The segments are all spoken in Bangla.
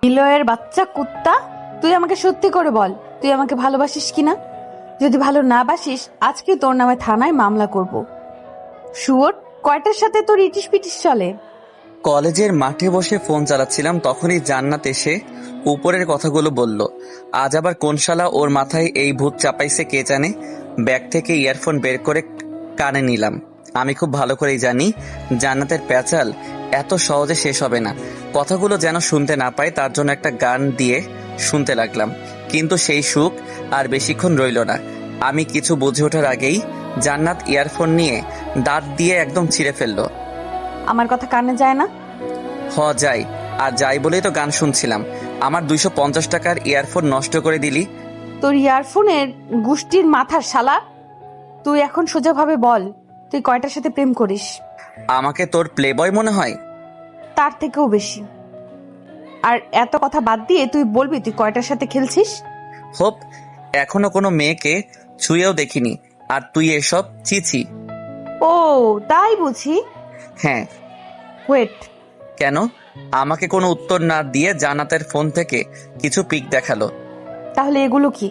নিলয়ের বাচ্চা কুত্তা, তুই আমাকে সত্যি করে বল, তুই আমাকে ভালোবাসিস কিনা? যদি ভালো না বাসিস, আজকে তোর নামে থানায় মামলা করব। শুয়োর, কয়টার সাথে তোর ইটিস পিটিস চলে? কলেজের মাঠে বসে ফোন চালাচ্ছিলাম, তখনই জান্নাত এসে উপরের কথাগুলো বলল। আজ আবার কোন শালা ওর মাথায় এই ভূত চাপাইছে কে জানে। ব্যাগ থেকে ইয়ারফোন বের করে কানে নিলাম। আমি খুব ভালো করেই জানি জান্নাতের প্যাচাল এত সহজে শেষ হবে না। কথাগুলো যেন শুনতে না পাই তার জন্য একটা গান দিয়ে শুনতে লাগলাম, কিন্তু সেই সুখ আর বেশিক্ষণ রইল না। আমি কিছু বুঝে ওঠার আগেই জান্নাত ইয়ারফোন নিয়ে দাঁত দিয়ে একদম ছিঁড়ে ফেললো। আমার কথা কানে যায় না? যাই, আর যাই বলেই তো গান শুনছিলাম। আমার 250 টাকার ইয়ারফোন নষ্ট করে দিলি। তোর ইয়ারফোনের গুষ্টির মাথার শালা, তুই এখন সোজাভাবে বল, তুই কয়টার সাথে প্রেম করিস? আমাকে তোর প্লেবয় মনে হয়? তার থেকেও বেশি। আর এত কথা বাদ দিয়ে তুই বলবি তুই কয়টার সাথে খেলছিস? হোপ, এখনো কোনো মেয়েকে ছুঁয়েও দেখিনি, আর তুই এসব চিছি। ও তাই বুঝি। হ্যাঁ। ওয়েট। কেন? আমাকে কোনো উত্তর না দিয়ে জান্নাতের ফোন থেকে কিছু পিক দেখালো। তাহলে এগুলো কি?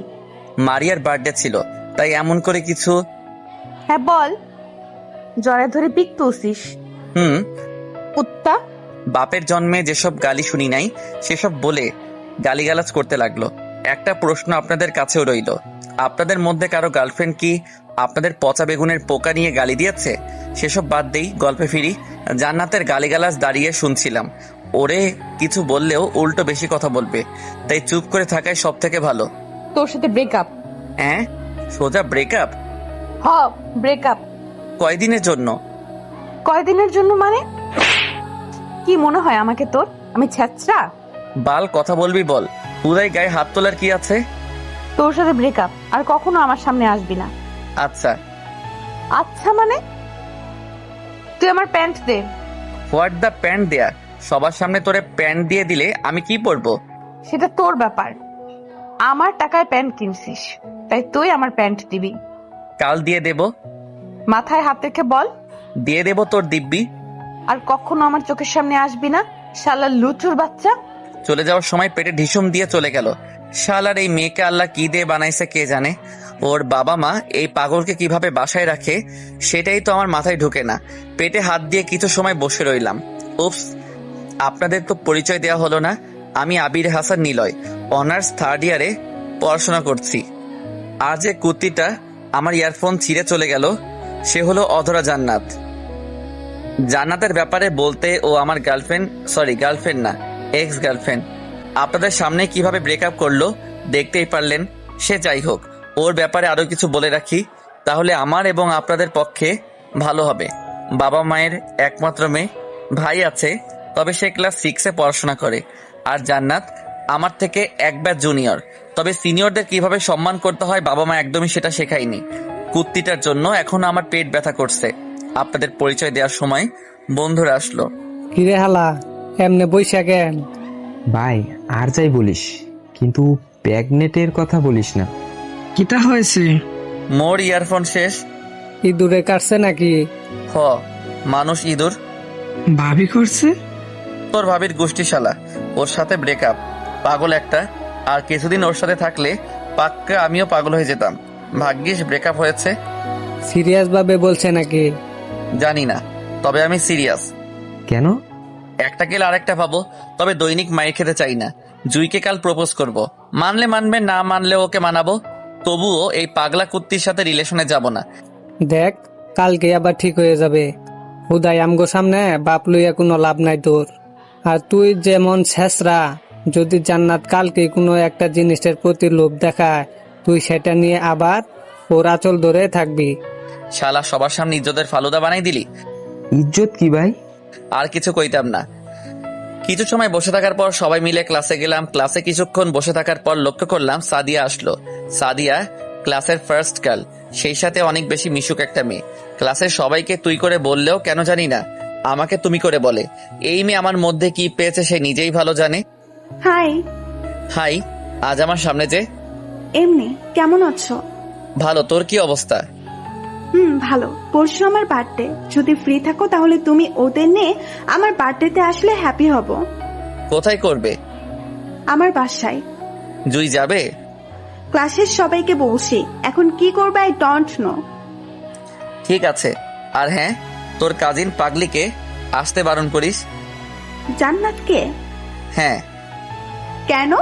মারিয়ার বার্থডে ছিল, তাই এমন করে কিছু। হ্যাঁ বল, জড়ে ধরে পিক তুলছিস? হুম। কুত্তা। বাপের জন্মে যেসব গালি শুনি নাই সেসব বলে গালিগালাজ করতে লাগলো। একটা প্রশ্ন আপনাদের কাছেও রইল, আপনাদের মধ্যে কারো গার্লফ্রেন্ড কি আপনাদের পচা বেগুনের পোকা নিয়ে গালি দিয়েছে? সেসব বাদ দেই, গল্পে ফিরি। জান্নাতের গালিগালাজ দাঁড়িয়ে শুনছিলাম। ওরে কিছু বললেও উল্টো বেশি কথা বলবে, তাই চুপ করে থাকাই সব থেকে ভালো। তোর সাথে ব্রেকআপ। হ্যাঁ, সোজা ব্রেকআপ? হ, ব্রেকআপ। কয়দিনের জন্য? কয়দিনের জন্য মানে? কি মনে হয় আমাকে তোর আমি ছ্যাচরা? বাল কথা বলবি বল, পুরাই গায়ে হাত তোলার কি আছে? তোর সাথে ব্রেকআপ, আর কখনো আমার সামনে আসবি না। আচ্ছা। আচ্ছা মানে? তুই আমার প্যান্ট দে। হোয়াট দ্য প্যান্ট দেয়া? সবার সামনে তোরে প্যান্ট দিয়ে দিলে আমি কি পরবো? সেটা তোর ব্যাপার। আমার টাকায় প্যান্ট কিনছিস, তাই তুই আমার প্যান্ট দিবি। কাল দিয়ে দেব। মাথায় হাত রেখে বল। দিয়ে দেব তোর দিব্যি। আর কখনো আমার চোখের সামনে আসবি না, শালা লুচুর বাচ্চা। চলে যাওয়ার সময় পেটে ঢিসুম দিয়ে চলে গেল। শালার এই মেয়েকে আল্লাহ কি দিয়ে বানাইছে কে জানে। ওর বাবা মা এই পাগলকে কিভাবে বাসায় রাখে সেটাই তো আমার মাথায় ঢোকে না। পেটে হাত দিয়ে কিছু সময় বসে রইলাম। উপস, আপনাদের তো পরিচয় দেওয়া হলো না। আমি আবির হাসান নিলয়, অনার্স 3rd ইয়ারে পড়াশোনা করছি। আর যে কুত্তিটা আমার ইয়ারফোন ছিঁড়ে চলে গেল সে হলো অধরা জান্নাত। জান্নাতের ব্যাপারে বলতে, ও আমার গার্লফ্রেন্ড না, এক্স গার্লফ্রেন্ড। আপনাদের সামনে কিভাবে ব্রেকআপ করলো দেখতেই পারলেন। সে যাই হোক, ওর ব্যাপারে আরো কিছু বলে রাখি, তাহলে আমার এবং আপনাদের পক্ষে ভালো হবে। বাবা মায়ের একমাত্র মেয়ে, ভাই আছে, তবে সে ক্লাস 6-এ পড়াশোনা করে। আর জান্নাত আমার থেকে এক ব্যাচ জুনিয়র, তবে সিনিয়রদের কিভাবে সম্মান করতে হয় বাবা মা একদমই সেটা শেখায়নি। কুত্তিটার জন্য এখনো আমার পেট ব্যথা করছে। আপনাদের পরিচয় দেওয়ার সময় বন্ধুরা আসলো। কিরে হালা, এমনে বইসা কেন? ভাই আর যাই বলিস, কিন্তু প্রেগনেটের কথা বলিস না। কিটা হয়েছে? মোর ইয়ারফোন শেষ। ইঁদুরে কাটছে নাকি? হ, মানুষ ইঁদুর। ভাবি করছে? তোর ভাবির গোষ্ঠী শালা, ওর সাথে ব্রেকআপ, পাগল একটা। আর কিছুদিন ওর সাথে থাকলে পাক্কা আমিও পাগল হয়ে যেতাম। ভাগ্যিস ব্রেকআপ হয়েছে। সিরিয়াস ভাবে বলছে নাকি? জানি না, তবে আমি সিরিয়াস। কেন? একটা গেলে আরেকটা ভাবো, তবে দৈনিক মায়ের খেতে চাই না। জুইকে কাল প্রপোজ করব, মানলে মানবে, না মানলে ওকে মানাবো। তবুও এই পাগলা কুত্তির সাথে রিলেশনে যাব না। দেখ, কালকে আবার ঠিক হয়ে যাবে। হুদাই আমগো সামনে বাপ লইয়া কোনো লাভ নাই তোর। আর তুই যেমন ছেসরা, যদি জান্নাত কালকে কোনো একটা জিনিসের প্রতি লোভ দেখায়, তুই সেটা নিয়ে আবার ওর আঁচল ধরে থাকবি। শালা সবার সামনে ইজ্জতের ফালুদা বানাই দিলি। ইজ্জত কি ভাই? আর কিছু কইতাম না। কিছু সময় বসে থাকার পর সবাই মিলে ক্লাসে গেলাম। ক্লাসে কিছুক্ষণ বসে থাকার পর লক্ষ্য করলাম সাদিয়া আসলো। সাদিয়া ক্লাসের ফার্স্ট গার্ল, সেই সাথে অনেক বেশি মিশুক একটা মেয়ে। ক্লাসের সবাইকে তুই করে বললেও কেন জানি না আমাকে তুমি করে বলে। এই মেয়ে আমার মধ্যে কি পেয়েছে সে নিজেই ভালো জানে। হাই। হাই। আজ আমার সামনে যে। এমনি কেমন আছো? ভালো, তোর কি অবস্থা? ভালো। পরশু আমার বার্থডে, যদি ফ্রি থাকো তাহলে তুমি ওদের নিয়ে আমার বার্থডেতে আসলে হ্যাপি হব। কোথায় করবে? আমার বাসায়। জুই যাবে? ক্লাসের সবাইকে বলছি, এখন কি করবে আই ডোন্ট নো। ঠিক আছে। আর হ্যাঁ, তোর কাজিন পাগলিকে আসতে বারণ করিস। জান্নাতকে? হ্যাঁ, কেন?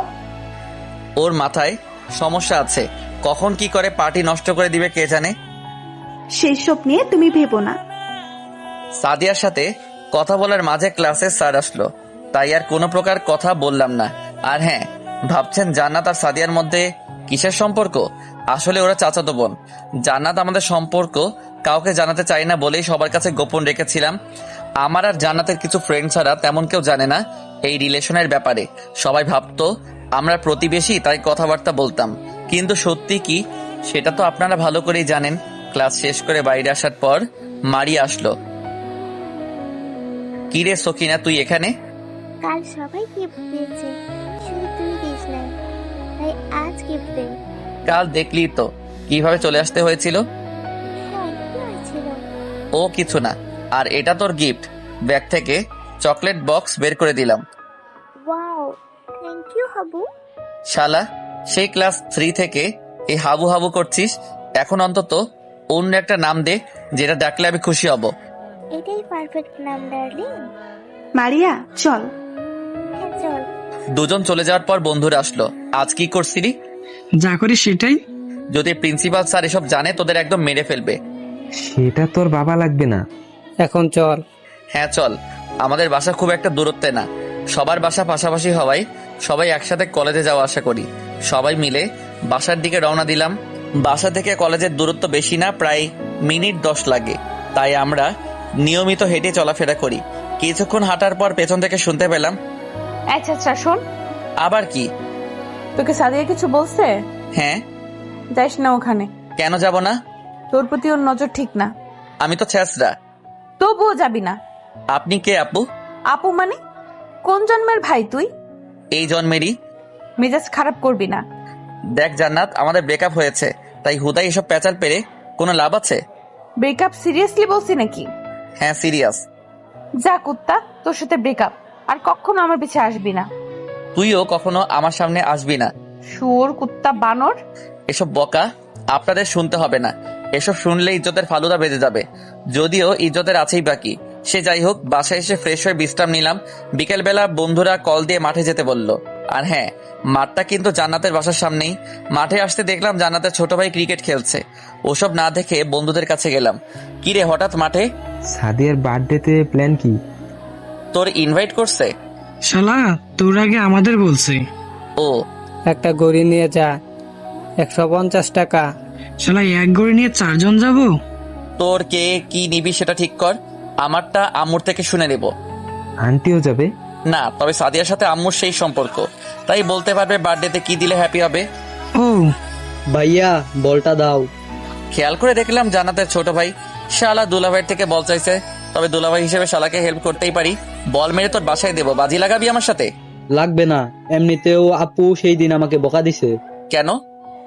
ওর মাথায় সমস্যা আছে, কখন কি করে পার্টি নষ্ট করে দিবে কে জানে। সেই সব নিয়ে তুমি ভেবো না। সাদিয়ার সাথে কথা বলার মাঝে ক্লাসে স্যার আসলো, তাই আর কোনো প্রকার কথা বললাম না। আর হ্যাঁ, ভাবছেন জান্নাত আর সাদিয়ার মধ্যে কিসের সম্পর্ক? আসলে ওরা চাচাতো বোন। জান্নাত আমাদের সম্পর্ক কাউকে জানাতে চাই না বলেই সবার কাছে গোপন রেখেছিলাম। আমার আর জান্নাতের কিছু ফ্রেন্ড ছাড়া তেমন কেউ জানে না এই রিলেশনের ব্যাপারে। সবাই ভাবতো আমরা প্রতিবেশী, তাই কথাবার্তা বলতাম। কিন্তু সত্যি কি সেটা তো আপনারা ভালো করেই জানেন। ক্লাস শেষ করে বাইরে আসার পর মারি আসলো। কি রে সকিনা, তুই এখানে? কাল সবাই গিফট দিয়েছে, শুধু তুই দিস নাই, তাই আজ গিফট দে। কাল দেখলি তো কিভাবে চলে আসতে হয়েছিল। হ্যাঁ, কি হয়েছিল? ও কিছু না। আর এটা তোর গিফট। ব্যাগ থেকে চকলেট বক্স বের করে দিলাম। Wow, thank you Habu. শালা, সেই ক্লাস 3 থেকে এই হাবু হাবু করছিস। এখন অন্তত অন্য একটা নাম দে, যেটা ডাকলে আমি খুশি হব। এটাই পারফেক্ট নাম ডার্লিং। মারিয়া চল। হ্যাঁ চল। দুজন চলে যাওয়ার পর বন্ধুরা আসলো। আজ কি করছিলি? যা করি সেটাই। যদি প্রিন্সিপাল স্যার এসব জানে তোদের একদম মেরে ফেলবে। সেটা তোর বাবা লাগবে না। এখন চল। হ্যাঁ চল। আমাদের বাসা খুব একটা দূরত্বে না, সবার বাসা পাশাপাশি হওয়ায় সবাই একসাথে কলেজে যাওয়া আসা করি। সবাই মিলে বাসার দিকে রওনা দিলাম। বাসা থেকে কলেজের দূরত্ব বেশি না, প্রায় মিনিট 10 লাগে। তাই আমরা নিয়মিত হেঁটে চলাফেরা করি। কিছুক্ষণ হাঁটার পর পেছন থেকে শুনতে পেলাম, আচ্ছা আচ্ছা শোন, আবার কি? তোকে সাদিয়া কিছু বলছে? হ্যাঁ। যাইস না ওখানে, কেন যাব না? তোর প্রতি ওর নজর ঠিক না। আমি তো ছেঁচড়া। তবুও যাবি না। আপনি কে আপু? আপু মানে? কোন জন্মের ভাই তুই? এই জন্মেরই। মেজাজ খারাপ করবি না। দেখ জান্নাত, আমাদের ব্রেকআপ হয়েছে, তাই হুদাই এসব প্যাচাল পেরে কোনো লাভ আছে? ব্রেকআপ সিরিয়াসলি বলছি নাকি? হ্যাঁ সিরিয়াস। যা কুত্তা, তোর সাথে ব্রেকআপ। আর কখনো আমার পিছে আসবি না। তুইও কখনো আমার সামনে আসবি না। শুয়োর, কুত্তা, বানর। এসব বকা আপনাদের শুনতে হবে না। এসব শুনলে ইজ্জতের ফালুদা বেজে যাবে। যদিও ইজ্জতের আছেই বাকি। সে যাই হোক, বাসায় এসে ফ্রেশ হয়ে বিশ্রাম নিলাম। বিকেলবেলা বন্ধুরা কল দিয়ে মাঠে যেতে বলল। আর হ্যাঁ, মাঠটা কিন্তু জান্নাতের বাসার সামনেই। মাঠে আসতে দেখলাম জান্নাতের ছোট ভাই ক্রিকেট খেলছে। ওসব না দেখে বন্ধুদের কাছে গেলাম। কি রে হঠাৎ মাঠে? সাদিয়ার বার্থডেতে প্ল্যান কি? তোর ইনভাইট করছে? শালা, তোর আগে আমাদের বলছে। ও, একটা গড়ি নিয়ে যা, 150 টাকা। শালা, এক গড়ি নিয়ে 4 জন যাব? তোর কে কি নিবি সেটা ঠিক কর। আমারটা আম্মুর থেকে শুনে নেব। আন্টিও যাবে? না, তবে সাদিয়ার সাথে আম্মুর সেই সম্পর্ক, তাই বলতে পারবে বার্থডেতে কি দিলে হ্যাপি হবে। ও ভাইয়া বলটা দাও। খেয়াল করে দেখলাম জান্নাতের ছোট ভাই। শালা দুলাভাইয়ের থেকে বল চাইছে। তবে দুলাভাই হিসেবে শালাকে হেল্প করতেই পারি। বল মেরে তোর বাসায় দেবো, বাজি লাগাবি আমার সাথে? লাগবে না, এমনিতেও আপু সেই দিন আমাকে বকা দিছে। কেন?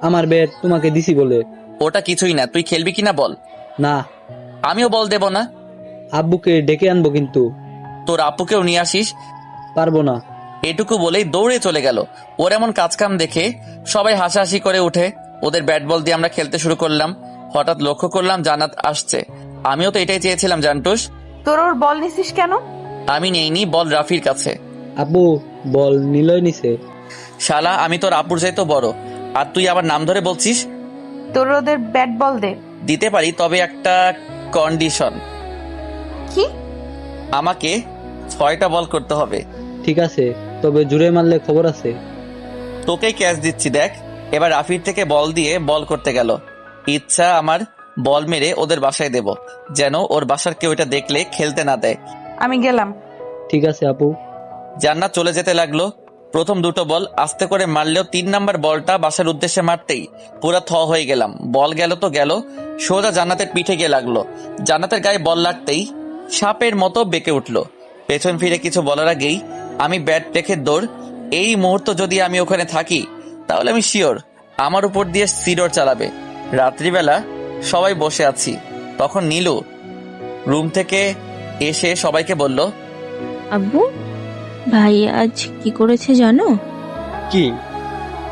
আমার ব্যাট তোমাকে দিছি বলে। ওটা কিছুই না, তুই খেলবি কিনা বল। না, আমিও বল দেব না। আব্বুকে ডেকে আনবো কিন্তু। তোর আপুকেও নিয়ে আসিস। পারবো না। এটুকু বলেই দৌড়ে চলে গেল। ওর এমন কাজকাম দেখে সবাই হাসাহাসি করে উঠে ওদের ব্যাট বল দিয়ে আমরা খেলতে শুরু করলাম। হঠাৎ লক্ষ্য করলাম জান্নাত আসছে। আমিও তো এটাই চেয়েছিলাম জান্টুস। তোর ওর বল নিছিস কেন? আমি নেইনি, বল রাফির কাছে। আব্বু বল নিলয় নিছে। শালা, আমি তোর আপুর চাইতো বড়, আর তুই আবার নাম ধরে বলছিস। তোর ওদের ব্যাট বল দে। দিতে পারি, তবে একটা কন্ডিশন। কি? আমাকে 6টা বল করতে হবে। ঠিক আছে, তবে জুড়ে মারলে খবর আছে। তোকেই ক্যাচ দিচ্ছি, দেখ। এবার রাফির থেকে বল দিয়ে বল করতে গেল। ইচ্ছা আমার বল মেরে ওদের বাসায় দেব, যেন ওর বাসার কেউ এটা দেখলে খেলতে না দেয়। আমি গেলাম। ঠিক আছে আপু। জান্নাত চলে যেতে লাগলো। প্রথম দুটো বল আস্তে করে মারলেও 3 নাম্বার বলটা বাসার উদ্দেশ্যে মারতেই পুরা থ হয়ে গেলাম। বল গেল তো গেল, সোজা জান্নাতের পিঠে গিয়ে লাগলো। জান্নাতের গায়ে বল লাগতেই সাপের মতো বেঁকে উঠলো। পেছন ফিরে কিছু বলার আগেই আমি ব্যাট রেখে দৌড়। এই মুহূর্ত যদি আমি ওখানে থাকি তাহলে আমি শিওর আমার উপর দিয়ে সিডর চালাবে। রাত্রিবেলা সবাই বসে আছি, তখন নীলু রুম থেকে এসে সবাইকে বলল, আব্বু, ভাই আজ কি করেছে জানো? কি?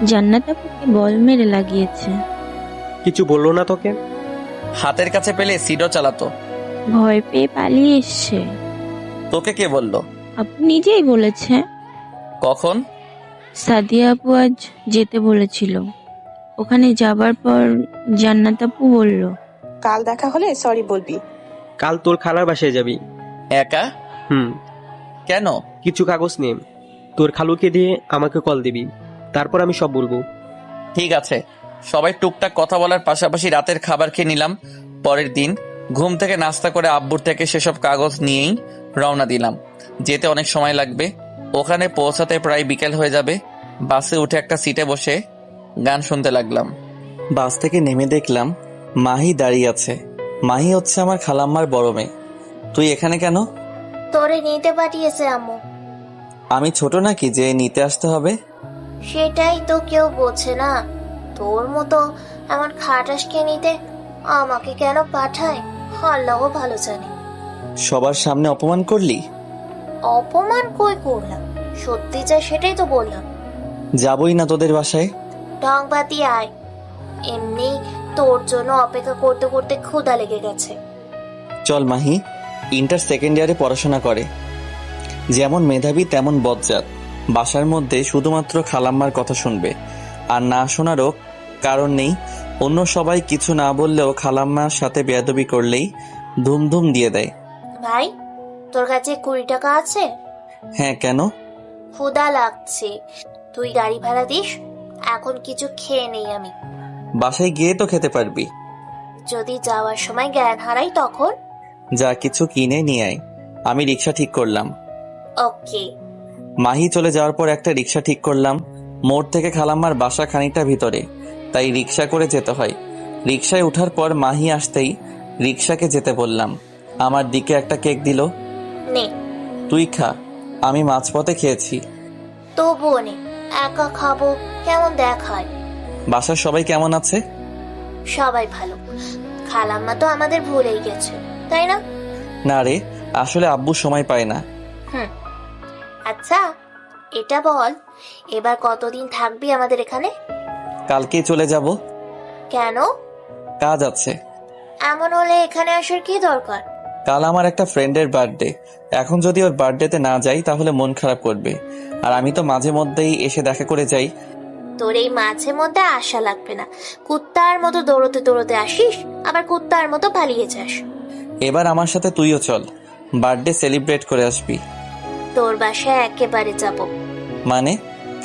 জান্নাত আপুকে বল মেরে লাগিয়েছে। কিছু বললো না তোকে? হাতের কাছে পেলে সিডো চালাতো। ভয় পেয়ে পালিয়ে এসছে। তোকে কে বললো? আপু নিজেই বলেছে। কখন? সাদিয়া আপু আজ যেতে বলেছিল। ওখানে যাবার পর জান্নাত আপু বলল, কাল দেখা হলে সরি বলবি। কাল তোর খালার বাসায় যাবি। একা? হুম। কেন? কিছু কাগজ নিয়ে তোর খালুকে দিয়ে আমাকে কল দিবি, তারপর আমি সব বলবো। ঠিক আছে। সবাই টুকটাক কথা বলার পাশাপাশি রাতের খাবার খেয়ে নিলাম। পরের দিন ঘুম থেকে নাস্তা করে আব্বুর থেকে সেসব কাগজ নিয়েই রওনা দিলাম। যেতে অনেক সময় লাগবে। ওখানে পৌঁছাতে প্রায় বিকেল হয়ে যাবে। বাসে উঠে একটা সিটে বসে গান শুনতে লাগলাম। বাস থেকে নেমে দেখলাম মাহি দাঁড়িয়ে আছে। মাহি হচ্ছে আমার খালাম্মার বড় মেয়ে। তুই এখানে কেন? তোরে নিতে পাঠিয়েছে আম্মু। আমি ছোট নাকি যে নিতে আসতে হবে? সেটাই তো কেউ বোঝে না। তোর মতো এমন খাটাসকে নিতে আমাকে কেন পাঠায়, আল্লাহও ভালো জানে। সবার সামনে অপমান করলি? অপমান কই করলাম, সত্যি যা সেটাই তো বললাম। যাবই না তোদের বাসায়। ঢং বাতি আয়। এমনি তোর জন্য অপেক্ষা করতে করতে ক্ষুধা লেগে গেছে। চল মাহি। ইন্টার সেকেন্ড ইয়ারে পড়াশোনা করে। যেমন মেধাবী তেমন বজ্জাত। বাসার মধ্যে শুধুমাত্র খালাম্মার কথা শুনবে, আর না শোনারও কারণ নেই। অন্য সবাই কিছু না বললেও খালাম্মার সাথে বেয়াদবি করলেই ধুম ধুম দিয়ে দেয়। ভাই, তোর কাছে 20 টাকা আছে? হ্যাঁ, কেন? ক্ষুধা লাগছে, তুই গাড়ি ভাড়া দিস। এখন কিছু খেয়ে নেই আমি। বাসায় গিয়ে তো খেতে পারবি। যদি যাওয়ার সময় জ্ঞান হারাই তখন? যা কিছু কিনে নিয়ে আয়। আমি রিক্সা ঠিক করলাম। ওকে। মাহি চলে যাওয়ার পর একটা রিক্সা ঠিক করলাম। মোড় থেকে খালাম্মার বাসা খানিকটা ভিতরে, তাই রিক্সা করে যেতে হয়। রিক্সায় ওঠার পর মাহি আসতেই রিক্সাকে যেতে বললাম। আমার দিকে একটা কেক দিল। নে। তুই খা, আমি মাঝপথে খেয়েছি। তবুও নে, একা খাবো কেমন দেখায়। বাসার সবাই কেমন আছে? সবাই ভালো। খালাম্মা তো আমাদের ভুলেই গেছে, তাই না? না রে, আসলে আব্বু সময় পায় না। আচ্ছা, এটা বল, এবার কতদিন থাকবি আমাদের এখানে? কালকেই চলে যাব। কেন? কাজ আছে। এমন হলে এখানে আসার কি দরকার? কাল আমার একটা ফ্রেন্ডের বার্থডে। এখন যদি ওর বার্থডেতে না যাই তাহলে মন খারাপ করবে, আর আমি তো মাঝে মধ্যেই এসে দেখা করে যাই। তোর এই মাঝে মধ্যে আশা লাগবে না। কুত্তার মতো দৌড়তে দৌড়তে আসিস, আবার কুত্তার মতো পালিয়ে যাস। এবার আমার সাথে তুইও চল, বার্থডে সেলিব্রেট করে আসবি। তোর বাসায় একেবারে যাব। মানে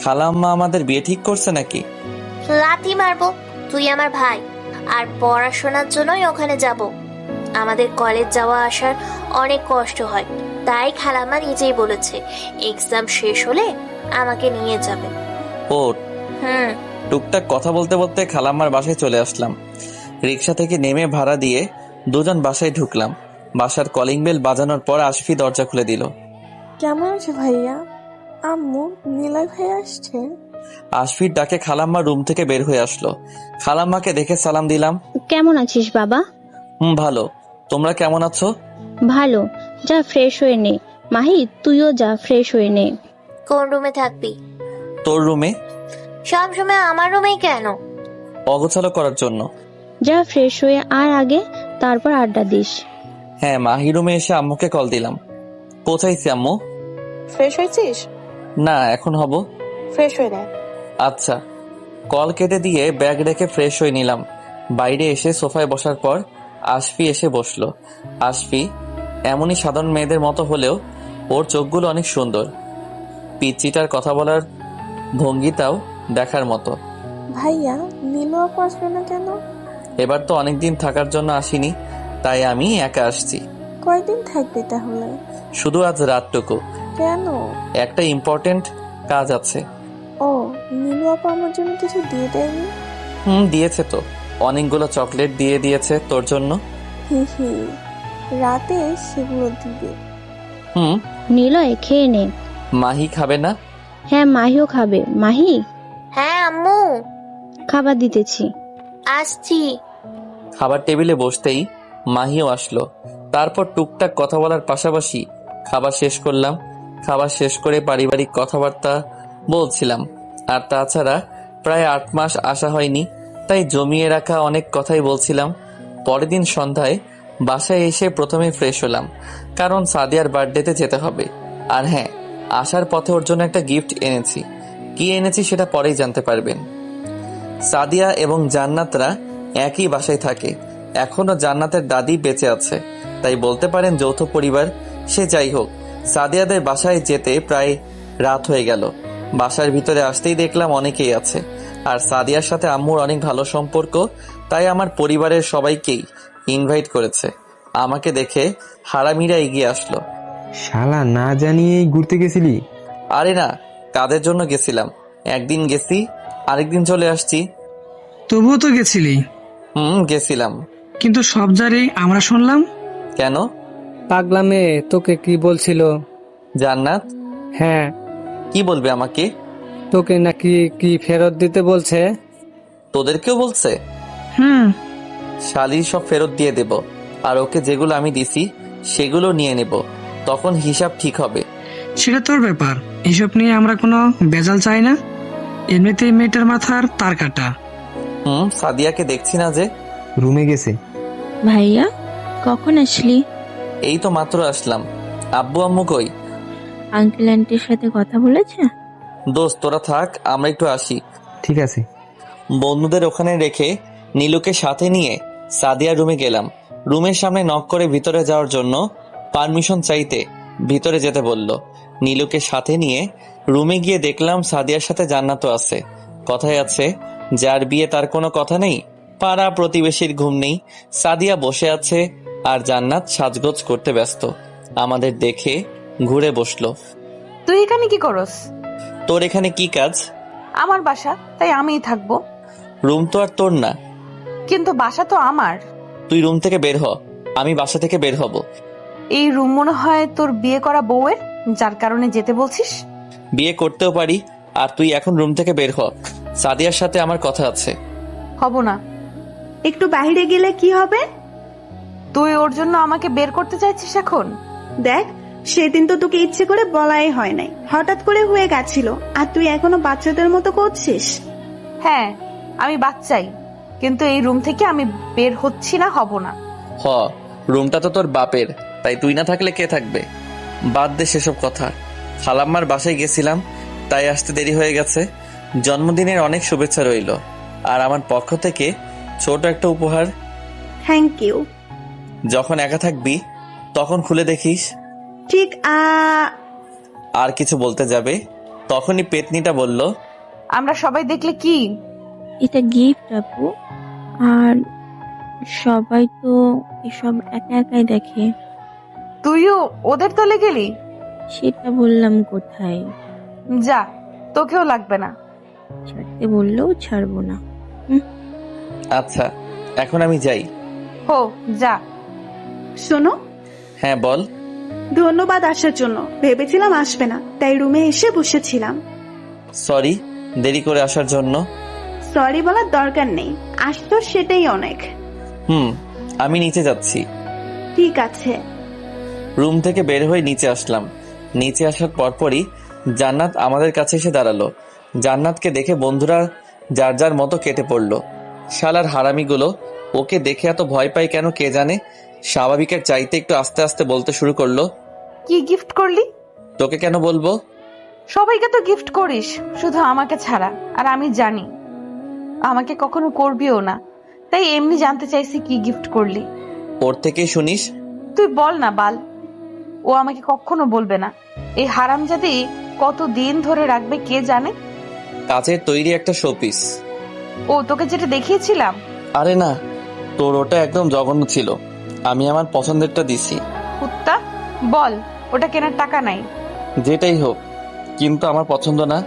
খালাম্মা আমাদের বিয়ে ঠিক করছে নাকি? লাথি মারবো। তুই আমার ভাই, আর পড়াশোনার জন্যই ওখানে যাব। আমাদের কলেজ যাওয়া আসার অনেক কষ্ট হয়, তাই খালাম্মা নিজেই বলেছে এক্সাম শেষ হলে আমাকে নিয়ে যাবে। ও, হুম। টুকটাক কথা বলতে বলতে খালাম্মার বাসায় চলে আসলাম। রিক্সা থেকে নেমে ভাড়া দিয়ে দুজন বাসায় ঢুকলাম। বাসার কলিং বেল বাজানোর পর আশফি দরজা খুলে দিল। কেমন আছে ভাইয়া? আম্মু, নীলয় ভাই আসছে? আশফির ডাকে খালাম্মা রুম থেকে বের হয়ে আসলো। খালাম্মাকে দেখে সালাম দিলাম। কেমন আছিস বাবা? ভালো। তোমরা কেমন আছো? ভালো। যা ফ্রেশ হয়ে নে। মাহি, তুইও যা ফ্রেশ হয়ে নে। কোন রুমে থাকবি? তোর রুমে। সব সময় আমার রুমেই কেন? অগোছালো করার জন্য। যা ফ্রেশ হয়ে আর আগে, তারপর আড্ডা দিস। হ্যাঁ, মাহি রুমে এসে আম্মুকে কল দিলাম। পৌঁছাইছি আম্মু। ফ্রেশ হয়েছিস? না, এখন হব। ফ্রেশ হয়ে নে। আচ্ছা। কল কেটে দিয়ে ব্যাগ রেখে ফ্রেশ হয়ে নিলাম। বাইরে এসে সোফায় বসার পর আশফি এসে বসলো। আশফি এমনই সাধারণ মেয়েদের মতো হলেও ওর চোখগুলো অনেক সুন্দর। পিচ্চিটার কথা বলার ভঙ্গিটাও দেখার মতো। ভাইয়া, নীলু আপু আসবে না কেন? এবার তো অনেকদিন থাকার জন্য আসিনি, তাই আমি একা আসছি। কয়দিন থাকবি তাহলে? শুধু আজ রাতটুকু। কেন? একটা ইম্পর্টেন্ট কাজ আছে। ও, নীলু আপু আমার জন্য কিছু দিয়ে দেয়নি? দিয়েছে তো, অনেকগুলো চকলেট দিয়ে দিয়েছে তোর জন্য। হি হি, রাতে সেগুলো দিবে। নিলয়, খেয়ে নে। মাহি খাবে না? হ্যাঁ, মাহিও খাবে। মাহি। হ্যাঁ আম্মু, খাবার দিতেছি। আসছি। খাবার টেবিলে বসতেই মাহিও আসলো। তারপর টুকটাক কথা বলার পাশাপাশি খাবার শেষ করলাম। খাবার শেষ করে পারিবারিক কথাবার্তা বলছিলাম। আর তাছাড়া প্রায় 8 মাস আসা হয়নি, তাই জমিয়ে রাখা অনেক কথাই বলছিলাম। পরের দিন সন্ধ্যায় বাসায় এসে প্রথমে ফ্রেশ হলাম, কারণ সাদিয়ার বার্থডেতে যেতে হবে। আর হ্যাঁ, আসার পথে ওর জন্য একটা গিফট এনেছি। কি এনেছি সেটা পরেই জানতে পারবেন। সাদিয়া এবং জান্নাতরা একই বাসায় থাকে। এখনো জান্নাতের দাদি বেঁচে আছে, তাই বলতে পারেন যৌথ পরিবার। সে যাই হোক, সাদিয়াদের বাসায় যেতে প্রায় রাত হয়ে গেল। বাসার ভিতরে আসতেই দেখলাম অনেকেই আছে, আর সাদিয়ার সাথে আম্মুর অনেক ভালো সম্পর্ক, তাই আমার পরিবারের সবাইকেই ইনভাইট করেছে। আমাকে দেখে হারামিরা এগিয়ে আসলো। শালা, না জানিয়েই ঘুরতে গেছিলি? আরে না, কাজের জন্য গেছিলাম। একদিন গেছি, আরেকদিন চলে আসছি। তবুও তো গেছিলি, গেছিলাম। কিন্তু সব জারে আমরা শুনলাম। কেন? পাগলা মেয়ে তোকে কি বলছিল? জান্নাত হ্যাঁ, কি বলবে আমাকে? তোকে নাকি কি ফেরত দিতে বলছে। তোদেরকেও বলছে? হুম। শালির সব ফেরত দিয়ে দেব, আর ওকে যেগুলো আমি দিছি সেগুলো নিয়ে নেব, তখন হিসাব ঠিক হবে। সেটা তোর ব্যাপার, এসব নিয়ে আমরা কোনো বেজাল চাই না। এমনিতেই মেয়েটার মাথার তার কাটা। সাদিয়াকে দেখছি না যে। রুমে গেছে। ভাইয়া, কখন আসলি? এই তো মাত্র আসলাম। আব্বু আম্মু কই? আঙ্কেল আন্টির সাথে কথা বলেছে? দোস্ত তোরা থাক, আমরা একটু আসি। ঠিক আছে। বন্ধুদের ওখানে রেখে নীলুকে সাথে নিয়ে সাদিয়ার রুমে গেলাম। রুমের সামনে নক করে ভিতরে যাওয়ার জন্য পারমিশন চাইতে ভিতরে যেতে বলল। নীলুকে সাথে নিয়ে রুমে গিয়ে দেখলাম সাদিয়ার সাথে জান্নাতও আছে। কথায় আছে, যার বিয়ে তার কোনো কথা নেই। পাড়া প্রতিবেশীর ঘুম নেই। সাদিয়া বসে আছে আর জান্নাত সাজগোজ করতে ব্যস্ত। আমাদের দেখে ঘুরে বসলো। তুই এখানে কি করস? তোর এখানে কি কাজ? আমার বাসা, তাই আমিই থাকবো। রুম তো আর তোর না। কিন্তু বাসা তো আমার। তুই রুম থেকে বের হ, আমি বাসা থেকে বের হব। এই রুম মনে হয় তোর বিয়ে করা বউয়ের, যার কারণে যেতে বলছিস। বিয়ে করতেও পারি, আর তুই এখন রুম থেকে বের হ। সাদিয়ার সাথে আমার কথা আছে। হব না। একটু বাইরে গেলে কি হবে? তুই ওর জন্য আমাকে বের করতে চাইছিস এখন? দেখ, সেদিন তো তোকে ইচ্ছে করে বলাই হয় নাই, হঠাৎ করে হয়ে গেছিল, আর তুই এখনো বাচ্চাদের মতো করছিস। হ্যাঁ, আমি বাচ্চাই, কিন্তু এই রুম থেকে আমি বের হচ্ছি না, হব না। হ, রুমটা তো তোর বাপের, তাই তুই না থাকলে কে থাকবে? বাদ দে সেসব কথা। খালাম্মার বাসায় গেছিলাম, তাই আসতে দেরি হয়ে গেছে। জন্মদিনের অনেক শুভেচ্ছা রইল, আর আমার পক্ষ থেকে ছোট একটা উপহার। Thank you. যখন একা থাকবি তখন খুলে দেখিস। ঠিক আর কিছু বলতে যাবে, তখনই পেতনিটা বলল, আমরা সবাই দেখলে কি? এটা গিফট আপু, আর সবাই তো এসব একা একাই দেখে। তুইও ওদের তলে গেলি? সেটা বললাম কোথায়। যা, তোকেও লাগবে না। ছাড়তে বললেও ছাড়বো না। আচ্ছা, এখন আমি যাই। হো, যা। শোনো। হ্যাঁ বল। ধন্যবাদ আসার জন্য। ভেবেছিলাম আসবে না, তাই রুমে এসে বসেছিলাম। সরি দেরি করে আসার জন্য। সরি বলার দরকার নেই, আসতো সেটাই অনেক। আমি নিচে যাচ্ছি। ঠিক আছে। রুম থেকে বের হয়ে নিচে আসলাম। নিচে আসার পরপরই জান্নাত আমাদের কাছে এসে দাঁড়ালো। জান্নাতকে দেখে বন্ধুরা যার যার মতো কেটে পড়লো। শালার হারামিগুলো ওকে দেখে এত ভয় পায় কেন কে জানে। স্বাভাবিকের চাইতে একটু আস্তে আস্তে বলতে শুরু করলো। কি গিফট করলি? তোকে কেন বলবো? সবাইকে তো গিফট করিস, শুধু আমাকে ছাড়া। আর আমি জানি আমাকে কখনো করবিও না, তাই এমনি জানতে চাইছি কি গিফট করলি। ওর থেকেই শুনিস। তুই বল না বাল। ও আমাকে কখনো বলবে না। এই হারামজাদি কত দিন ধরে রাখবে কে জানে। কাচের তৈরি একটা শোপিস। ও তোকে যেটা দেখিয়েছিলাম? আরে না, তোর ওটা একদম জঘন্য ছিল। আমি আমার পছন্দেরটা দিছি। কুত্তা, বল ওটা কেনার টাকা নাই। যেটাই হোক, কিন্তু আমার পছন্দ না।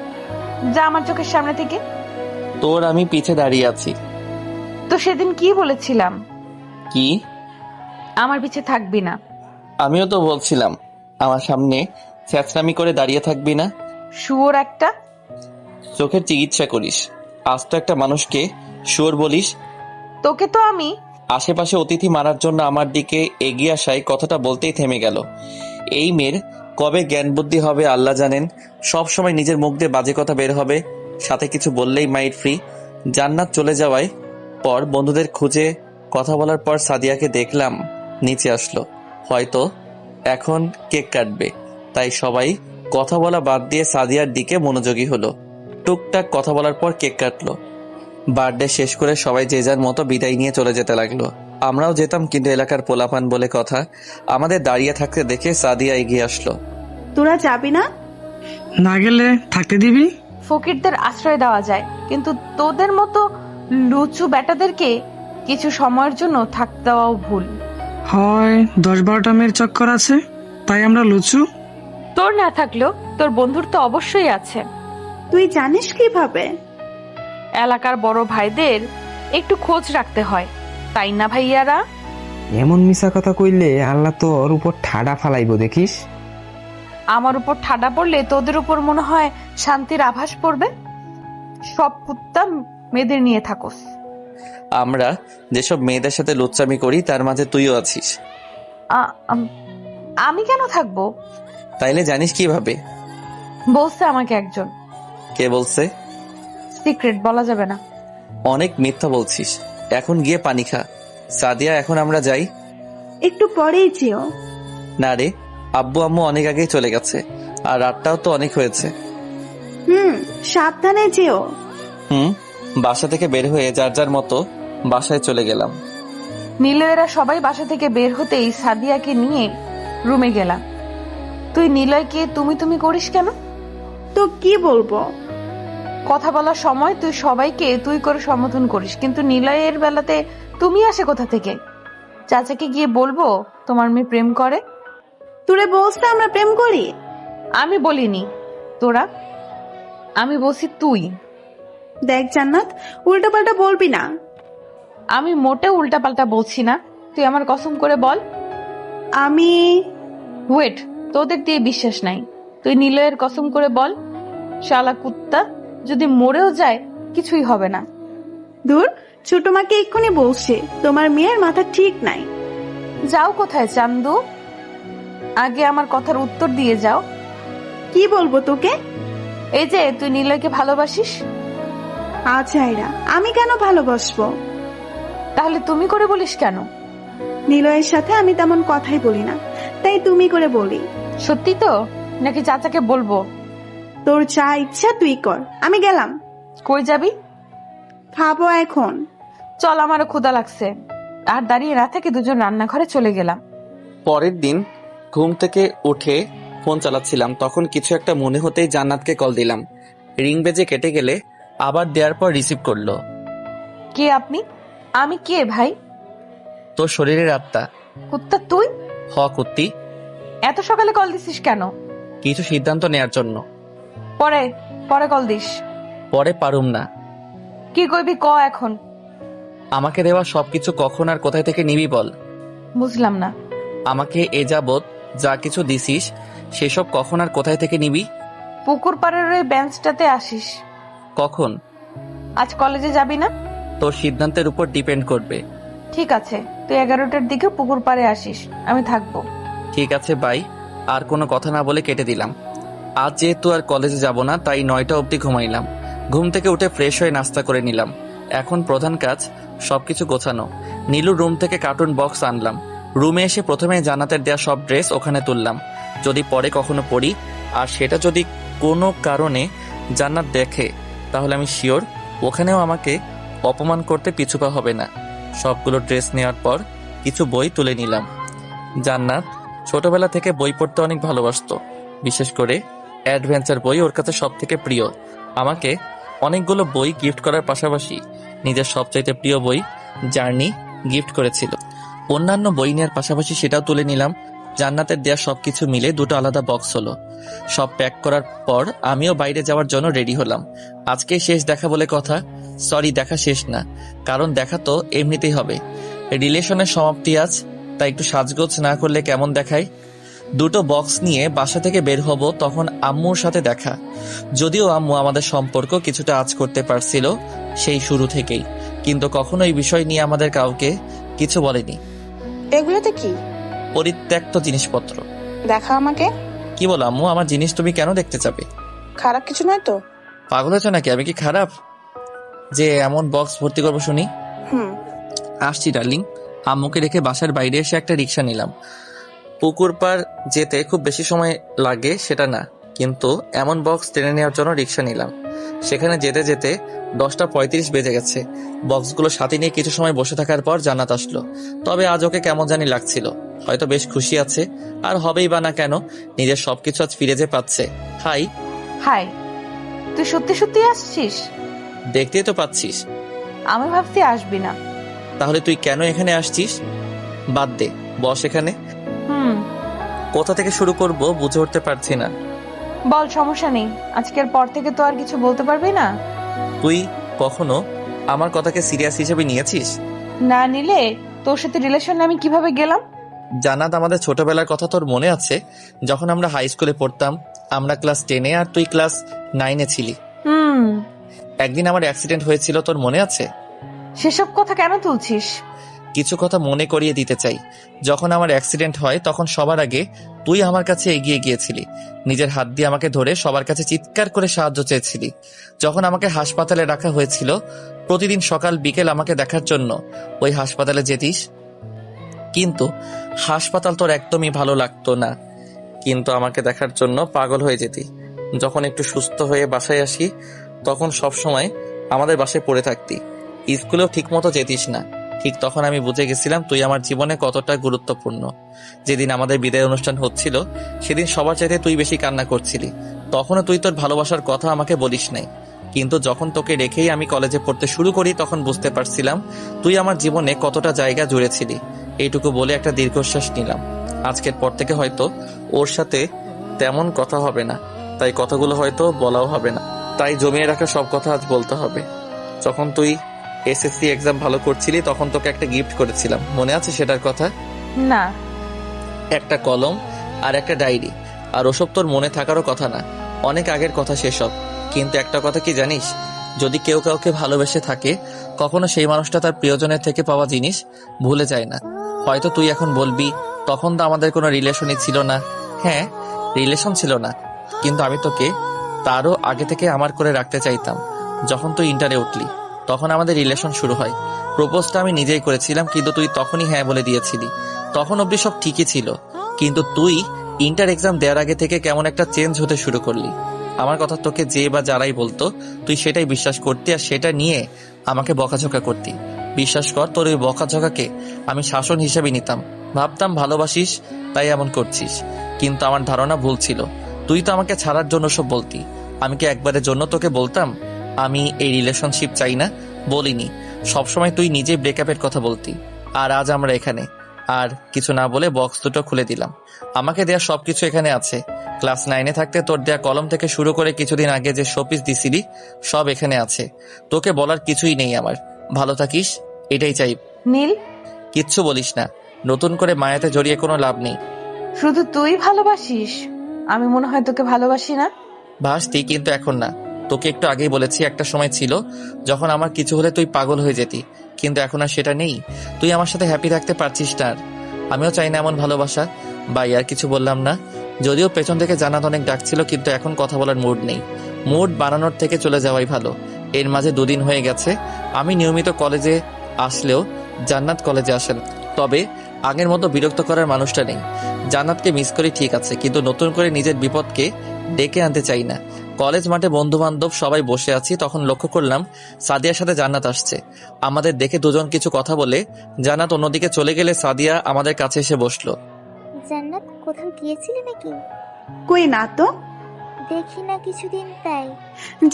যা আমার চোখের সামনে থেকে। তোর আমি পিছে দাঁড়িয়ে আছি। তো সেদিন কি বলেছিলাম? কি? আমার পিছে থাকবি না। আমিও তো বলছিলাম আমার সামনে ছ্যাঁচড়ামি করে দাঁড়িয়ে থাকবি না। শুয়োর একটা। চোখের চিকিৎসা করিস, আজ তো একটা মানুষকে শুয়োর বলিস। তোকে তো আমি। আশেপাশে অতিথি মারার জন্য আমার দিকে এগিয়ে আসায় কথাটা বলতেই থেমে গেল। এই মেয়ের কবে জ্ঞান বুদ্ধি হবে আল্লাহ জানেন। সব সময় নিজের মুখ দিয়ে বাজে কথা বের হবে। সাথে কিছু বললেই মাইন্ড ফ্রি। জান্নাত চলে যাওয়ায় পর বন্ধুদের খুঁজে কথা বলার পর সাদিয়াকে দেখলাম নিচে আসলো। হয়তো এখন কেক কাটবে, তাই সবাই কথা বলা বাদ দিয়ে সাদিয়ার দিকে মনোযোগী হলো। টুকটাক কথা বলার পর কেক কাটলো। বার্থডে শেষ করে সবাই যে যার মতো বিদায় নিয়ে চলে যেতে লাগলো। আমরাও যেতাম, কিন্তু এলাকার পোলাপান বলে কথা, আমাদের দাঁড়িয়ে থাকতে দেখে সাদিয়া এগিয়ে আসলো। তোরা যাবি না? না গেলে থাকতে দিবি? ফকিরদের আশ্রয় দেওয়া যায়, কিন্তু তোদের মতো লুচু বেটাদেরকে কিছু সময়ের জন্য থাকতে দেওয়াও ভুল। হয় 10-12টা মেয়ের চক্কর আছে, তাই আমরা লুচু। তোর না থাকলেও তোর বন্ধুর তো অবশ্যই আছে। তুই জানিস কিভাবে? এলাকার বড় ভাইদের একটু খোঁজ রাখতে হয়, তাই না ভাইয়ারা? এমন মিশা কথা কইলে আল্লাহ তোর উপর ঠাডা ফালাইব দেখিস। আমার উপর ঠাডা পড়লে তোদের উপর মনে হয় শান্তির আভাস পড়বে। সব কুত্তা মেয়েদের নিয়ে থাকোস। আমরা যেসব মেয়েদের সাথে লুচ্চামি করি তার মাঝে তুইও আছিস। আমি কেন থাকবো? তাইলে জানিস কিভাবে? বলছে আমাকে একজন। কে বলছে? সিক্রেট বলা যাবে না। অনেক মিথ্যা বলছিস। এখন গিয়ে পানি খা। সাদিয়া, এখন আমরা যাই? একটু পরেই যেও। না রে, আব্বু আম্মু অনেক আগেই চলে গেছে, আর রাতটাও তো অনেক হয়েছে। সাবধানে যেও। বাসা থেকে বের হয়ে যার যার মতো বাসায় চলে গেলাম। নিলয়েরা সবাই বাসা থেকে বের হতেই সাদিয়াকে নিয়ে রুমে গেলাম। তুই নিলয়কে তুমি তুমি করিস কেন? তো কি বলবো? কথা বলার সময় তুই সবাইকে তুই করে সম্বোধন করিস, কিন্তু নিলয়ের বেলাতে তুমি আসে কোথা থেকে? চাচাকে গিয়ে বলবো তোমার মেয়ে প্রেম করে? তোরে বলছ না আমরা প্রেম করি? আমি বলিনি তোরা, আমি বলছি তুই। দেখ জান্নাত, উল্টা পাল্টা বলবি না। আমি মোটেও উল্টাপাল্টা বলছি না, তুই আমার কসম করে বল। আমি ওয়েট, তোদের দিয়ে বিশ্বাস নাই, তুই নিলয়ের কসম করে বল। শালা কুত্তা, যদি মরেও যায় কিছুই হবে না। দূর, ছোট মাকে এক্ষুনি বলছে তোমার মেয়ের মাথা ঠিক নাই। যাও কোথায় চান্দু? আগে আমার কথার উত্তর দিয়ে যাও। কি বলবো তোকে? এই যে তুই নিলয়কে ভালোবাসিস। আচ্ছা এরা, আমি কেন ভালোবাসবো? তাহলে তুমি করে বলিস কেন? নিলয়ের সাথে আমি তেমন কথাই বলি না, তাই তুমি করে বলি। সত্যি তো, নাকি চাচাকে বলবো? তোর যা ইচ্ছা তুই কর, আমি গেলাম। কই যাবি? খাবো এখন। চল, আমারও ক্ষুধা লাগছে। আর দাঁড়িয়ে না থেকে দুজন রান্নাঘরে চলে গেলাম। পরের দিন ঘুম থেকে উঠে ফোন চালাচ্ছিলাম, তখন কিছু একটা মনে হতেই জান্নাতকে কল দিলাম। রিং বেজে কেটে গেলে আবার দেওয়ার পর রিসিভ করলো। কে আপনি? আমি কে ভাই? তোর শরীরের আত্মা। কুত্তা তুই? হ কুত্তি। এত সকালে কল দিছিস কেন? কিছু সিদ্ধান্ত নেয়ার জন্য। পরে পরে কল দিস। পরে পারুম না। কি কইবি ক এখন? আমাকে দেওয়া সবকিছু কখন আর কোথায় থেকে নিবি বল। বুঝলাম না। আমাকে এ যাবৎ যা কিছু দিছিস সেসব কখন আর কোথায় থেকে নিবি? পুকুর পাড়ের ওই বেঞ্চটাতে আসিস। কখন? আজ কলেজে যাবি না? তোর সিদ্ধান্তের উপর ডিপেন্ড করবে। ঠিক আছে, তুই 11টার দিকে পুকুর পাড়ে আসিস, আমি থাকবো। ঠিক আছে বাই। আর কোনো কথা না বলে কেটে দিলাম। আজ যেহেতু আর কলেজে যাব না, তাই 9টা অবধি ঘুমাইলাম। ঘুম থেকে উঠে ফ্রেশ হয়ে নাস্তা করে নিলাম। এখন প্রধান কাজ সবকিছু গোছানো। নীলুর রুম থেকে কার্টুন বক্স আনলাম। রুমে এসে প্রথমে জান্নাতের দেয়া সব ড্রেস ওখানে তুললাম, যদি পরে কখনো পরি। আর সেটা যদি কোনো কারণে জান্নাত দেখে, তাহলে আমি শিওর ওখানেও আমাকে অপমান করতে পিছুপা হবে না। সবগুলো ড্রেস নেওয়ার পর কিছু বই তুলে নিলাম। জান্নাত ছোটবেলা থেকে বই পড়তে অনেক ভালোবাসতো, বিশেষ করে অ্যাডভেঞ্চার বই ওর কাছে সব থেকে প্রিয়। আমাকে অনেকগুলো বই গিফট করার পাশাপাশি নিজের সবচাইতে প্রিয় বই জার্নি গিফট করেছিল। অন্যান্য বই নেওয়ার পাশাপাশি সেটাও তুলে নিলাম। জান্নাতের দেয়া সবকিছু মিলে দুটো আলাদা বক্স হলো। সব প্যাক করার পর আমিও বাইরে যাওয়ার জন্য রেডি হলাম। আজকে শেষ দেখা বলে কথা। সরি, দেখা শেষ না, কারণ দেখা তো এমনিতেই হবে। রিলেশনের সমাপ্তি আজ, তাই একটু সাজগোজ না করলে কেমন দেখায়। দুটো বক্স নিয়ে বাসা থেকে বের হব, তখন আম্মুর সাথে দেখা। যদিও আম্মু আমাদের সম্পর্ক কিছুটা আঁচ করতে পারছিল সেই শুরু থেকেই, কিন্তু কখনো এই বিষয় নিয়ে আমাদের কাউকে কিছু বলেনি। এগুলোতে কি? পরিত্যক্ত জিনিসপত্র। দেখা আমাকে। কি বলো আম্মু, আমার জিনিস তুমি কেন দেখতে চাবে? খারাপ কিছু নয় তো? পাগল হয়েছে নাকি? আমি কি খারাপ যে এমন বক্স ভর্তি করবো শুনি? আসছি ডার্লিং। আম্মুকে রেখে বাসার বাইরে এসে একটা রিক্সা নিলাম। পুকুর পার যেতে খুব বেশি সময় লাগে সেটা না, কিন্তু এমন বক্স টেনে নেওয়ার জন্য রিক্সা নিলাম। সেখানে যেতে যেতে 10:35 বেজে গেছে। বক্সগুলো সাথে নিয়ে কিছু সময় বসে থাকার পর জান্নাত আসলো। তবে আজ ওকে কেমন জানি লাগছিল, হয়তো বেশ খুশি আছে। আর হবেই বা না কেন, নিজের সবকিছু আজ ফিরে যে পাচ্ছে। হাই। হাই, তুই সত্যি সত্যি আসছিস? দেখতেই তো পাচ্ছিস। আমি ভাবছি আসবি না। তাহলে তুই কেন এখানে আসছিস? বাদ দে, বস এখানে। কোথা থেকে শুরু করব বুঝে উঠতে পারছি না। বল, সমস্যা নেই। আজকের পর থেকে তো আর কিছু বলতে পারবি না। তুই কখনো আমার কথাকে সিরিয়াস হিসেবে নিয়েছিস? না নিলে তোর সাথে রিলেশনে আমি কিভাবে গেলাম? জান্নাত, আমাদের ছোটবেলার কথা তোর মনে আছে? যখন আমরা হাই স্কুলে পড়তাম, আমরা ক্লাস 10-এ আর তুই ক্লাস 9-এ ছিলি। একদিন আমার অ্যাক্সিডেন্ট হয়েছিল, তোর মনে আছে? সেসব কথা কেন তুলছিস? কিছু কথা মনে করিয়ে দিতে চাই। যখন আমার অ্যাক্সিডেন্ট হয় তখন সবার আগে তুই আমার কাছে এগিয়ে গিয়েছিলি, নিজের হাত দিয়ে আমাকে ধরে সবার কাছে চিৎকার করে সাহায্য চেয়েছিলি। যখন আমাকে হাসপাতালে রাখা হয়েছিল, প্রতিদিন সকাল বিকেল আমাকে দেখার জন্য ওই হাসপাতালে যেতিস। কিন্তু হাসপাতাল তোর একদমই ভালো লাগতো না, কিন্তু আমাকে দেখার জন্য পাগল হয়ে যেতি। যখন একটু সুস্থ হয়ে বাসায় আসি, তখন সব সময় আমাদের বাসায় পড়ে থাকতি, স্কুলেও ঠিক মতো যেতিস না। ঠিক তখন আমি বুঝে গেছিলাম তুই আমার জীবনে কতটা গুরুত্বপূর্ণ। যেদিন আমাদের বিদায় অনুষ্ঠান হচ্ছিল, সেদিন সবার চাইতে তুই বেশি কান্না করছিলি। তখনও তুই তোর ভালোবাসার কথা আমাকে বলিস নাই, কিন্তু যখন তোকে রেখেই আমি কলেজে পড়তে শুরু করি তখন বুঝতে পারছিলাম তুই আমার জীবনে কতটা জায়গা জুড়েছিলি। এইটুকু বলে একটা দীর্ঘশ্বাস নিলাম। আজকের পর থেকে হয়তো ওর সাথে তেমন কথা হবে না, তাই কথাগুলো হয়তো বলাও হবে না। তাই জমিয়ে রাখা সব কথা আজ বলতে হবে। যখন তুই এসএসসি এক্সাম ভালো করছিলি তখন তোকে একটা গিফট করেছিলাম, মনে আছে সেটার কথা? না। একটা কলম আর একটা ডায়েরি। আর ওসব তোর মনে থাকারও কথা না, অনেক আগের কথা সেসব। কিন্তু একটা কথা কি জানিস, যদি কেউ কাউকে ভালোবেসে থাকে, কখনো সেই মানুষটা তার প্রিয়জনের থেকে পাওয়া জিনিস ভুলে যায় না। হয়তো তুই এখন বলবি তখন তো আমাদের কোনো রিলেশনই ছিল না। হ্যাঁ, রিলেশন ছিল না, কিন্তু আমি তোকে তারও আগে থেকে আমার করে রাখতে চাইতাম। যখন তুই ইন্টারে উঠলি তখন আমাদের রিলেশন শুরু হয়। প্রপোজটা আমি নিজেই করেছিলাম, কিন্তু তুই তখনই হ্যাঁ বলে দিয়েছিলি। তখন অবধি সব ঠিকই ছিল, কিন্তু তুই ইন্টার এক্সাম দেওয়ার আগে থেকে কেমন একটা চেঞ্জ হতে শুরু করলি। আমার কথা তোকে যে বা যারাই বলতো তুই সেটাই বিশ্বাস করতি, আর সেটা নিয়ে আমাকে বকাঝকা করতি। বিশ্বাস কর, তোর ওই বকাঝকাকে আমি শাসন হিসেবে নিতাম। ভাবতাম ভালোবাসিস তাই এমন করছিস, কিন্তু আমার ধারণা ভুল ছিল। তুই তো আমাকে ছাড়ার জন্য সব বলতি। আমি কি একবারের জন্য তোকে বলতাম আমি এই রিলেশনশিপ চাই না? বলিনি। সবসময় তুই নিজে ব্রেকআপের কথা বলতি। আর আজ আমরা এখানে। আর কিছু না বলে বক্স দুটো খুলে দিলাম। আমাকে দেয়া সবকিছু এখানে আছে। ক্লাস 9-এ থাকতে তোর দেয়া কলম থেকে শুরু করে কিছুদিন আগে যে শোপিস দিছিলি সব এখানে আছে। তোকে বলার কিছুই নেই আমার। ভালো থাকিস, এটাই চাই। নীল, কিচ্ছু বলিস না, নতুন করে মায়াতে জড়িয়ে কোনো লাভ নেই। শুধু তুই ভালোবাসিস? আমি মনে হয় তোকে ভালোবাসি না। ভাসতি, কিন্তু এখন না। তোকে একটু আগেই বলেছি একটা সময় ছিল যখন আমার কিছু হলে তুই পাগল হয়ে যেতি, কিন্তু এখন আর সেটা নেই। তুই আমার সাথে হ্যাপি থাকতে পারছিস না। আর আমিও চাই না এমন ভালোবাসা। বা আর কিছু বললাম না, যদিও পেছন থেকে জানাত অনেক ডাকছিল, কিন্তু এখন কথা বলার মুড নেই। মুড বানানোর থেকে চলে যাওয়াই ভালো। এর মাঝে 2 দিন হয়ে গেছে আমি নিয়মিত কলেজে আসলেও জান্নাত কলেজে আসেন। তবে আগের মতো বিরক্ত করার মানুষটা নেই। জান্নাতকে মিস করি ঠিক আছে, কিন্তু নতুন করে নিজের বিপদকে ডেকে আনতে চাই না। কলেজ মাঠে বন্ধু বান্ধব সবাই বসে আছি, তখন লক্ষ্য করলাম সাদিয়ার সাথে জান্নাত আসছে। আমাদের দেখে দুজন কিছু কথা বলে জান্নাত অন্যদিকে চলে গেলে সাদিয়া আমাদের কাছে এসে বসলো। জান্নাত, কোথাও গিয়েছিলে নাকি? কই না তো। দেখি না কিছুদিন, তাই।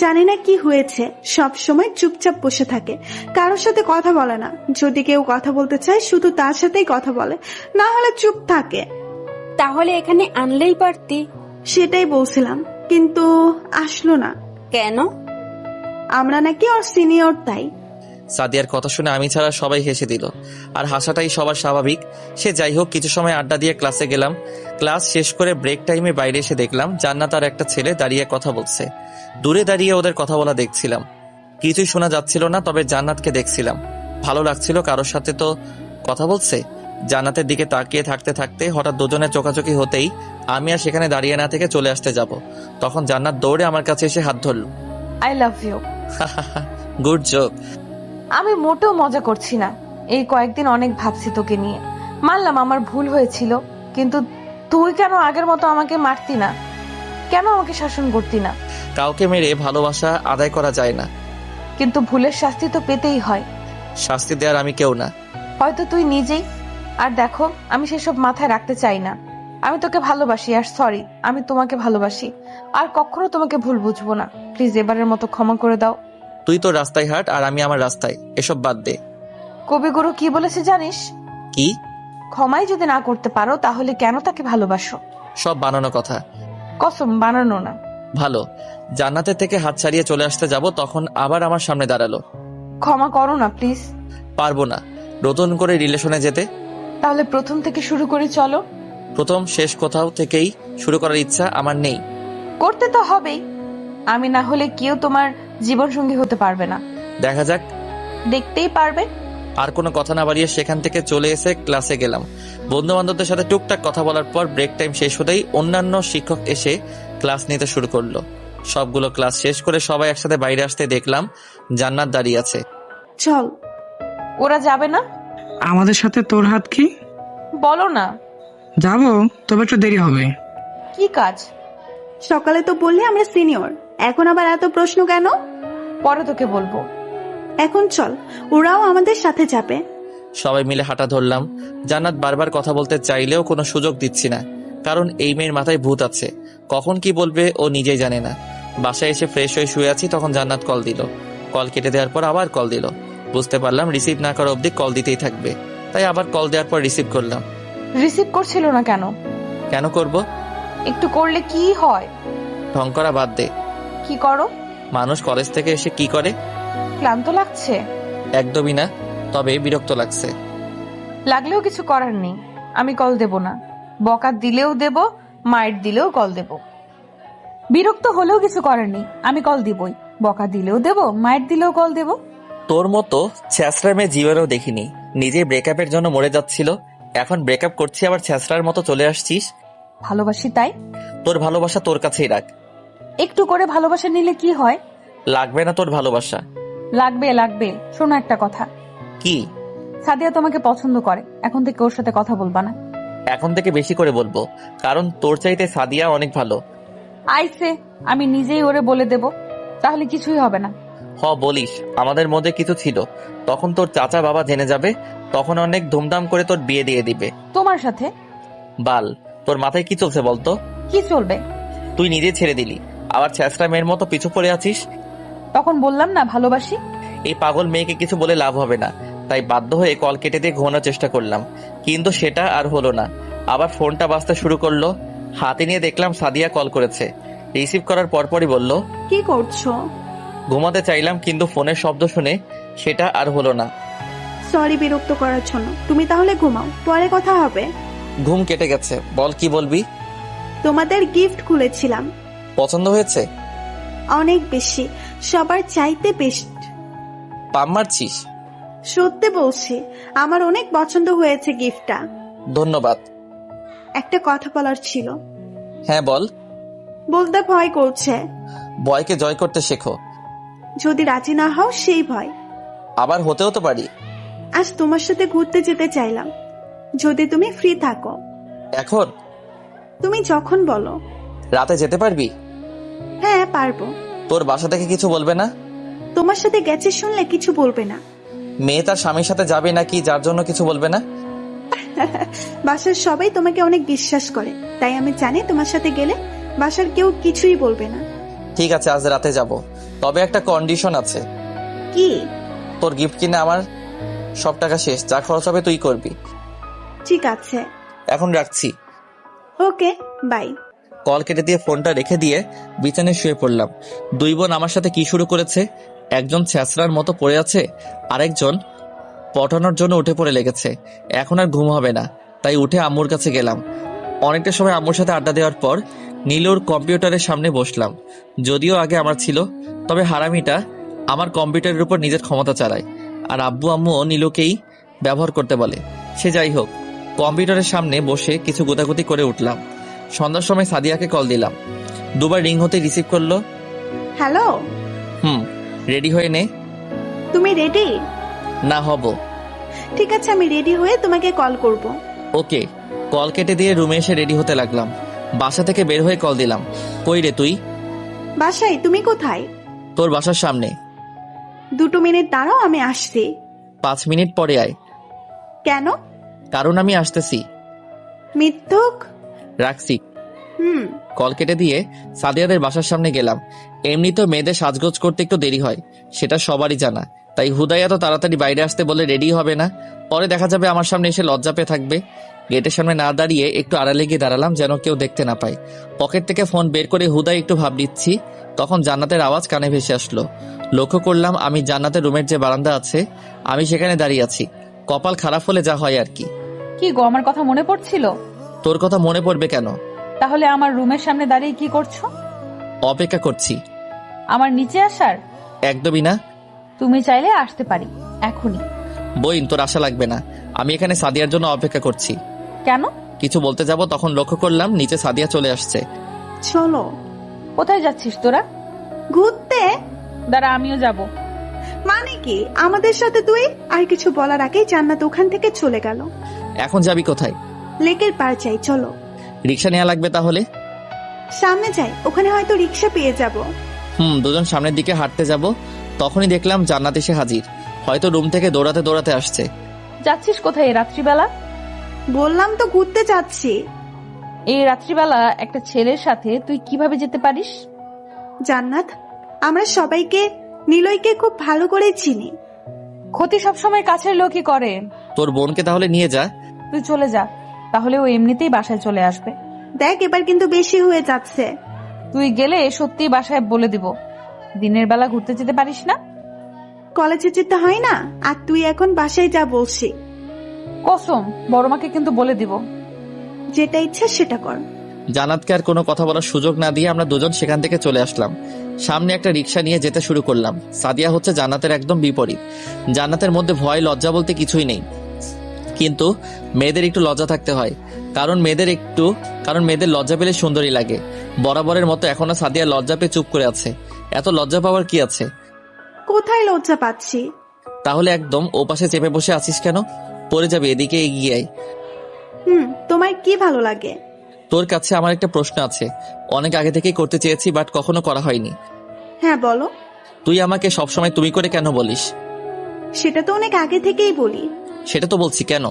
জানি না কি হয়েছে, সব সময় চুপচাপ বসে থাকে, কারোর সাথে কথা বলে না। যদি কেউ কথা বলতে চায় শুধু তার সাথেই কথা বলে, না হলে চুপ থাকে। তাহলে এখানে আনলেই পারতি। সেটাই বলছিলাম, কিন্তু আসলো না। কেন? আমরা নাকি ওর সিনিয়র, তাই। সাদিয়ার কথা শুনে আমি ছাড়া সবাই হেসে দিল। আর হাসাটাই সবার স্বাভাবিক। সে যাই হোক, কিছু সময় আড্ডা দিয়ে ক্লাসে গেলাম। ক্লাস শেষ করে ব্রেক টাইমে বাইরে এসে দেখলাম জান্নাত আর একটা ছেলে দাঁড়িয়ে কথা বলছে। দূরে দাঁড়িয়ে ওদের কথা বলা দেখছিলাম। কিছুই শোনা যাচ্ছিল না, তবে জান্নাতকে দেখছিলাম। ভালো লাগছিল, কারোর সাথে তো কথা বলছে। জান্নাতের দিকে তাকিয়ে থাকতে থাকতে হঠাৎ দুজনের চোখাচোখি হতেই আমি আর সেখানে দাঁড়িয়ে না থেকে চলে আসতে যাব, তখন জান্নাত দৌড়ে আমার কাছে এসে হাত ধরল। I love you. Good joke. আমি মোটেও মজা করছি না। এই কয়েকদিন অনেক ভাবছি তোকে নিয়ে। মানলাম আমার ভুল হয়েছিল, কিন্তু তুই কেন আগের মতো আমাকে মারতি না? কেন আমাকে শাসন করতি না? কাউকে মেরে ভালোবাসা আদায় করা যায় না। কিন্তু ভুলের শাস্তি তো পেতেই হয়। শাস্তি দেওয়ার আমি কেউ না। হয়তো তুই নিজেই। আর দেখো, আমি সেসব মাথায় রাখতে চাই না। আমি তোকে ভালোবাসি, আর সরি, আমি তোমাকে ভালোবাসি। আর কখনো তোমাকে ভুল বুঝবো না। প্লিজ এবারের মতো ক্ষমা করে দাও। তুই তো রাস্তায় হাঁট আর আমি আমার রাস্তায়, এসব বাদ দে। কবিগুরু কি বলেছে জানিস? কি? ক্ষমাই যদি না করতে পারো তাহলে কেন তাকে ভালোবাসো? সব বানানো কথা। কসম, বানানো না। ভালো, জান্নাতের থেকে হাত ছাড়িয়ে চলে আসতে যাব, তখন আবার আমার সামনে দাঁড়ালো। ক্ষমা করো না প্লিজ। পারবো না নতুন করে রিলেশনে যেতে। তাহলে প্রথম থেকে শুরু করে চলো। প্রথম শেষ কোথাও থেকেই শুরু করার ইচ্ছা আমার নেই। করতে তো হবেই। আমি না হলে কেউ তোমার জীবন সঙ্গী হতে পারবে না। দেখা যাক। দেখতেই পারবে। আর কোনো কথা না বাড়িয়ে সেখান থেকে চলে এসে ক্লাসে গেলাম। বন্ধু বান্ধবদের সাথে টুকটাক কথা বলার পর ব্রেক টাইম শেষ হতেই অন্যান্য শিক্ষক এসে ক্লাস নিতে শুরু করলো। সবগুলো ক্লাস শেষ করে সবাই একসাথে বাইরে আসতে দেখলাম জান্নাত দাঁড়িয়ে আছে। চল। ওরা যাবে না? আমাদের সাথে তোর হাত কি? বলো না। যাবো, তবে একটু দেরি হবে। কি কাজ? সকালে তো বললি আমরা সিনিয়র, এখন আবার এত প্রশ্ন কেন? পরে তোকে বলবো। এখন চল, ওরাও আমাদের সাথে যাবে। সবাই মিলে হাঁটা ধরলাম। জান্নাত বারবার কথা বলতে চাইলেও কোনো সুযোগ দিচ্ছি না, কারণ এই মেয়ের মাথায় ভূত আছে। কখন কি বলবে ও নিজেই জানে না। বাসায় এসে ফ্রেশ হয়ে শুয়ে আছি, তখন জান্নাত কল দিল। কল কেটে দেওয়ার পর আবার কল দিল। বুঝতে পারলাম রিসিভ না করা অবধি কল দিতেই থাকবে, তাই আবার কল দেওয়ার পর রিসিভ করলাম। রিসিভ করছিল না কেন? কেন করব? একটু করলে কি হয়? ঢং করা বাদ দে। কি করো? মানুষ কলেজ থেকে এসে কি করে? ক্লান্ত লাগছে? একদমই না, তবে বিরক্ত লাগছে। লাগলেও কিছু করার নেই। আমি কল দেব না। বকা দিলেও দেব, মাইট দিলেও কল দেব। বিরক্ত হলেও কিছু করার নেই, আমি কল দিবই। বকা দিলেও দেব, মাইট দিলেও কল দেব। তোর মতো ছ্যাঁচড়া মেয়ে জীবনেও দেখিনি। নিজে ব্রেকআপের জন্য মরে যাচ্ছিল, এখন ব্রেকআপ করছি আবার ছ্যাঁচড়ার মতো চলে আসছিস। ভালোবাসি তাই। তোর ভালোবাসা তোর কাছেই রাখ। একটু করে ভালোবাসা নিলে কি হয়? লাগবে না তোর ভালোবাসা। লাগবে লাগবে। শোনো একটা কথা। কি? সাদিয়া তোমাকে পছন্দ করে, এখন থেকে ওর সাথে কথা বলবা না। এখন থেকে বেশি করে বলবো, কারণ তোর চাইতে সাদিয়া অনেক ভালো। আইসে, আমি নিজেই ওরে বলে দেব, তাহলে কিছুই হবে না। বলিস, আমাদের মধ্যে কিছু ছিল, তখন তোর চাচা বাবা জেনে যাবে, তখন অনেক ধুমধাম করে তোর বিয়ে দিয়ে দিবে। তোমার সাথে? বাল, তোর মাথায় কি চলছে বলতো? কি চলবে? তুই নিজে ছেড়ে দিলি, আবার ছ্যাঁচড়া মেয়ের মতো পিছু পড়ে আছিস। তখন বললাম না ভালোবাসি। এই পাগল মেয়েকে কিছু বলে লাভ হবে না, তাই বাধ্য হয়ে কল কেটে দিয়ে ঘুমানোর চেষ্টা করলাম, কিন্তু সেটা আর হলো না। আবার ফোনটা বাজতে শুরু করলো। হাতে নিয়ে দেখলাম সাদিয়া কল করেছে। রিসিভ করার পরপরই বলল, কি করছো? ঘুমাতে চাইলাম, কিন্তু ফোনের শব্দ শুনে সেটা আর হলো না। সরি বিরক্ত করার জন্য। তুমি তাহলে ঘুমাও, পরে কথা হবে। ঘুম কেটে গেছে, বল কি বলবি? তোমাদের গিফট খুলেছিলাম। পছন্দ হয়েছে? অনেক বেশি, সবার চাইতে বেস্ট। পাম মারছিস? সত্যি বলছি, আমার অনেক পছন্দ হয়েছে গিফটটা। ধন্যবাদ। একটা কথা বলার ছিল। হ্যাঁ বল। বলতে ভয় করছে। ভয়কে জয় করতে শেখো। যদি রাজি না হও সেই ভয়। আবার হতেও তো পারি। আজ তোমার সাথে ঘুরতে যেতে চাইলাম, যদি তুমি ফ্রি থাকো। এখন? তুমি যখন বলো। রাতে যেতে পারবি? হ্যাঁ পারবো। তোর বাসা থেকে কিছু বলবে না? তোমার সাথে গেছে শুনলে কিছু বলবে না। মেয়ে তার স্বামীর সাথে যাবে নাকি যার জন্য কিছু বলবে না? বাসার সবাই তোমাকে অনেক বিশ্বাস করে, তাই আমি জানি তোমার সাথে গেলে বাসার কেউ কিছুই বলবে না। ঠিক আছে, আজ রাতে যাব, তবে একটা কন্ডিশন আছে। কি? তোর গিফট কিনে আমার সব টাকা শেষ, যা খরচ হবে তুই করবি। ঠিক আছে, এখন রাখছি। Okay bye. কল কেটে দিয়ে ফোনটা রেখে দিয়ে বিছানায় শুয়ে পড়লাম। দুই বোন আমার সাথে কি শুরু করেছে, একজন ছ্যাঁচড়ার মতো পড়ে আছে, আরেকজন পটানোর জন্য উঠে পড়ে লেগেছে। এখন আর ঘুম হবে না, তাই উঠে আম্মুর কাছে গেলাম। অনেকটা সময় আম্মুর সাথে আড্ডা দেওয়ার পর নীলুর কম্পিউটারের সামনে বসলাম। যদিও আগে আমার ছিল, তবে হারামিটা আমার কম্পিউটারের উপর নিজের ক্ষমতা চালায়, আর আব্বু আম্মুও নীলুকেই ব্যবহার করতে বলে। সে যাই হোক, কম্পিউটারের সামনে বসে কিছু গোতাগুতি করে উঠলাম। সন্ধ্যার সময় সাদিয়াকে কল দিলাম, দুবার রিং হতে রিসিভ করলো। হ্যালো। রেডি হয়ে নে। তুমি রেডি? না, হব। ঠিক আছে, আমি রেডি হয়ে তোমাকে কল করব। ওকে। কল কেটে দিয়ে রুমে এসে রেডি হতে লাগলাম। বাসা থেকে বের হয়ে কল দিলাম। কই রে তুই? বাসায়। তুমি কোথায়? তোর বাসার সামনে। 2 মিনিট দাঁড়াও, আমি আসছি। 5 মিনিট পরে আয়। কেন? কারণ আমি আসতেছি। মিথ্যুক। রাখছি। হুম। কল কেটে দিয়ে সাদিয়াদের বাসার সামনে গেলাম। এমনি তো মেয়েদের সাজগোজ করতে একটু দেরি হয়, সেটা সবারই জানা। তাই হুদাই এত তাড়াতাড়ি বাইরে আসতে বলে রেডি হবে না, পরে দেখা যাবে আমার সামনে এসে লজ্জা পেয়ে থাকবে। গেটের সামনে না দাঁড়িয়ে একটু আড়ালে গিয়ে দাঁড়ালাম যেন কেউ দেখতে না পায়। পকেট থেকে ফোন বের করে হুদাই একটু ভাব নিচ্ছি, তখন জান্নাতের আওয়াজ কানে ভেসে আসলো। লক্ষ্য করলাম আমি জান্নাতের রুমের যে বারান্দা আছে আমি সেখানে দাঁড়িয়ে আছি। কপাল খারাপ হলে যা হয় আর কি। কি গো, আমার কথা মনে পড়ছিল? তোর কথা মনে পড়বে কেন? তাহলে আমার রুমের সামনে দাঁড়িয়ে কি করছো? অপেক্ষা করছি। আমার নিচে আসার? একদমই না। তুমি চাইলে আসতে পারি এখনই। বইন, তোর আশা লাগবে না। আমি এখানে সাদিয়ার জন্য অপেক্ষা করছি। কেন? কিছু বলতে যাব তখন লক্ষ্য করলাম নিচে সাদিয়া চলে আসছে। চলো। কোথায় যাচ্ছিস তোরা? ঘুরতে। দাঁড়া, আমিও যাব। মানে কি আমাদের সাথে তুই? আর কিছু বলার আগেই জান্নাত ওখান থেকে চলে গেল। এখন যাবি কোথায়? লেকের পার চাই, চলো। রিক্সা নেওয়া লাগবে তাহলে? সামনে যাই, ওখানে হয়তো রিক্সা পেয়ে যাব। দুজন সামনের দিকে হাঁটতে যাব, তখনই দেখলাম জান্নাত এসে হাজির। হয়তো রুম থেকে দৌড়াতে দৌড়াতে আসছে। যাচ্ছিস কোথায় এই রাত্রিবেলা? বললাম তো ঘুরতে যাচ্ছি। এই রাত্রিবেলা একটা ছেলের সাথে তুই কিভাবে যেতে পারিস? জান্নাত, আমরা সবাইকে, নিলয়কে খুব ভালো করে চিনি। ক্ষতি সবসময় কাছের লোকই করে। তোর বোনকে তাহলে নিয়ে যা। তুই চলে যা, তাহলে ও এমনিতেই বাসায় চলে আসবে। দেখ, এবার কিন্তু বেশি হয়ে যাচ্ছে। তুই গেলে সত্যি বাসায় বলে দিব। দিনের বেলা ঘুরতে যেতে পারিস না? কলেজে যেতে হয় না, আর তুই এখন বাসায় যা বলছি। কসম, বড়মাকে কিন্তু বলে দিব। যেটা ইচ্ছা সেটা কর। জান্নাতকে আর কোনো কথা বলার সুযোগ না দিয়ে আমরা দুজন সেখান থেকে চলে আসলাম। সামনে একটা রিক্সা নিয়ে যেতে শুরু করলাম। সাদিয়া হচ্ছে জান্নাতের একদম বিপরীত। জান্নাতের মধ্যে ভয় লজ্জা বলতে কিছুই নেই, কিন্তু মেয়েদের একটু লজ্জা থাকতে হয়। কারণ মেয়েদের লজ্জা পেলে সুন্দরী লাগে। বরাবরের মতো এখনো সাদিয়া লজ্জা পেয়ে চুপ করে আছে। এত লজ্জা পাওয়ার কি আছে? কোথায় লজ্জা পাচ্ছি? তাহলে একদম ও পাশে চেপে বসে আছিস কেন? পড়ে যাবে, এদিকে এগিয়ে আয়। তোমার কি ভালো লাগে? তোর কাছে আমার একটা প্রশ্ন আছে, অনেক আগে থেকেই করতে চেয়েছি বাট কখনো করা হয়নি। হ্যাঁ বলো। তুই আমাকে সবসময় তুমি করে কেন বলিস? সেটা তো অনেক আগে থেকেই বলি। সেটা তো বলছি, কেন?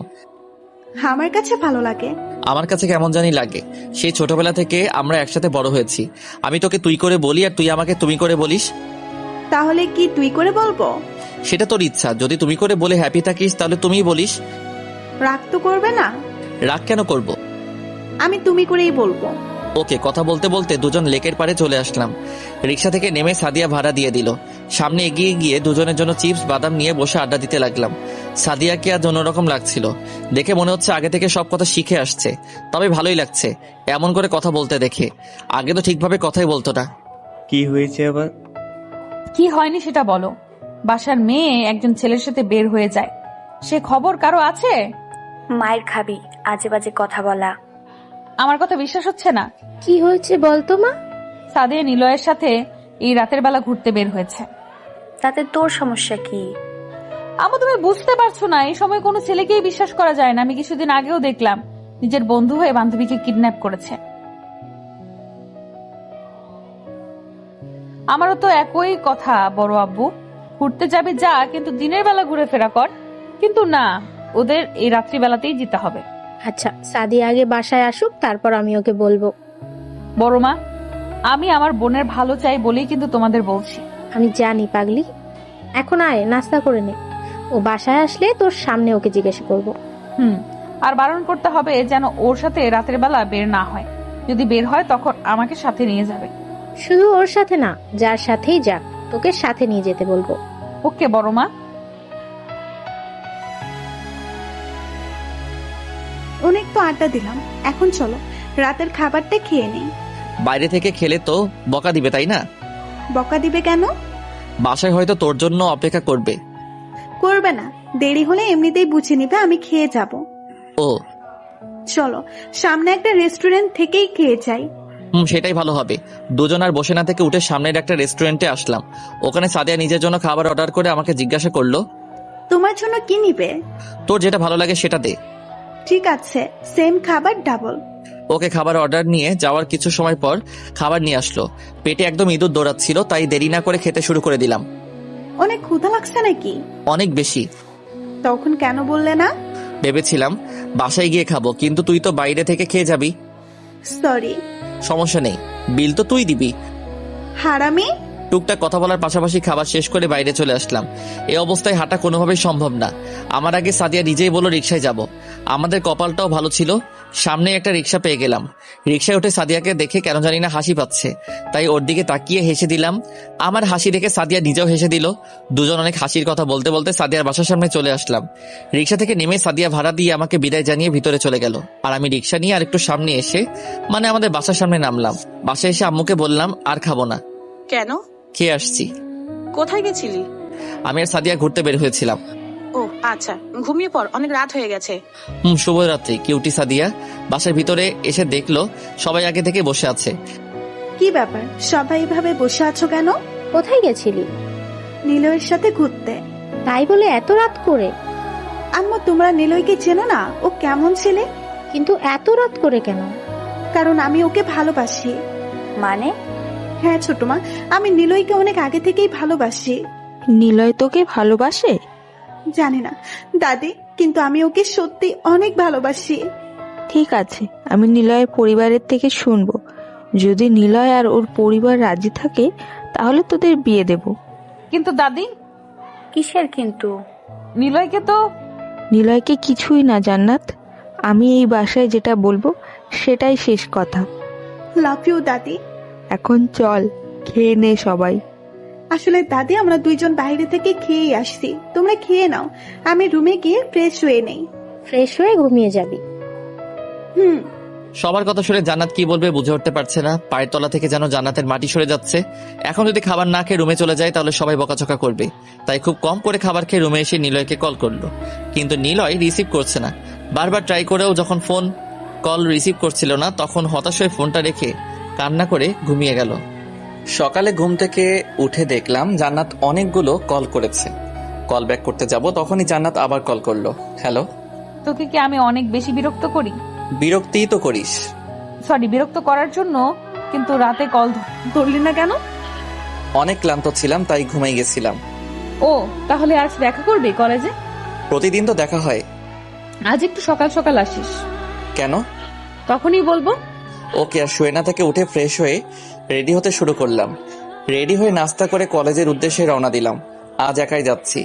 আমার কাছে ভালো লাগে। আমার কাছে কেমন জানি লাগে। সেই ছোটবেলা থেকে আমরা একসাথে বড় হয়েছি। আমি তোকে তুই করে বলি আর তুই আমাকে তুমি করে বলিস। তাহলে কি তুই করে বলবো? সেটা তোর ইচ্ছা। যদি তুমি করে বলে হ্যাপি থাকিস তাহলে তুমিই বলিস। রাগ তো করবে না? রাগ কেন করব? আমি তুমি করেই বলবো। ওকে। কথা বলতে বলতে দুজন লেকের পাড়ে চলে আসলাম। রিক্সা থেকে নেমে সাদিয়া ভাড়া দিয়ে দিল। সামনে এগিয়ে গিয়ে দুজনের জন্য চিপস বাদাম নিয়ে বসে আড্ডা দিতে লাগলাম। সাদিয়াকে আজ অন্যরকম লাগছিল। দেখে মনে হচ্ছে আগে থেকে সব কথা শিখে আসছে। তবে ভালোই লাগছে এমন করে কথা বলতে দেখে। আগে তো ঠিকভাবে কথাই বলতো না। কি হয়েছে আবার? কি হয়নি সেটা বলো। বাসার মেয়ে একজন ছেলের সাথে বের হয়ে যায়, সে খবর কারো আছে? মায়ের খাবি আজে বাজে কথা বলা। আমার কথা বিশ্বাস হচ্ছে না? কি হয়েছে বলতো মা? সাদিয়া নিলয়ের সাথে এই রাতের বেলা ঘুরতে বের হয়েছে। তাতে তোর সমস্যা কি? আমু, তুমি বুঝতে পারছো না, এই সময় কোনো ছেলেকেই বিশ্বাস করা যায় না। আমি কিছুদিন আগেও দেখলাম নিজের বন্ধু হয়ে বান্ধবীকে কিডন্যাপ করেছে। আমারও তো একই কথা বড় আব্বু, ঘুরতে যাবি যা, কিন্তু দিনের বেলা ঘুরে ফেরা কর। কিন্তু না, ওদের এই রাত্রিবেলাতেই যেতে হবে। আচ্ছা, সাদিয়া আগে বাসায় আসুক, তারপর আমি ওকে বলবো। বড় মা, আমি আমার বোনের ভালো চাই বলেই কিন্তু তোমাদের বলছি। আমি জানি পাগলি, এখন আয় নাস্তা করে নে। ও বাসায় আসলে তোর সামনে ওকে জিজ্ঞেস করবো। আর বারণ করতে হবে যেন ওর সাথে রাতের বেলা বের না হয়। যদি বের হয় তখন আমাকে সাথে নিয়ে যাবে। শুধু ওর সাথে না, যার সাথেই যাক তোকে সাথে নিয়ে যেতে বলবো। ওকে বড় মা। অনেক তো আড্ডা দিলাম, এখন চলো রাতের খাবারটা খেয়ে নেই। বাইরে থেকে খেলে তো বকা দিবে, তাই না? বকা দিবে কেন? বাসায় হয়তো তোর জন্য অপেক্ষা করবে। করবে না, দেরি হলে এমনিতেই বুঝে নিবে আমি খেয়ে যাব। ও চলো সামনে একটা রেস্টুরেন্ট থেকেই খেয়ে যাই। সেটাই ভালো হবে। দুজন আর বসে না থেকে উঠে সামনের একটা রেস্টুরেন্টে আসলাম। ওখানে সাদিয়া নিজের জন্য খাবার অর্ডার করে আমাকে জিজ্ঞাসা করলো, তোমার জন্য কি নিবে? তোর যেটা ভালো লাগে সেটা দে। ঠিক আছে, সেম খাবার ডাবল। ওকে খাবার অর্ডার নিয়ে যাওয়ার কিছু সময় পর খাবার নিয়ে আসলো। পেটে একদম ইঁদুর দৌড়াচ্ছিল, তাই দেরি না করে খেতে শুরু করে দিলাম। অনেক ক্ষুধা লাগছে নাকি? অনেক বেশি। তখন কেন বললে না? ভেবেছিলাম বাসায় গিয়ে খাবো, কিন্তু তুই তো বাইরে থেকে খেয়ে যাবি। সরি। সমস্যা নেই, বিল তো তুই দিবি। হারামি। টুকটাক কথা বলার পাশাপাশি খাবার শেষ করে বাইরে চলে আসলাম। এই অবস্থায় হাঁটা কোনোভাবেই সম্ভব না। আমার আগে সাদিয়া নিজেই বলল রিকশায় যাব। আমাদের কপালটাও ভালো ছিল, সামনে একটা রিকশা পেয়ে গেলাম। রিকশায় উঠে সাদিয়াকে দেখে কেন জানি না হাসি পাচ্ছে, তাই ওর দিকে তাকিয়ে হেসে দিলাম। আমার হাসি দেখে সাদিয়া নিজেও হেসে দিল। দুজন অনেক হাসির কথা বলতে বলতে সাদিয়ার বাসার সামনে চলে আসলাম। রিকশা থেকে নেমে সাদিয়া ভাড়া দিয়ে আমাকে বিদায় জানিয়ে ভিতরে চলে গেল, আর আমি রিকশা নিয়ে আর একটু সামনে এসে মানে আমাদের বাসার সামনে নামলাম। বাসায় এসে আম্মুকে বললাম আর খাবো না। কেন? খেয়ে আসছি। কোথায় গেছিলি? আমি আর সাদিয়া ঘুরতে বের হয়েছিলাম। ও আচ্ছা, ঘুমিয়ে পড়, অনেক রাত হয়ে গেছে। শুভরাত্রি কিউটি সাদিয়া। বাসার ভিতরে এসে দেখলো সবাই আগে থেকে বসে আছে। কি ব্যাপার, সবাই এভাবে বসে আছো কেন? কোথায় গেছিলি? নিলয়ের সাথে ঘুরতে। তাই বলে এত রাত করে? আম্মু, তোমরা নিলয়কে চেনো না? ও কেমন ছেলে? কিন্তু এত রাত করে কেন? কারণ আমি ওকে ভালোবাসি। মানে? হ্যাঁ ছোট মা, আমি নিলয়কে অনেক আগে থেকেই ভালোবাসি। নিলয় তোকে ভালোবাসে? জানি না দাদি, কিন্তু আমি ওকে সত্যি অনেক ভালোবাসি। ঠিক আছে, আমি নিলয়ের পরিবারের থেকে শুনবো। যদি নিলয় আর ওর পরিবার রাজি থাকে তাহলে তোদের বিয়ে দেব। কিন্তু দাদি। কিসের কিন্তু? নিলয়কে তো। নিলয়কে কিছুই না জান্নাত, আমি এই বাসায় যেটা বলবো সেটাই শেষ কথা। লাভ ইউ দাদি। এখন চল, খেয়ে নে সবাই। আসলে দাদি, আমরা দুইজন বাইরে থেকে খেয়ে আসছি, তোমরা খেয়ে নাও, আমি রুমে গিয়ে ফ্রেশ হয়ে নেই। ফ্রেশ হয়ে ঘুমিয়ে যাবি? সবার কথা শুনে জান্নাত কি বলবে বুঝে উঠতে পারছে না। পায়ের তলা থেকে যেন জান্নাতের মাটি সরে যাচ্ছে। এখন যদি খাবার না খেয়ে রুমে চলে যায় তাহলে সবাই বকাঝকা করবে, তাই খুব কম করে খাবার খেয়ে রুমে এসে নিলয়কে কল করলো, কিন্তু নিলয় রিসিভ করছে না। বারবার ট্রাই করেও যখন ফোন কল রিসিভ করছিল না, তখন হতাশ হয়ে ফোনটা রেখে কান্না করে ঘুমিয়ে গেল। সকালে ঘুম থেকে উঠে দেখলাম জান্নাত অনেকগুলো কল করেছে। কল ব্যাক করতে যাব, তখনই জান্নাত আবার কল করলো। হ্যালো। তোকে কি আমি অনেক বেশি বিরক্ত করি? বিরক্তিই তো করিস। সরি, বিরক্ত করার জন্য, কিন্তু রাতে কল ধরলি না কেন? অনেক ক্লান্ত ছিলাম, তাই ঘুমাই গেছিলাম। ও, তাহলে আজ দেখা করবি কলেজে? প্রতিদিন তো দেখা হয়। আজ একটু সকাল সকাল আসিস। কেন? তখনই বলবো। ওকে। আর শুয়ে না থেকে উঠে ফ্রেশ হয়ে রেডি হতে শুরু করলাম। রেডি হয়ে নাস্তা করে কলেজের উদ্দেশ্যে রওনা দিলাম। আজ একাই যাচ্ছি,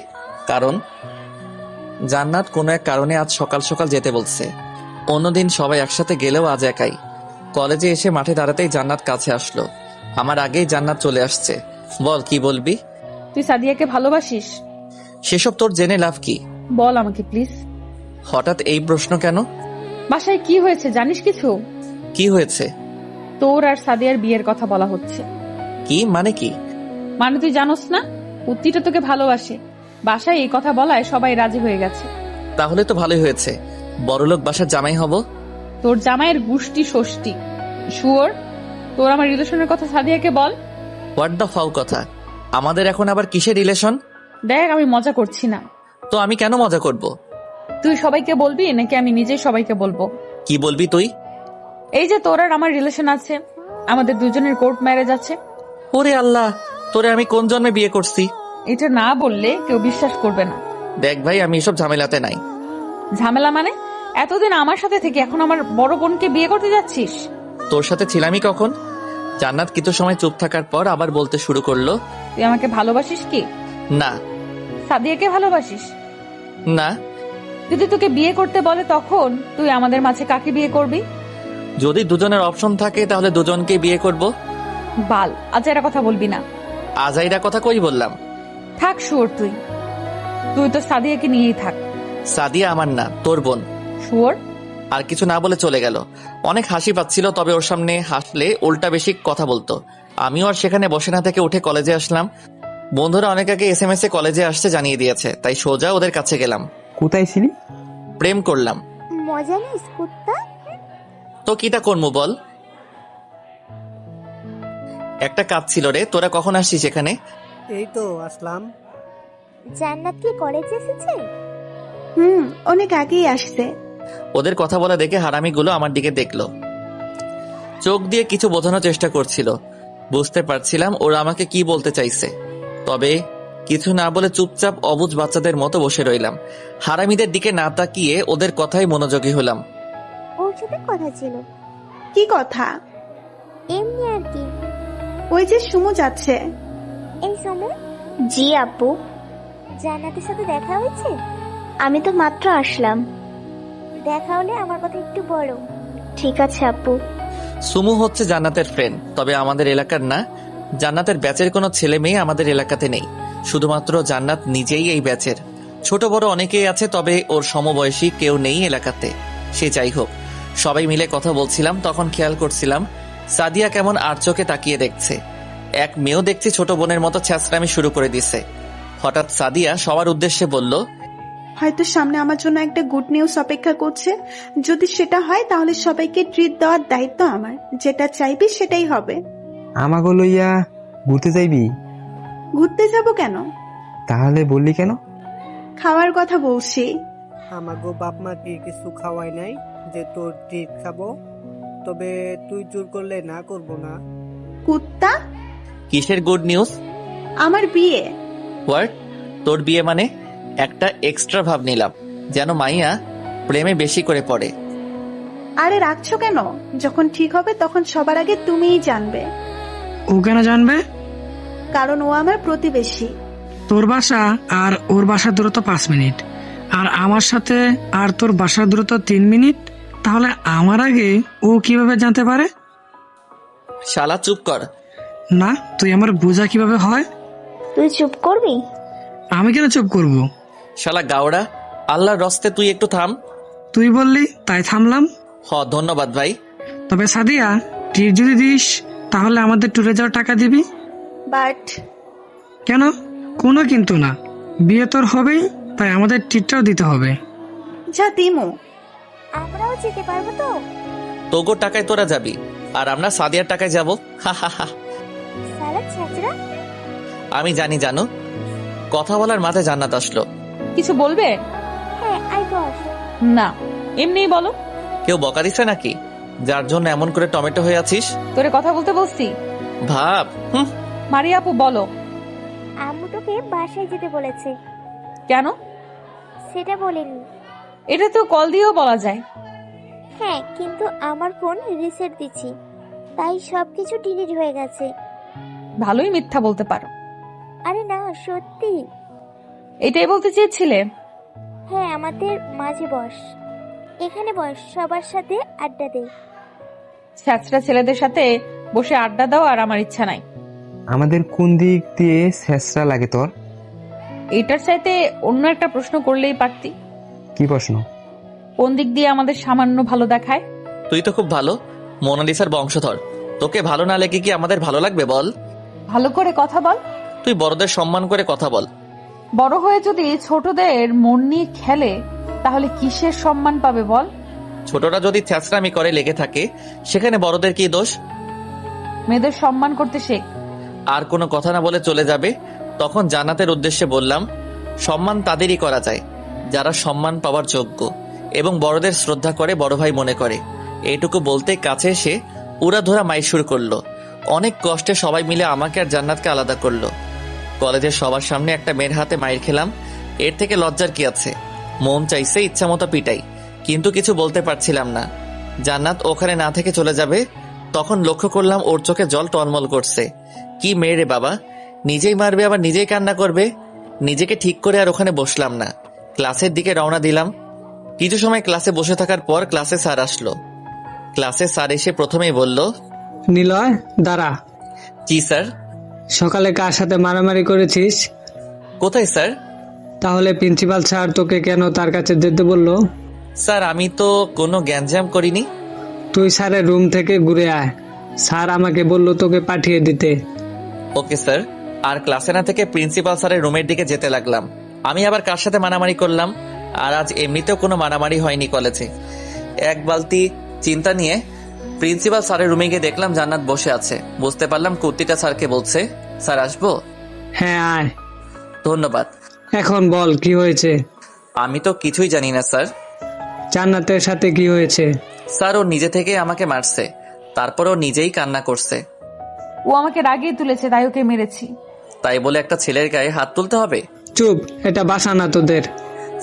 কারণ জান্নাত কোনো এক কারণে আজ সকাল সকাল যেতে বলছে। অন্যদিন সবাই একসাথে গেলেও আজ একাই। কলেজে এসে মাঠে দাঁড়াতেই জান্নাত কাছে আসলো। আমার আগেই জান্নাত চলে আসছে। বল, কি বলবি? তুই সাদিয়াকে ভালোবাসিস? সেসব তোর জেনে লাভ কি? বল আমাকে প্লিজ। হঠাৎ এই প্রশ্ন কেন? বাসায় কি হয়েছে জানিস কিছু? কি হয়েছে? তোর আর সাদিয়ার বিয়ের কথা বলা হচ্ছে। কি মানে? কি মানে তুই জানোস না? উত্তিটা তোকে ভালোবাসে। বাসায় এই কথা বলায় সবাই রাজি হয়ে গেছে। তাহলে তো ভালোই হয়েছে, বড়লোক বাসার জামাই হব। তোর জামাইয়ের গুষ্টি ষষ্ঠী। শুয়োর, তোর আমার রিলেশনের কথা সাদিয়াকে বল। হোয়াট দ্য ফাউ কথা? আমাদের এখন আবার কিসের রিলেশন? দেখ, আমি মজা করছি না। তো আমি কেন মজা করব? তুই সবাইকে বলবি নাকি আমি নিজেই সবাইকে বলবো? কি বলবি তুই? এই যে তোর আর আমার রিলেশন আছে, আমাদের দুজনের কোর্ট ম্যারেজ আছে। ওরে আল্লাহ, তোরে আমি কোন জন্মে বিয়ে করছি? এটা না বললে কেউ বিশ্বাস করবে না। দেখ ভাই, আমি এসব ঝামেলাতে নাই। ঝামেলা মানে? এতদিন আমার সাথে থেকে এখন আমার বড় বোনকে বিয়ে করতে যাচ্ছিস? তোর সাথে ছিলামই কখন? জান্নাত কিছু সময় চুপ থাকার পর আবার বলতে শুরু করলো। তুই আমাকে ভালোবাসিস কি? না। সাদিয়াকে ভালোবাসিস? না। যদি তোকে বিয়ে করতে বলে তখন তুই আমাদের মাঝে কাকে বিয়ে করবি? যদি দুজনের অপশন থাকে তাহলে দুজনকে বিয়ে করব। বাল, আজাইরা কথা বলবি না। আজাইরা কথা কই বললাম? থাক শুয়োর, তুই তো সাদিয়াকে নিয়েই থাক। সাদিয়া আমার না, তোর বোন। শুয়োর। আর কিছু না বলে চলে গেল। অনেক হাসি পাচ্ছিল, তবে ওর সামনে হাসলে উল্টা বেশি কথা বলতো। আমিও আর সেখানে বসে না থেকে উঠে কলেজে আসলাম। বন্ধুরা অনেক আগে SMS এ কলেজে আসতে জানিয়ে দিয়েছে, তাই সোজা ওদের কাছে গেলাম। কোথায় ছিলি? প্রেম করলাম। মজা নিস কুত্তা। তো কিটা করবো বল? একটা কাজ ছিল রে, তোরা কখন আসছিস এখানে? এই তো আসলাম। জান্নাত কি কলেজে এসেছে? অনেক আগেই আসছে। ওদের কথা বলা দেখে হারামিগুলো আমার দিকে দেখলো, চোখ দিয়ে কিছু বোঝানোর চেষ্টা করছিল। বুঝতে পারছিলাম ওরা আমাকে কি বলতে চাইছে, তবে কিছু না বলে চুপচাপ অবুঝ বাচ্চাদের মতো বসে রইলাম। হারামিদের দিকে না তাকিয়ে ওদের কথাই মনোযোগী হলাম। ওর সাথে কথা ছিল। কি কথা? এমনি আর কি। ওই যে সুমু যাচ্ছে। এই সমু, জি আপু, জান্নাতের সাথে দেখা হয়েছে? আমি তো মাত্র আসলাম। দেখা হলে আমার কথা একটু বলো। ঠিক আছে আপু। সুমু হচ্ছে জান্নাতের ফ্রেন্ড, তবে আমাদের এলাকার না। জান্নাতের ব্যাচের কোনো ছেলে মেয়ে আমাদের এলাকাতে নেই, শুধুমাত্র জান্নাত নিজেই এই ব্যাচের। ছোট বড় অনেকেই আছে, তবে ওর সমবয়সী কেউ নেই এলাকাতে। সে যাই হোক, সবাই মিলে কথা বলছিলাম, তখন খেয়াল করছিলাম সাদিয়া কেমন আর চোখে তাকিয়ে দেখছে। এক মেয়েও দেখছি ছোট বোনের মতো ছ্যাঁচড়ামি শুরু করে দিছে। হঠাৎ সাদিয়া সবার উদ্দেশ্যে বলল, হয়তো সামনে আমার জন্য একটা গুড নিউজ অপেক্ষা করছে। যদি সেটা হয় তাহলে সবাইকে ট্রিট দেওয়ার দায়িত্ব আমার। যেটা চাইবি সেটাই হবে। আমাকে লইয়া ঘুরতে যাইবি? ঘুরতে যাব কেন? তাহলে বললি কেন? খাওয়ার কথা বলছি। আমাগো বাপ মা কি কিছু খাওয়াই নাই যে তোর ট্রিট খাবো? তবে তুই জোর করলে না করব না। কুত্তা! কিসের গুড নিউজ? আমার বিয়ে। হোয়াট? তোর বিয়ে মানে? একটা এক্সট্রা ভাব নিলাম, যেন মাইয়া প্রেমে বেশি করে পড়ে। আরে রাখছো কেন? যখন ঠিক হবে তখন সবার আগে তুমিই জানবে। ও কেন জানবে? কারণ ও আমার প্রতিবেশী। তোর বাসা আর ওর বাসার দূরত্ব 5 মিনিট, আর আমার সাথে আর তোর বাসার দূরত্ব 3 মিনিট। তাহলে আমার আগে ও কিভাবে জানতে পারে? শালা চুপ কর। না, তুই আমার বোঝা কিভাবে হয়? তুই চুপ করবি? আমি কেন চুপ করব? শালা গাওড়া, আল্লাহর রস্তে তুই একটু থাম। তুই বললি তাই থামলাম। ধন্যবাদ ভাই। তবে সাদিয়া, ট্রিট যদি দিস তাহলে আমাদের ট্যুরে যাওয়ার টাকা দিবি। বাট কেন? কোনো কিন্তু না, বিয়ে তোর হবেই, তাই আমাদের ট্রিটটাও দিতে হবে। যা দিমু। আমরাও যেতে পারবো তো? তোগোর টাকায় তোরা যাবি, আর আমরা সাদিয়ার টাকায় যাব। হা হা হা। সালাদ ছাত্রা। আমি জানি জানো। কথা বলার মাঝে জান্নাত আসলো। কিছু বলবে? হ্যাঁ, আই বস। না, এমনিই বলো। কেউ বকা দিচ্ছে নাকি, যার জন্য এমন করে টমেটো হয়ে আছিস? তোরে কথা বলতে বলছি? ভাব। মারিয়া আপু বলো। আম্মু তোকে বাসায় যেতে বলেছে। কেন? সেটা বলেনি। এটা তো কল দিয়েও বলা যায়। হ্যাঁ, কিন্তু আমার ফোন রিসেট দিচ্ছি, তাই সবকিছু ডিলিট হয়ে গেছে। ভালোই মিথ্যা বলতে পারো। আরে না, সত্যি। এটাই বলতে চেয়েছিলে? হ্যাঁ, আমাদের মাঝে বস, এখানে বস, সবার সাথে আড্ডা দে। ছ্যাঁচড়া ছেলেদের সাথে বসে আড্ডা দাও আর আমার ইচ্ছা নাই। আমাদের কোন দিক দিয়ে ছেঁচড়া লাগে তোর? এইটার চাইতে অন্য একটা প্রশ্ন করলেই পারতি। কি প্রশ্ন? কোন দিক দিয়ে আমাদের সামান্য ভালো দেখায়? তুই তো খুব ভালো, মোনালিসার বংশধর। তোকে ভালো না লেগে কি আমাদের ভালো লাগবে বল? ভালো করে কথা বল। তুই বড়দের সম্মান করে কথা বল। বড় হয়ে যদি ছোটদের মন নিয়ে খেলে তাহলে কিসের সম্মান পাবে বল? ছোটরা যদি ছ্যাঁচড়ামি করে লেগে থাকে, সেখানে বড়দের কি দোষ? মেয়েদের সম্মান করতে শেখ। আর কোনো কথা না বলে চলে যাবে। তখন জান্নাতের উদ্দেশ্যে বললাম, সম্মান তাদেরই করা যায় যারা সম্মান পাওয়ার যোগ্য এবং বড়দের শ্রদ্ধা করে, বড় ভাই মনে করে। এইটুকু বলতে কাছে এসে উড়াধরা মাইর করলো। অনেক কষ্টে সবাই মিলে আমাকে আর জান্নাতকে আলাদা করলো। কলেজের সবার সামনে একটা মেয়ের হাতে মাইর খেলাম, এর থেকে লজ্জার কি আছে? মন চাইছে ইচ্ছা মতো পিটাই, কিন্তু কিছু বলতে পারছিলাম না। জান্নাত ওখানে না থেকে চলে যাবে, তখন লক্ষ্য করলাম ওর চোখে জল টলমল করছে। কি মেয়ে রে বাবা, নিজেই মারবে আবার নিজেই কান্না করবে। নিজেকে ঠিক করে আর ওখানে বসলাম না, ক্লাসের দিকে রওনা দিলাম। কিছু সময় ক্লাসে বসে থাকার পর ক্লাসে স্যার আসলো। ক্লাসে স্যার এসে প্রথমেই বলল, নিলয় দাঁড়া। জি স্যার। সকালে কার সাথে মারামারি করেছিস? কোথায় স্যার? তাহলে প্রিন্সিপাল স্যার তোকে কেন তার কাছে যেতে বললো? স্যার আমি তো কোনো গ্যাঞ্জাম করিনি। তুই স্যারের রুম থেকে ঘুরে আয়, স্যার আমাকে বললো তোকে পাঠিয়ে দিতে। Okay sir. আর ক্লাসে না থেকে প্রিন্সিপাল স্যারের রুমের দিকে যেতে লাগলাম। আমি আবার কার সাথে মারামারি করলাম? আর আজ এমনিতেও কোনো মারামারি হয়নি কলেজে। এক বালতি চিন্তা নিয়ে প্রিন্সিপাল স্যারের রুমে গিয়ে দেখলাম জান্নাত বসে আছে। বুঝতে পারলাম কুর্তিটা স্যারকে বলছে। স্যার আসবো? হ্যাঁ আয়। ধন্যবাদ। এখন বল কি হয়েছে? আমি তো কিছুই জানি না স্যার। জান্নাতের সাথে কি হয়েছে? স্যার ও নিজে থেকে আমাকে মারছে, তারপর ও নিজেই কান্না করছে। ও আমাকে রাগিয়ে তুলেছে, তাই ওকে মেরেছি। তাই বলে একটা ছেলের গায়ে হাত তুলতে হবে? চুপ, এটা বাসা না তোদের।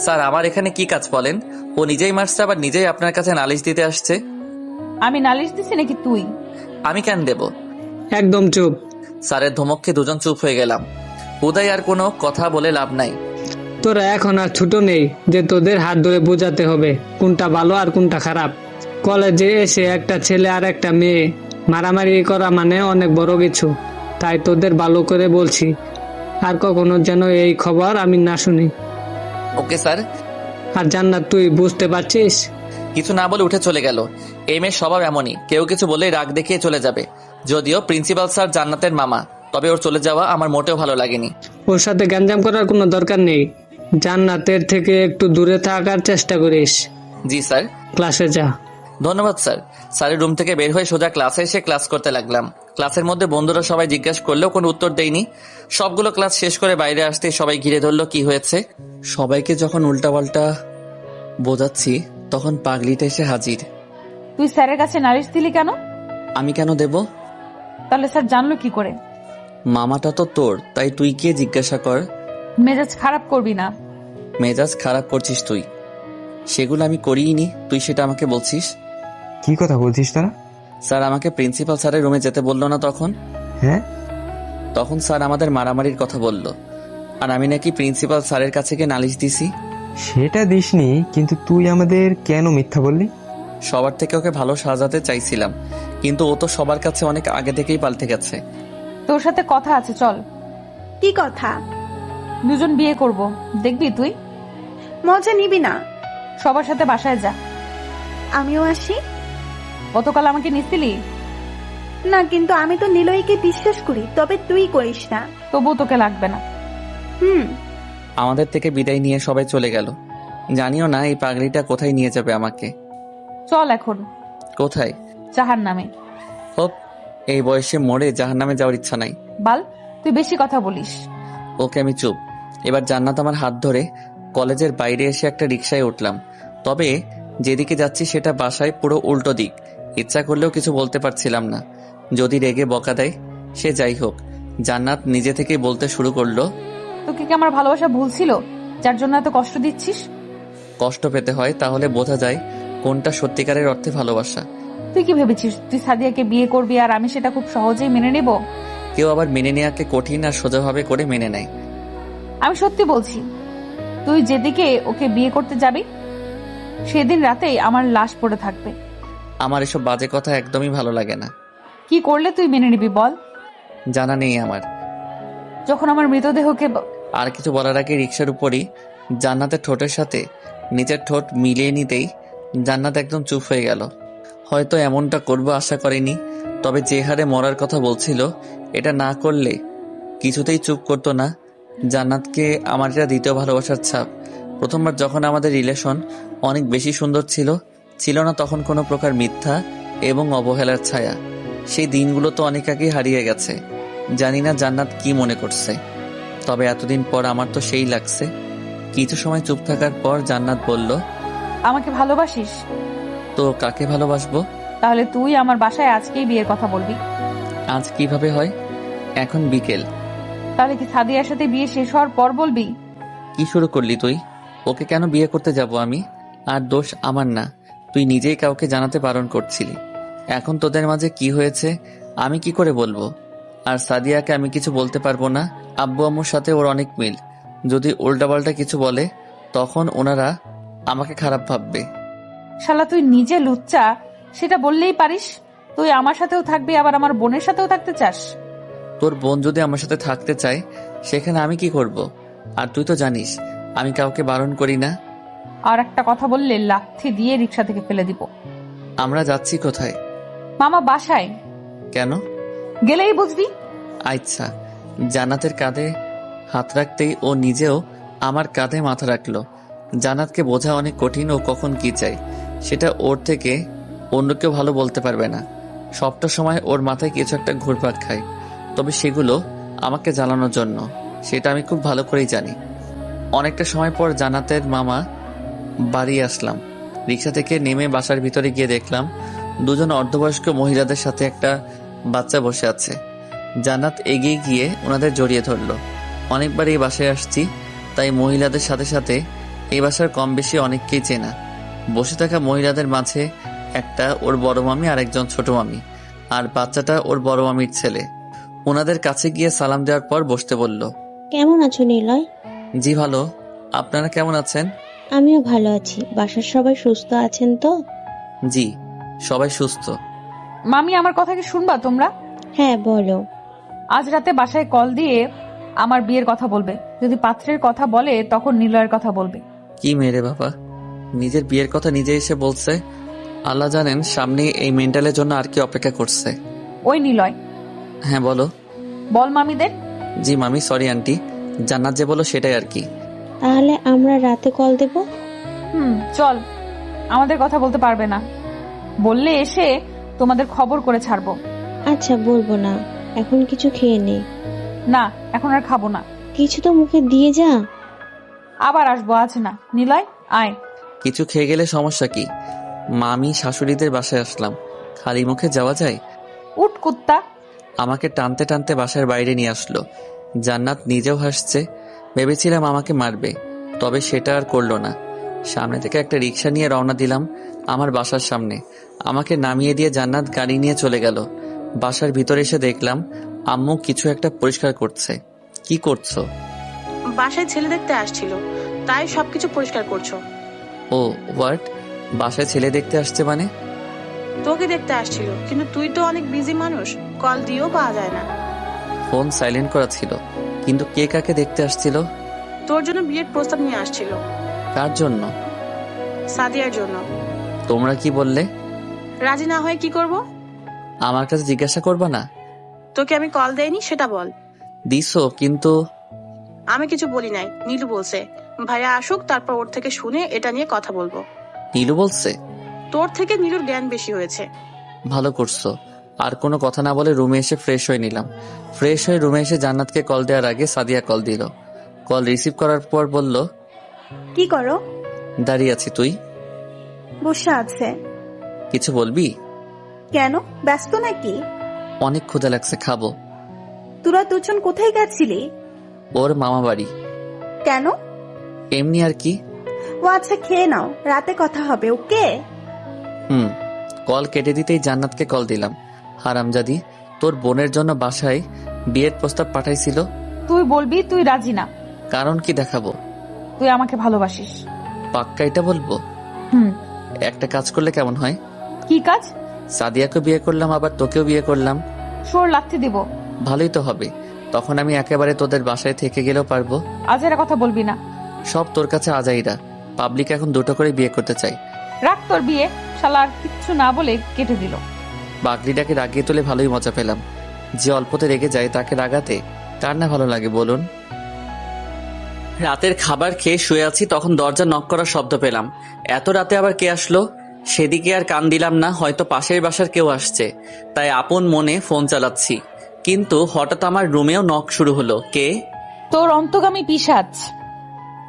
স্যার আমার এখানে কি কাজ বলেন? ও নিজেই মারছে, আবার নিজেই আপনার কাছে নালিশ দিতে আসছে। আমি নালিশ দিছি নাকি তুই? আমি কেন দেব? একদম চুপ। স্যারের ধমককে দুজন চুপ হয়ে গেলাম। উদয় আর কোনো কথা বলে লাভ নাই। তোরা এখন আর ছোট নেই যে তোদের হাত ধরে বোঝাতে হবে কোনটা ভালো আর কোনটা খারাপ। কলেজে এসে একটা ছেলে আর একটা মেয়ে মারামারি করা মানে অনেক বড় কিছু। তাই তোদের ভালো করে বলছি, আর কখনো যেন এই খবর আমি না শুনি। Okay sir. আর জান্নাত, তুই বুঝতে পারছিস? কিছু না বলে উঠে চলে গেল। এই মেয়ের স্বভাব এমনই, কেউ কিছু বললেই রাগ দেখিয়ে চলে যাবে। যদিও প্রিন্সিপাল স্যার জান্নাতের মামা, তবে ওর চলে যাওয়া আমার মোটেও ভালো লাগেনি। ওর সাথে গ্যাঞ্জাম করার কোনো দরকার নেই। জান্নাতের থেকে একটু দূরে থাকার চেষ্টা করিস। জি স্যার। ক্লাসে যা। ধন্যবাদ স্যার। স্যারের রুম থেকে বের হয়ে সোজা ক্লাসে এসে ক্লাস করতে লাগলাম। ক্লাসের মধ্যে বন্ধুরা সবাই জিজ্ঞাসা করলেও কোনো উত্তর দেয়নি। সবগুলো ক্লাস শেষ করে বাইরে আসতে সবাই ঘিরে ধরলো কি হয়েছে। সবাইকে যখন উল্টাপাল্টা বোঝাচ্ছি তখন পাগলিটা এসে হাজির। তুই স্যারের কাছে নালিশ দিলি কেন? আমি কেন দেব? তাহলে স্যার জানলো কি করে? মামাটা তো তোর, তাই তুই কে জিজ্ঞাসা কর। মেজাজ খারাপ করবি না। মেজাজ খারাপ করছিস তুই। সেগুলো আমি করিনি, তুই সেটা আমাকে বলছিস। কি কথা বলছিস তোরা? স্যার আমাকে প্রিন্সিপাল স্যারের রুমে যেতে বললো না তখন? হ্যাঁ, তখন স্যার আমাদের মারামারির কথা বলল, আর আমি নাকি প্রিন্সিপাল স্যারের কাছে গিয়ে নালিশ দিছি। সেটা দিসনি, কিন্তু তুই আমাদের কেন মিথ্যা বললি? সবার থেকে ওকে ভালো সাজাতে চাইছিলাম, কিন্তু ও তো সবার কাছে অনেক আগে থেকেই পাল্টে গেছে। তোর সাথে কথা আছে, চল। কি কথা? দুজন বিয়ে করব, দেখবি তুই? মজা নিবি না? সবার সাথে বাসায় যা। আমিও আসি। গতকাল আমাকে নিছিলি না, কিন্তু আমি তো নিলয়কে বিশ্বাস করি, তবে তুই করিস না। তবু তোকে লাগবে না। আমাদের থেকে বিদায় নিয়ে সবাই চলে গেল। জানিও না এই পাগড়িটা কোথায় নিয়ে যাবে আমাকে। চল এখন। কোথায়? জাহান্নামে। হোপ, এই বয়সে মরে জাহান্নামে যাওয়ার ইচ্ছা নাই। বাল, তুই বেশি কথা বলিস। ওকে আমি চুপ। এবার জান্নাত আমার হাত ধরে কলেজের বাইরে এসে একটা রিকশায় উঠলাম। তবে যেদিকে যাচ্ছি সেটা বাসায় পুরো উল্টো দিক। ইচ্ছা করলেও কিছু বলতে পারছিলাম না, যদি রেগে বকা দেয়। সে যাই হোক, জান্নাত নিজে থেকে বলতে শুরু করলো, তোকে কি আমার ভালোবাসা ভুল ছিল, যার জন্য এত কষ্ট দিচ্ছিস? কষ্ট পেতে হয় তাহলে বোঝা যায় কোনটা সত্যিকারের অর্থে ভালোবাসা। তুই কি ভেবেছিস তুই সাদিয়াকে বিয়ে করবি আর আমি সেটা খুব সহজেই মেনে নেব? কেউ আবার মেনে নেওয়াকে কঠিন আর সোজাভাবে করে মেনে নেয়। আমি সত্যি বলছি, তুই যেদিকে ওকে বিয়ে করতে যাবি সেদিন রাতেই আমার লাশ পড়ে থাকবে। আমার এসব বাজে কথা একদমই ভালো লাগে না। কি করলে তুই মেনে নিবি বল? জানা নেই আমার। যখন আমার মৃতদেহকে আর কিছু বলার আগে রিক্সার উপরই জান্নাতের ঠোঁটের সাথে নিজের ঠোঁট মিলিয়ে নিতেই জান্নাত একদম চুপ হয়ে গেল। হয়তো এমনটা করবো আশা করেনি, তবে যে হারে মরার কথা বলছিল, এটা না করলে কিছুতেই চুপ করতো না। জান্নাতকে আমার এটা দ্বিতীয় ভালোবাসার ছাপ। প্রথমবার যখন আমাদের রিলেশন অনেক বেশি সুন্দর ছিল না তখন কোনো প্রকার মিথ্যা এবং অবহেলার ছায়া। সেই দিনগুলো তো অনেক আগেই হারিয়ে গেছে। জানি না জান্নাত কি মনে করছে, তবে এতদিন পর আমার তো সেই লাগছে। কিছু সময় চুপ থাকার পর জান্নাত বলল, আমাকে ভালোবাসিস? তো কাকে ভালোবাসবো? তাহলে তুই আমার বাসায় আজকেই বিয়ের কথা বলবি। আজ কিভাবে হয়? এখন বিকেল। তাহলে কি সাদিয়ার সাথে বিয়ে শেষ হওয়ার পর বলবি? কি শুরু করলি তুই? ওকে কেন বিয়ে করতে যাব আমি? আর দোষ আমার না, তুই নিজেই কাউকে জানাতে বারণ করছিলি। এখন তোদের মাঝে কি হয়েছে আমি কি করে বলবো? আর সাদিয়াকে আমি কিছু বলতে পারবো না। আব্বু আম্মুর সাথে ওর অনেক মিল, যদি উল্টাপাল্টা কিছু বলে তখন ওনারা আমাকে খারাপ ভাববে। শালা তুই নিজে লুচ্চা, সেটা বললেই পারিস। তুই আমার সাথেও থাকবি, আবার আমার বোনের সাথেও থাকতে চাস। তোর বোন যদি আমার সাথে থাকতে চায় সেখানে আমি কি করব? আর তুই তো জানিস আমি কাউকে বারণ করি না। আর একটা কথা বললে লাথি দিয়ে রিক্সা থেকে ফেলে দিব। আমরা যাচ্ছি কোথায়? মামা বাসায়। কেন? গেলেই বুঝবি। আচ্ছা। জান্নাতের কাঁধে হাত রাখতেই ও নিজেও আমার কাঁধে মাথা রাখলো। জান্নাতকে বোঝা অনেক কঠিন, ও কখন কি চাই সেটা ওর থেকে অন্য কেউ ভালো বলতে পারবে না। সবটা সময় ওর মাথায় কিছু একটা ঘুরপাক খায়, তবে সেগুলো আমাকে জ্বালানোর জন্য, সেটা আমি খুব ভালো করেই জানি। অনেকটা সময় পর জান্নাতের মামা বাড়ি আসলাম। রিক্সা থেকে নেমে বাসার ভিতরে গিয়ে দেখলাম দুজন অর্ধবয়স্ক মহিলাদের সাথে একটা বাচ্চা বসে আছে। জান্নাত এগিয়ে গিয়ে ওনাদের জড়িয়ে ধরলো। অনেকবার এই বাসায় আসছি, তাই মহিলাদের সাথে সাথে এই বাসার কম বেশি অনেককেই চেনা। বসে থাকা মহিলাদের মাঝে একটা ওর বড় মামি আর একজন ছোট মামি, আর বাচ্চাটা ওর বড় মামির ছেলে। ওনাদের কাছে গিয়ে সালাম দেওয়ার পর বসতে বলল। কেমন আছো নিলয়? জি ভালো, আপনারা কেমন আছেন? আমিও ভালো আছি। বাসার সবাই সুস্থ আছেন তো? জি, সবাই সুস্থ। মামি, আমার কথা কি শুনবা তোমরা? হ্যাঁ বলো। আজ রাতে বাসায় কল দিয়ে আমার বিয়ের কথা বলবে। যদি পাত্রের কথা বলে তখন নিলয়ের কথা বলবে। কি মেরে বাবা, নিজের বিয়ের কথা নিজে এসে বলছে। আল্লাহ জানেন সামনে এই মেন্টালের জন্য আর কি অপেক্ষা করছে। ওই নিলয়। হ্যাঁ বলো। বল মামিদের। জি মামি, সরি আন্টি, জান্নাত যে বলো সেটাই আর কি। তাহলে আমরা রাতে কল দেব? চল। আমাদের কথা বলতে পারবে না, বললে এসে তোমাদের খবর করে ছাড়বো। আচ্ছা বলবো না, এখন কিছু খেয়ে নে। না, এখন আর খাবো না। কিছু তো মুখে দিয়ে যা। আবার আসবো, আজ না। নিলয় আয়। কিছু খেয়ে গেলে সমস্যা কি? মামি শাশুড়িদের বাসায় আসলাম, খালি মুখে যাওয়া যায়? উঠ কুত্তা। আমাকে টানতে টানতে বাসার বাইরে নিয়ে আসলো। জান্নাত নিজেও হাসছে। ভেবেছিলাম আমাকে মারবে, তবে সেটা আর করলো না। সামনে থেকে একটা রিক্সা নিয়ে রওনা দিলাম আমার বাসার সামনে। আমাকে নামিয়ে দিয়ে জান্নাত গাড়ি নিয়ে চলে গেল। বাসার ভিতরে এসে দেখলাম আম্মু কিছু একটা পরিষ্কার করছে। কি করছো? বাসায় ছেলে দেখতে আসছিল, তাই সবকিছু পরিষ্কার করছো। ও হোয়াট? বাসায় ছেলে দেখতে আসছে মানে? তোকে দেখতে আসছিল, কিন্তু তুই তো অনেক বিজি মানুষ, কল দিয়েও পাওয়া যায় না। ফোন সাইলেন্ট করা ছিল, কিন্তু কে কাকে দেখতে আসছিল? তোর জন্য বিয়ের প্রস্তাব নিয়ে আসছিল। কার জন্য? সাদিয়ার জন্য। তোমরা কি বললে? রাজি না হয়ে কি করব? আমার কাছে জিজ্ঞাসা করবা না? তোকে আমি কল দেইনি সেটা বল। দিছো, কিন্তু আমি কিছু বলি নাই, নীলু বলছে ভাইয়া আসুক, তারপর ওর থেকে শুনে এটা নিয়ে কথা বলবো। নীলু বলছে? তোর থেকে নীলুর জ্ঞান বেশি হয়েছে। ভালো করছো। আর কোনো কথা না বলে রুমে এসে ফ্রেশ হয়ে নিলাম। ফ্রেশ হয়ে রুমে এসে জান্নাতকে কল দেওয়ার আগে সাদিয়া কল দিল। কল রিসিভ করার পর বলল, কি করো? দাঁড়িয়ে আছি। তুই? বসে আছে। কিছু বলবি? কেন, ব্যস্ত নাকি? অনেক ক্ষুধা লাগছে, খাবো। তোরা দুজন কোথায় গেছিলি? ওর মামা বাড়ি। কেন? এমনি আর কি। ও আচ্ছা, খেয়ে নাও, রাতে কথা হবে, ওকে? কল কেটে দিতেই জান্নাতকে কল দিলাম। হারামজাদি, তোর বোনের জন্য বাসায় বিয়ের প্রস্তাব পাঠাইছিল। তুই বলবি তুই রাজি না। কারণ কি দেখাবো? তুই আমাকে ভালোবাসিস। পাক্কা এটা বলবো? একটা কাজ করলে কেমন হয়? কি কাজ? সাদিয়াকে বিয়ে করলাম, আবার তোকেও বিয়ে করলাম। সোর লাগতে দিব। ভালোই তো হবে, তখন আমি একেবারে তোদের বাসায় থেকে গেলেও পারবো। আজের কথা বলবি না। সব তোর কাছে আজাইরা। পাবলিক এখন দুটো করে বিয়ে করতে চাই। রাখ তোর বিয়ে। শালা আর কিচ্ছু না বলে কেটে দিল। বাগড়িটাকে রাগিয়ে তুলে ভালোই মজা পেলাম। যে অল্পতে রেগে যায় তাকে রাগাতে কার না ভালো লাগে বলুন? রাতের খাবার খেয়ে শুয়ে আছি, তখন দরজা নক করার শব্দ পেলাম। এত রাতে আবার কে আসলো? সেদিকে আর কান দিলাম না, হয়তো পাশের বাসার কেউ আসছে, তাই আপন মনে ফোন চালাচ্ছি। কিন্তু হঠাৎ আমার রুমেও নক শুরু হলো। কে? তোর অন্তগামী পিশাচ।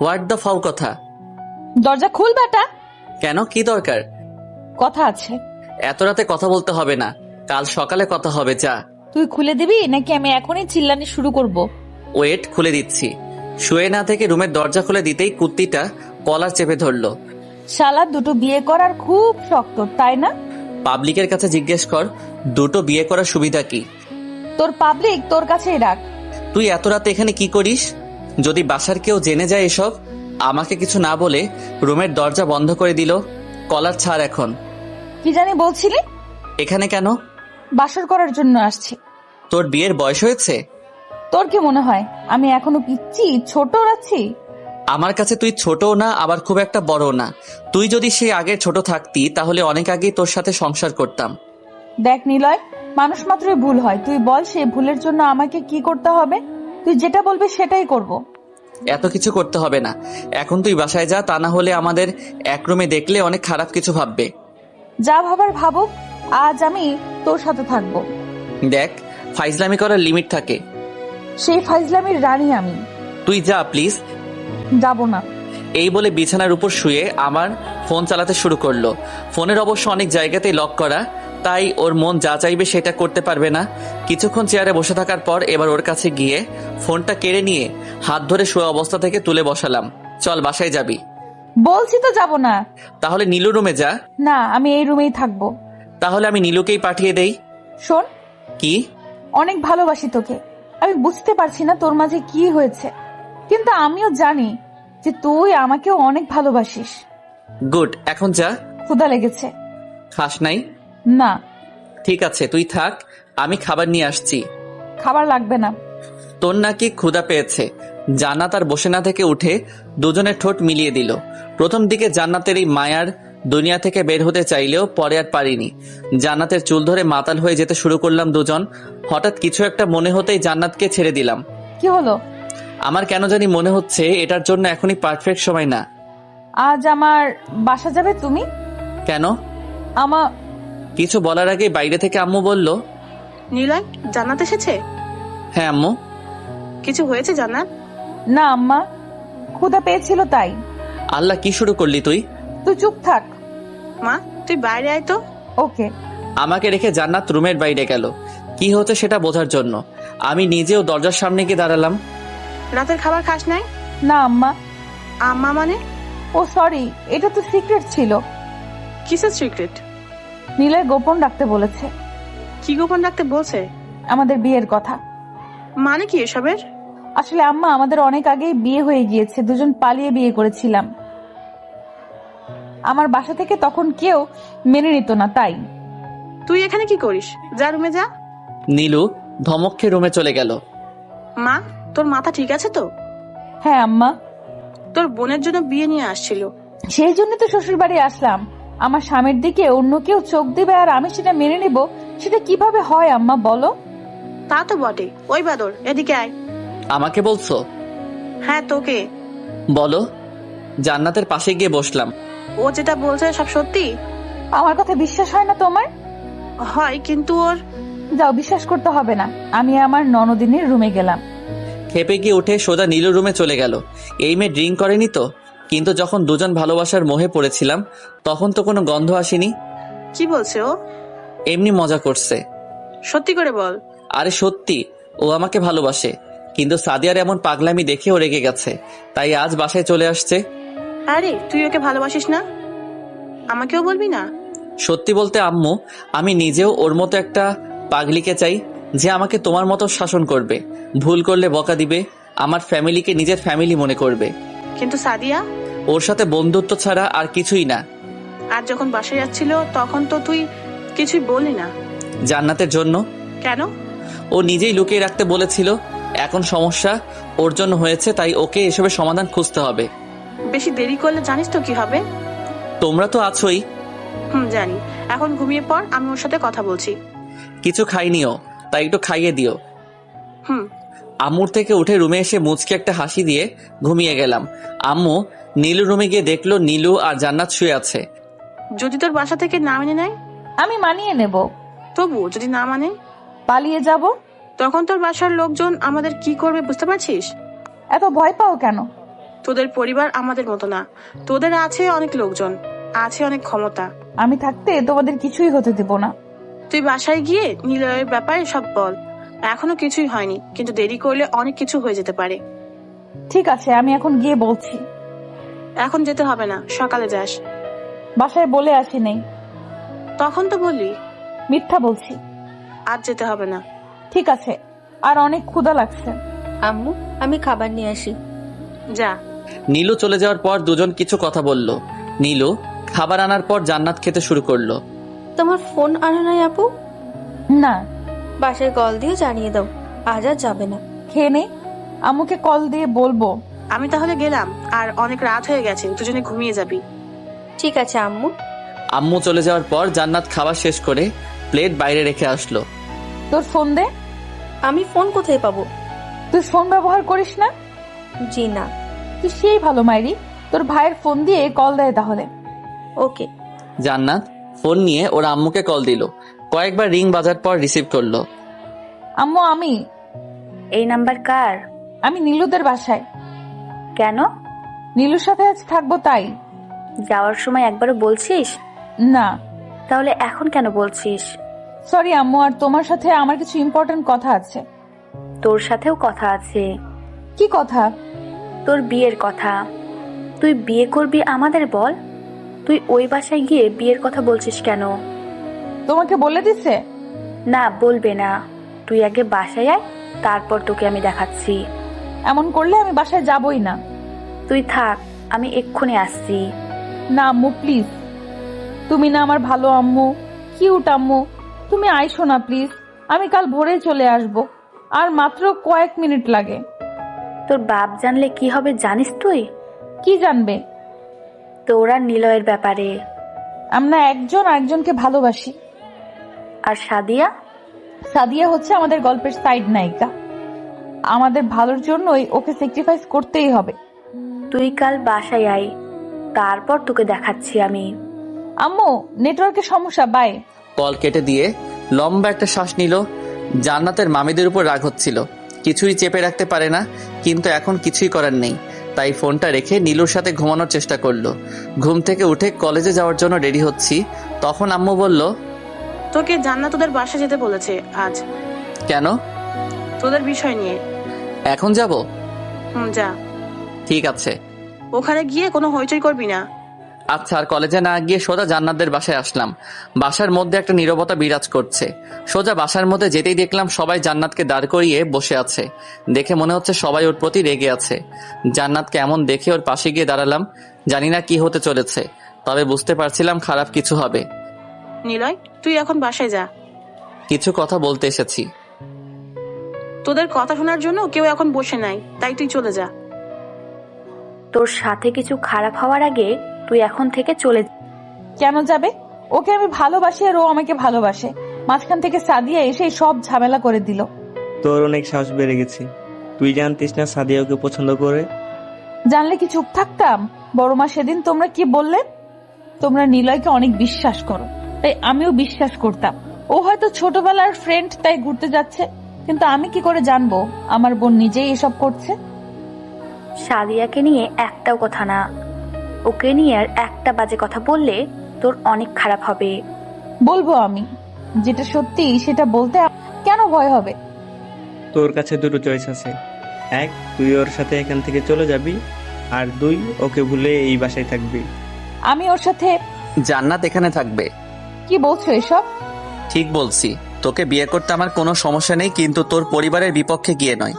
হোয়াট দ্য ফাউ কথা? দরজা খুল বেটা। কেন, কি দরকার? কথা আছে। এত রাতে কথা বলতে হবে না, কাল সকালে কথা হবে। যা। তুই খুলে দিবি নাকি আমি এখনই চিল্লানি শুরু করব? ওয়েট, খুলে দিচ্ছি। শুয়ে না থেকে রুমের দরজা খুলে দিতেই কুত্তিটা কলার চেপে ধরলো। শালা দুটো বিয়ে করার খুব শক্ত, তাই না? পাবলিকের কাছে জিজ্ঞেস কর দুটো বিয়ে করার সুবিধা কি। তোর পাবলিক তোর কাছেই রাখ। তুই এত রাতে এখানে কি করিস? যদি বাসার কেউ জেনে যায় এসব? আমাকে কিছু না বলে রুমের দরজা বন্ধ করে দিল। কলার ছাড় এখন। কি জানি বলছিলি? এখানে কেন? বাসর করার জন্য আসছি। তোর বিয়ের বয়স হয়েছে? তোর কি মনে হয় আমি এখনো পিচ্ছি ছোট আছি? আমার কাছে তুই ছোটও না, আবার খুব একটা বড়ও না। তুই যদি সেই আগে ছোট থাকতি তাহলে অনেক আগেই তোর সাথে সংসার করতাম। দেখ নিলয়, মানুষ মাত্রই ভুল হয়। তুই বল সেই ভুলের জন্য আমাকে কি করতে হবে? তুই যেটা বলবি সেটাই করব। এত কিছু করতে হবে না, এখন তুই বাসায় যা, তা না হলে আমাদের এক রুমে দেখলে অনেক খারাপ কিছু ভাববে। যা ভাবার ভাবুক, আজ আমি তোর সাথে থাকবো। দেখ, ফাইজলামি করার লিমিট থাকে। সেই ফাইজলামির রানী আমি। তুই যা প্লিজ। যাব না। এই বলে বিছানার উপর শুয়ে আমার ফোন চালাতে শুরু করলো। ফোনের অবশ্য অনেক জায়গাতেই লক করা, তাই ওর মন যা চাইবে সেটা করতে পারবে না। কিছুক্ষণ চেয়ারে বসে থাকার পর এবার ওর কাছে গিয়ে ফোনটা কেড়ে নিয়ে হাত ধরে শোয়া অবস্থা থেকে তুলে বসালাম। চল বাসায় যাবি। বলছি তো যাব না। তাহলে নীলু রুমে যা। না, আমি এই রুমেই থাকবো। তাহলে আমি নীলুকেই পাঠিয়ে দেই। শোন, কি? অনেক ভালোবাসি তোকে। আমি বুঝতে পারছি না তোর মাঝে কি হয়েছে, কিন্তু আমিও জানি যে তুই আমাকেও অনেক ভালোবাসিস। গুড, এখন যা। ক্ষুধা লেগেছে। খাস নাই? না। ঠিক আছে, তুই থাক, আমি খাবার নিয়ে আসছি। খাবার লাগবে না। তোর নাকি ক্ষুধা পেয়েছে। জান্নাত আর বসে না থেকে উঠে দুজনের ঠোঁট মিলিয়ে দিল। প্রথম দিকে জান্নাতের এই মায়ার দুনিয়া থেকে বের হতে চাইলেও পরে আর পারিনি। জান্নাতের চুল ধরে মাতাল হয়ে যেতে শুরু করলাম দুজন। হঠাৎ কিছু একটা মনে হতেই জান্নাতকে ছেড়ে দিলাম। কি হলো? আমার কেন জানি মনে হচ্ছে এটার জন্য এখনই পারফেক্ট সময় না। আজ আমার বাসা যাবে তুমি? কেন? আমার কিছু বলার আগে বাইরে থেকে আম্মু বলল, নিলয়, জান্নাত এসেছে? হ্যাঁ আম্মু। কিছু হয়েছে জান্নাত? না আম্মা, ক্ষুধা পেয়েছিল তাই। আল্লাহ, কি শুরু করলি তুই? তুই চুপ থাক। মা, তুই বাইরে আয় তো। ওকে। আমাকে রেখে জান্নাত রুমের বাইরে গেল কি হচ্ছে সেটা বোঝার জন্য। আমি নিজেও দরজার সামনে গিয়ে দাঁড়ালাম। রাতের খাবার খাস নাই? না আম্মা। আম্মা মানে? ও সরি, এটা তো সিক্রেট ছিল। কিসের সিক্রেট? নীলের গোপন রাখতে বলেছে। কি গোপন রাখতে বলছে? আমাদের বিয়ের কথা। মানে কি এসবের? আসলে আম্মা, আমাদের অনেক আগেই বিয়ে হয়ে গিয়েছে। দুজন পালিয়ে বিয়ে করেছিলাম। আমার বাসা থেকে তখন কেউ মেনে নিত না, তাই। তুই এখানে কি করিস? যা রুমে যা। নীলু ধমক খেয়ে রুমে চলে গেল। মা, তোর মাথা ঠিক আছে তো? হ্যাঁ আম্মা। তোর বোনের জন্য বিয়ে নিয়ে আসছিল। সেই জন্য তো শ্বশুর বাড়ি আসলাম। আমার স্বামীর দিকে অন্য কেউ চোখ দিবে আর আমি সেটা মেনে নেব, সেটা কিভাবে হয় আম্মা বলো? তা তো বটে। ওই বাদর, এদিকে আয়। আমাকে বলছো? হ্যাঁ, তোকে। বলো। জান্নাতের পাশে গিয়ে বসলাম। ও যেটা বলছে সব সত্যি? আমার কথা বিশ্বাস হয় না তোমার? হয়, কিন্তু ওর। যাও, বিশ্বাস করতে হবে না। আমি আমার ননদিনীর রুমে গেলাম। খেপে গিয়ে উঠে সোজা নীলুর রুমে চলে গেল। এই মেয়ে ড্রিঙ্ক করেনি তো? কিন্তু যখন দুজন ভালোবাসার মোহে পড়েছিলাম তখন তো কোনো গন্ধ আসেনি। কি বলছে ও? এমনি মজা করছে। সত্যি করে বল। আরে সত্যি, ও আমাকে ভালোবাসে। কিন্তু সাদিয়ার এমন পাগলামি দেখে ও রেগে গেছে, তাই আজ বাসায় চলে আসছে। আরে, তুই ওকে ভালোবাসিস না? আমাকেও বলবি না? সত্যি বলতে আম্মু, আমি নিজেও ওর মতো একটা পাগলিকে চাই, যে আমাকে তোমার মতো শাসন করবে, ভুল করলে বকা দিবে, আমার ফ্যামিলিকে নিজের ফ্যামিলি মনে করবে। কিন্তু সাদিয়া? ওর সাথে বন্ধুত্ব ছাড়া আর কিছুই না। আর যখন বাসায় যাচ্ছিল তখন তো তুই কিছুই বললি না। জান্নাতের জন্য। কেন? ও নিজেই লুকিয়ে রাখতে বলেছিল। এখন সমস্যা ওর জন্য হয়েছে, তাই ওকে এসবের সমাধান খুঁজতে হবে। বেশি দেরি করলে জানিস তো কি হবে। তোমরা তো আছোই। জানি। এখন ঘুমিয়ে পড়, আমি ওর সাথে কথা বলছি। কিছু খাইনিও, তাই একটু খাইয়ে দিও। হুম। আম্মুর থেকে উঠে রুমে এসে মুচকে একটা হাসি দিয়ে ঘুমিয়ে গেলাম। আম্মু নীলু রুমে গিয়ে দেখলো নীলু আর জান্নাত শুয়ে আছে। যদি তোর বাসা থেকে না মেনে নেয়? আমি মানিয়ে নেব। তবু যদি না মানে? পালিয়ে যাব। তখন তোর বাসার লোকজন আমাদের কি করবে বুঝতে পারছিস? এত ভয় পাও কেন? তোদের পরিবার আমাদের মতো না। তোদের আছে অনেক লোকজন, আছে অনেক ক্ষমতা। আমি থাকতে তোমাদের কিছুই হতে দেব না। তুই বাসায় গিয়ে নিলয়ের ব্যাপারে সব বল। এখনো কিছুই হয়নি, কিন্তু দেরি করলে অনেক কিছু হয়ে যেতে পারে। ঠিক আছে, আমি এখন গিয়ে বলছি। এখন যেতে হবে না, সকালে যাস। বাসায় বলে আসি নেই। তখন তো বললি। মিথ্যা বলছি। আজ যেতে হবে না। ঠিক আছে, আর অনেক ক্ষুধা লাগছে। আম্মু, আমি খাবার নিয়ে আসি। যা। নীলু চলে যাওয়ার পর দুজন কিছু কথা বলল। নীলু খাবার আনার পর জান্নাত খেতে শুরু করলো। তোমার ফোন আনো নাই আপু? না। বাসায় কল দিয়ে জানিয়ে দাও আজ আর যাবে না। খেয়ে নে, আম্মুকে কল দিয়ে বলবো। আমি তাহলে গেলাম, আর অনেক রাত হয়ে গেছে, দুজনে ঘুমিয়ে যাবি। ঠিক আছে আম্মু। আম্মু চলে যাওয়ার পর জান্নাত খাবার শেষ করে প্লেট বাইরে রেখে আসলো। তোর ফোন দে। আমি ফোন কোথায় পাবো? তুই ফোন ব্যবহার করিস না? জি না। তুই সেই ভালো মাইরি, তোর ভাইয়ের ফোন দিয়ে কল দেয় তাহলে। ওকে। জান্নাত ফোন নিয়ে ওর আম্মুকে কল দিল। কয়েকবার রিং বাজার পর রিসিভ করলো। আম্মু আমি এই নাম্বার কার? আমি নীলুদের বাসায়। কেন? নীলুর সাথে আজ থাকবো তাই। যাওয়ার সময় একবারও বলছিস না। তাহলে এখন কেন বলছিস? সরি আম্মু, আর তোমার সাথে আমার কিছু ইম্পর্টেন্ট কথা আছে। তোর সাথেও কথা আছে। কি কথা? তোর বিয়ের কথা। তুই বিয়ে করবি আমাদের বল। তুই ওই বাসায় গিয়ে বিয়ের কথা বলছিস কেন? তোমাকে বলে দিছে? না, বলবে না। তুই আগে বাসায় আয়, তারপর তোকে আমি দেখাচ্ছি। এমন করলে আমি বাসায় যাবই না। তুই থাক, আমি এক্ষুনি আসছি। না আম্মু প্লিজ, তুমি না আমার ভালো আম্মু, কিউট আম্মু, তুমি আইসো না প্লিজ। আমি কাল ভোরে চলে আসব, আর মাত্র কয়েক মিনিট লাগে। তোর বাপ জানলে কি হবে জানিস তুই? কি জানবে? তোরা নিলয়ের ব্যাপারে। আমরা একজন আরেকজনকে ভালোবাসি। আর সাদিয়া? সাদিয়া হচ্ছে আমাদের গল্পের সাইড নায়িকা। আমাদের ভালোর জন্যই ওকে স্যাক্রিফাইস করতেই হবে। তুই কাল বাসায় আয়, তারপর তোকে দেখাচ্ছি আমি। আম্মু নেটওয়ার্কের সমস্যা, বাই। কল কেটে দিয়ে লম্বা একটা শ্বাস নিল। জান্নাতের মামিদের উপর রাগ হচ্ছিল, কিছুই চেপে রাখতে পারে না, কিন্তু এখন কিছুই করার নেই। তাই ফোনটা রেখে নীলুর সাথে ঘুমানোর চেষ্টা করলো। ঘুম থেকে উঠে কলেজে যাওয়ার জন্য রেডি হচ্ছি, তখন আম্মু বলল, তোকে জান্নাত তোদের বাসা যেতে বলেছে আজ। কেন? তোদের বিষয় নিয়ে। এখন যাব? যা। ঠিক আছে। ওখানে গিয়ে কোনো হইচই করবি না। আচ্ছা। আর কলেজে না গিয়ে সোজা জান্নাতদের বাসায় আসলাম। বাসার মধ্যে একটা নীরবতা বিরাজ করছে। সোজা বাসার মধ্যে যেতেই দেখলাম সবাই জান্নাতকে দাঁড় করিয়ে বসে আছে। দেখে মনে হচ্ছে সবাই ওর প্রতি রেগে আছে। জান্নাতকে এমন দেখে ওর পাশে গিয়ে দাঁড়ালাম। জানি না কি হতে চলেছে, তবে বুঝতে পারছিলাম খারাপ কিছু হবে। নিলয়, তুই এখন বাসায় যা। কিছু কথা বলতে এসেছি। তোদের কথা শোনার জন্য কেউ এখন বসে নাই, তাই তুই চলে যা। তোর সাথে কিছু খারাপ হওয়ার আগে তুই এখন থেকে চলে যা। কেন যাবে? ওকে আমি ভালোবাসি আর ও আমাকে ভালোবাসে। মাঝখান থেকে সাদিয়া এসে সব ঝামেলা করে দিল। তোর অনেক সাহস বেড়ে গেছে। তুই জানতিস না সাদিয়া ওকে পছন্দ করে? জানলে কি চুপ থাকতাম? বড় মা সেদিন তোমরা কি বললেন? তোমরা নিলয়কে অনেক বিশ্বাস করো, তাই আমিও বিশ্বাস করতাম। ও হয়তো ছোটবেলার ফ্রেন্ড, তাই ঘুরতে যাচ্ছে, কিন্তু আমি কি করে জানবো আমার বোন নিজেই এসব করছে? সাদিয়াকে নিয়ে একটাও কথা না। ওকে নিয়ে আর একটা বাজে কথা বললে তোর অনেক খারাপ হবে। বলবো আমি, যেটা সত্যি সেটা বলতে কেন ভয় হবে? তোর কাছে দুটো চয়েস আছে। এক, তুই ওর সাথে এখান থেকে চলে যাবি, আর দুই, ওকে ভুলে এই বাসায় থাকবি। আমি ওর সাথে? জান্নাত এখানে থাকবে। কি বলছো এসব? ঠিক বলছি। তোকে বিয়ে করতে আমার কোনো সমস্যা নেই, কিন্তু তোর পরিবারের বিপক্ষে গিয়ে নয়।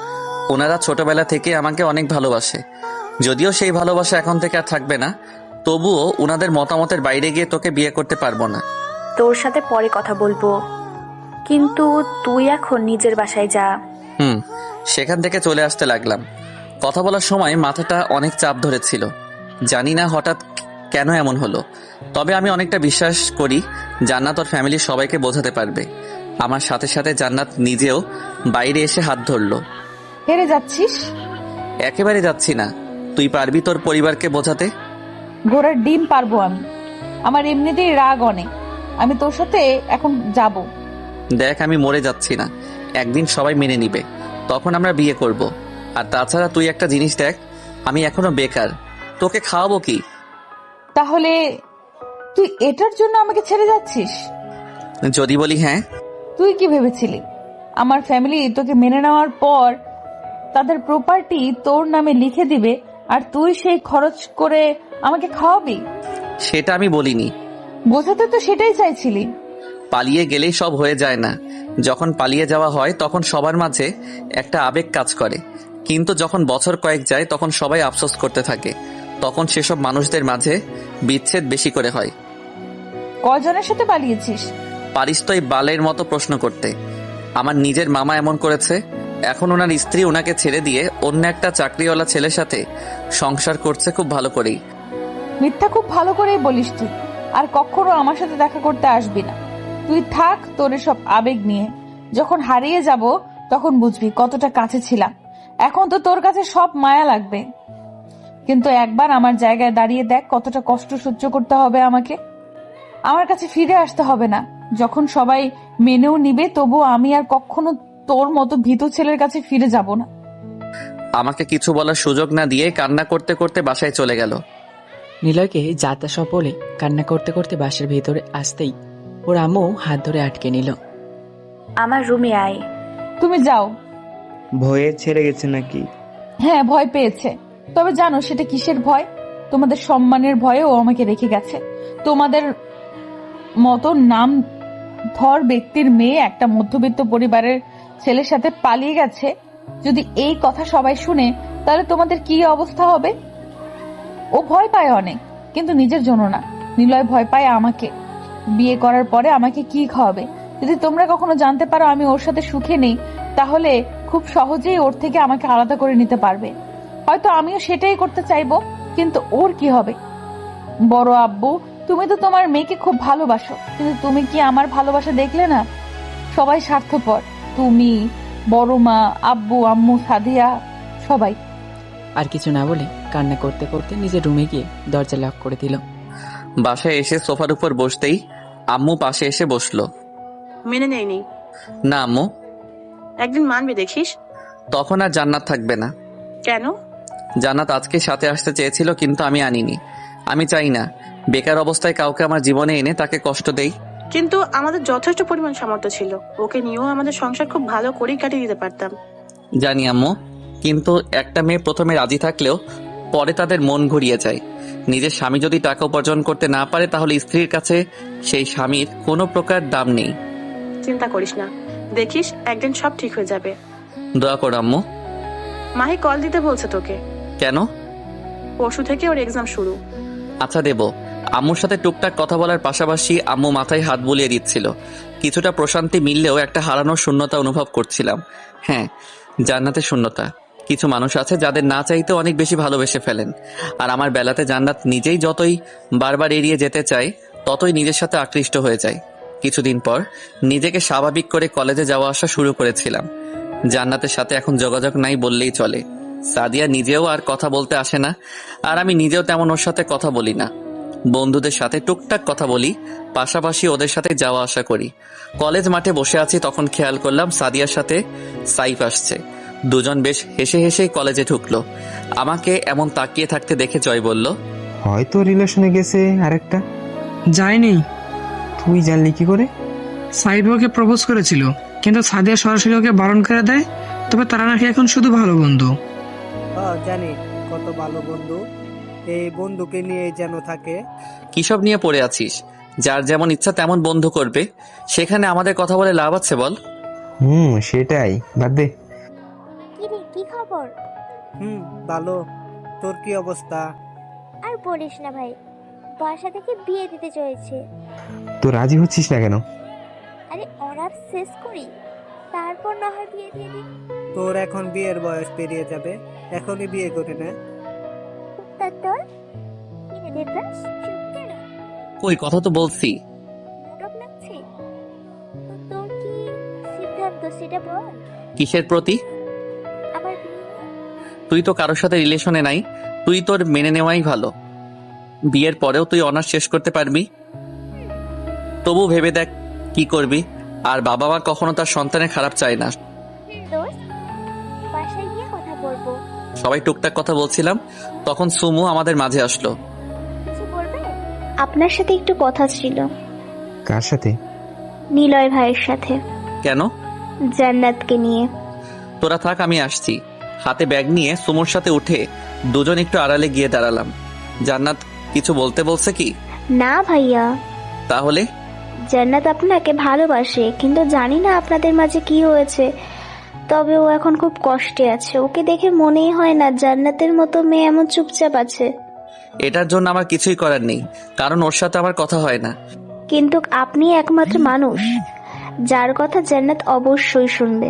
ওনারা ছোটবেলা থেকে আমাকে অনেক ভালোবাসে। যদিও সেই ভালোবাসা এখন থেকে আর থাকবে না, তবুও ওনাদের মতামতের বাইরে গিয়ে তোকে বিয়ে করতে পারবো না। তোর সাথে পরে কথা বলবো, কিন্তু তুই এখন নিজের বাসায় যা। সেখান থেকে চলে আসতে লাগলাম। কথা বলার সময় মাথাটা অনেক চাপ ধরেছিল। জানি না হঠাৎ কেন এমন হলো, তবে আমি অনেকটা বিশ্বাস করি জান্নাত ওর ফ্যামিলির সবাইকে বোঝাতে পারবে। আমার সাথে সাথে জান্নাত নিজেও বাইরে এসে হাত ধরলো। হেরে যাচ্ছিস? একেবারে যাচ্ছি না। তুই পারবি তোর পরিবারকে বোঝাতে? ঘোড়ার ডিম পারবো আমি। আমার এমনিতেই রাগ অনেক। আমি তোর সাথে এখন যাব। দেখ, আমি মরে যাচ্ছি না। একদিন সবাই মেনে নিবে, তখন আমরা বিয়ে করব। আর তাছাড়া তুই একটা জিনিস দেখ, আমি এখনো বেকার। তোকে খাওয়াবো কি? তাহলে তুই এটার জন্য আমাকে ছেড়ে যাচ্ছিস? যদি বলি হ্যাঁ। তুই কি ভেবেছিলি আমার ফ্যামিলি তোকে মেনে নেওয়ার পর তাদের প্রপার্টি তোর নামে লিখে দিবে, আর তুই সেই খরচ করে আমাকে খাওয়াবি? সেটা আমি বলিনি। বোঝাতে তো সেটাই চাইছিলি। পালিয়ে গেলেই সব হয়ে যায় না। যখন পালিয়ে যাওয়া হয় তখন সবার মাঝে একটা আবেগ কাজ করে, কিন্তু যখন বছর কয়েক যায় তখন সবাই আফসোস করতে থাকে। তখন সেসব মানুষদের মাঝে বিচ্ছেদ বেশি করে হয়। কয়জনের সাথে পালিয়েছিস? পারিস তো এই বালের মতো প্রশ্ন করতে? আমার নিজের মামা এমন করেছে। এখন ওনার স্ত্রী ওনাকে ছেড়ে দিয়ে অন্য একটা চাকরিওয়ালা ছেলের সাথে সংসার করছে খুব ভালো করেই। মিথ্যা খুব ভালো করেই বলিস তুই। আর কখনো আমার সাথে দেখা করতে আসবি না। তুই থাক তোর সব আবেগ নিয়ে। যখন হারিয়ে যাব তখন বুঝবি কতটা কাছে ছিলাম। এখন তো তোর কাছে সব মায়া লাগবে, কিন্তু একবার আমার জায়গায় দাঁড়িয়ে দেখ কতটা কষ্ট সহ্য করতে হবে আমাকে। আমার কাছে ফিরে আসতে হবে না। যখন সবাই মেনেও নিবে তবুও আমি আর কখনো তোর মতো ভীতু ছেলের কাছে ফিরে যাব না। আমাকে কিছু বলার সুযোগ না দিয়ে কান্না করতে করতে বাসায় চলে গেল। নিলয়কে যাতা সব বলে কান্না করতে করতে বাসার ভেতরে আসতেই ওর আম্মু হাত ধরে আটকে নিল। আমার রুমে আয়। তুমি যাও। ভয়ে ছেড়ে গেছে নাকি? হ্যাঁ, ভয় পেয়েছে। তবে জানো সেটা কিসের ভয়? তোমাদের সম্মানের ভয়ে ও আমাকে রেখে গেছে। তোমাদের মতো নাম ধর ব্যক্তির মেয়ে একটা মধ্যবিত্ত পরিবারের ছেলের সাথে পালিয়ে গেছে। যদি এই কথা সবাই শুনে তাহলে তোমাদের কি অবস্থা হবে? ও ভয় পায় অনেক, কিন্তু নিজের জন্য না। নিলয় ভয় পায় আমাকে। বিয়ে করার পরে আমাকে কি খাওয়াবে? যদি তোমরা কখনো জানতে পারো আমি ওর সাথে সুখে নেই, তাহলে খুব সহজেই ওর থেকে আমাকে আলাদা করে নিতে পারবে। হয়তো আমিও সেটাই করতে চাইবো, কিন্তু ওর কি হবে? বড় আব্বু, তুমি তো তোমার মেয়েকে খুব ভালোবাসো, কিন্তু তুমি কি আমার ভালোবাসা দেখলে না? সবাই স্বার্থপর। তুমি, বড় মা, আব্বু, আম্মু, সাদিয়া, সবাই। আর কিছু না বলে কান্না করতে করতে নিজের রুমে গিয়ে দরজা লক করে দিল। বাসায় এসে সোফার উপর বসতেই আম্মু পাশে এসে বসলো। মেনে নেয়নি। না আম্মু, একদিন মানবে দেখিস। তখন আর জান্নাত থাকবে না। কেন? জান্নাত আজকে সাথে আসতে চেয়েছিল, কিন্তু আমি আনিনি। আমি চাই না বেকার অবস্থায় কাউকে আমার জীবনে এনে তাকে কষ্ট দেই। কিন্তু আমাদের যথেষ্ট পরিমাণ সামর্থ্য ছিল, ওকে নিয়েও আমাদের সংসার খুব ভালো করেই কাটিয়ে দিতে পারতাম। জানি আম্মু, কিন্তু একটা মেয়ে প্রথমে রাজি থাকলেও পরে তাদের মন ঘুরিয়ে যায়। নিজের স্বামী যদি টাকা উপার্জন করতে না পারে তাহলে স্ত্রীর কাছে সেই স্বামীর কোনো প্রকার দাম নেই। চিন্তা করিস না, দেখিস একদিন সব ঠিক হয়ে যাবে। দোয়া করো আম্মু। মাহি কল দিতে বলছে তোকে। কেন? পরশু থেকে ওর এক্সাম শুরু। আচ্ছা দেব। আম্মুর সাথে টুকটাক কথা বলার পাশাপাশি আম্মু মাথায় হাত বুলিয়ে দিচ্ছিল। কিছুটা প্রশান্তি মিললেও একটা হারানোর শূন্যতা অনুভব করছিলাম। হ্যাঁ, জান্নাতের শূন্যতা। কিছু মানুষ আছে যাদের না চাইতে অনেক বেশি ভালোবেসে ফেলেন, আর আমার বেলাতে জান্নাত নিজেই যতই বারবার এড়িয়ে যেতে চায় ততই নিজের সাথে আকৃষ্ট হয়ে যায়। কিছুদিন পর নিজেকে স্বাভাবিক করে কলেজে যাওয়া আসা শুরু করেছিলাম। জান্নাতের সাথে এখন যোগাযোগ নাই বললেই চলে। সাদিয়া নিজেও আর কথা বলতে আসে না, আর আমি নিজেও তেমন ওর সাথে কথা বলি না। বন্ধুদের সাথে টুকটাক কথা বলি, পাশাপাশি ওদের সাথে যাওয়া আসা করি। কলেজ মাঠে বসে আছি, তখন খেয়াল করলাম সাদিয়ার সাথে সাইফ আসছে। দুজন বেশ হেসে হেসেই কলেজে ঢুকলো। আমাকে এমন তাকিয়ে থাকতে দেখে জয় বলল, হয়তো রিলেশনে গেছে আরেকটা। যায়নি। তুই জানলি কি করে? সাইব ওকে প্রপোজ করেছিল, কিন্তু সাদিয়া সরাসরি ওকে বারণ করে দেয়। তবে তারা নাকি এখন শুধু ভালো বন্ধু। জানি কত ভালো বন্ধু। এই বন্ধুকে নিয়ে যেন থাকে। কিসব নিয়ে পড়ে আছিস? যার যেমন ইচ্ছা তেমন বন্ধু করবে, সেখানে আমাদের কথা বলে লাভ আছে বল? সেটাই, বাদ দে। কি খবর? ভালো। তোর কি অবস্থা? আর বলিস না ভাই, বাসা থেকে বিয়ে দিতে চলেছে। তো রাজি হচ্ছিস না কেন? আরে অনার্স শেষ করি, তারপর না হয় বিয়ে দিয়ে দিই। তোর এখন বিয়ের বয়স পেরিয়ে যাবে, এখনই বিয়ে করে নে। তোর কিনে দেবাস? চুপ কেন? ওই কথা তো বলছি। মোটক লাগছে তো তোর কি সিদ্ধান্ত সেটা বল। কিসের প্রতি? আমার বিয়ে। তুই তো কারোর সাথে রিলেশনে নাই, তুই তোর মেনে নেওয়াই ভালো। বিয়ের পরেও তুই অনার্স শেষ করতে পারবি। তবু ভেবে দেখ কি করবি। আর বাবা মা কখনো তার সন্তানের খারাপ চায় না। দোস্ত, বাসায় গিয়ে কথা বলবো। সবাই টুকটাক কথা বলছিলাম, তখন সুমু আমাদের মাঝে আসলো। কিছু বলবে? আপনার সাথে একটু কথা ছিল। কার সাথে? নিলয় ভাইয়ের সাথে। কেন? জান্নাতকে নিয়ে। তোরা থাক, আমি আসছি। হাতে ব্যাগ নিয়ে সুমুর সাথে উঠে দুজন একটু আড়ালে গিয়ে দাঁড়ালাম। জান্নাত কিছু বলতে বলছে কি? না ভাইয়া। তাহলে? জান্নাত আপনাকে ভালোবাসে, কিন্তু জানি না আপনাদের মাঝে কি হয়েছে। তবে ও এখন খুব কষ্টে আছে। ওকে দেখে মনেই হয় না জান্নাতের মতো মেয়ে এমন চুপচাপ আছে। এটার জন্য আমার কিছুই করার নেই, কারণ ওর সাথে আমার কথা হয় না। কিন্তু আপনি একমাত্র মানুষ যার কথা জান্নাত অবশ্যই শুনবে।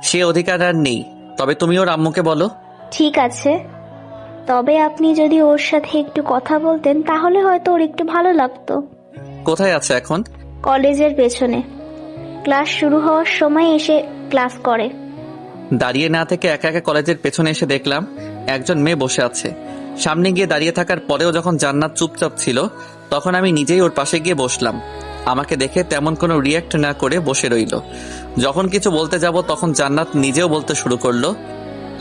সে অধিকার আর নেই। তবে তুমি ওর আম্মুকে বলো। ঠিক আছে, তবে আপনি যদি ওর সাথে একটু কথা বলতেন তাহলে হয়তো ওর একটু ভালো লাগতো। কোথায় আছে এখন? কলেজের পেছনে। ক্লাস শুরু হওয়ার সময় এসে ক্লাস করে। দাঁড়িয়ে না থেকে একা একা কলেজের পেছনে এসে দেখলাম একজন মেয়ে বসে আছে। সামনে গিয়ে দাঁড়িয়ে থাকার পরেও যখন জান্নাত চুপচাপ ছিল, তখন আমি নিজেই ওর পাশে গিয়ে বসলাম। আমাকে দেখে তেমন কোনো রিয়াক্ট না করে বসে রইল। যখন কিছু বলতে যাব তখন জান্নাত নিজেও বলতে শুরু করলো,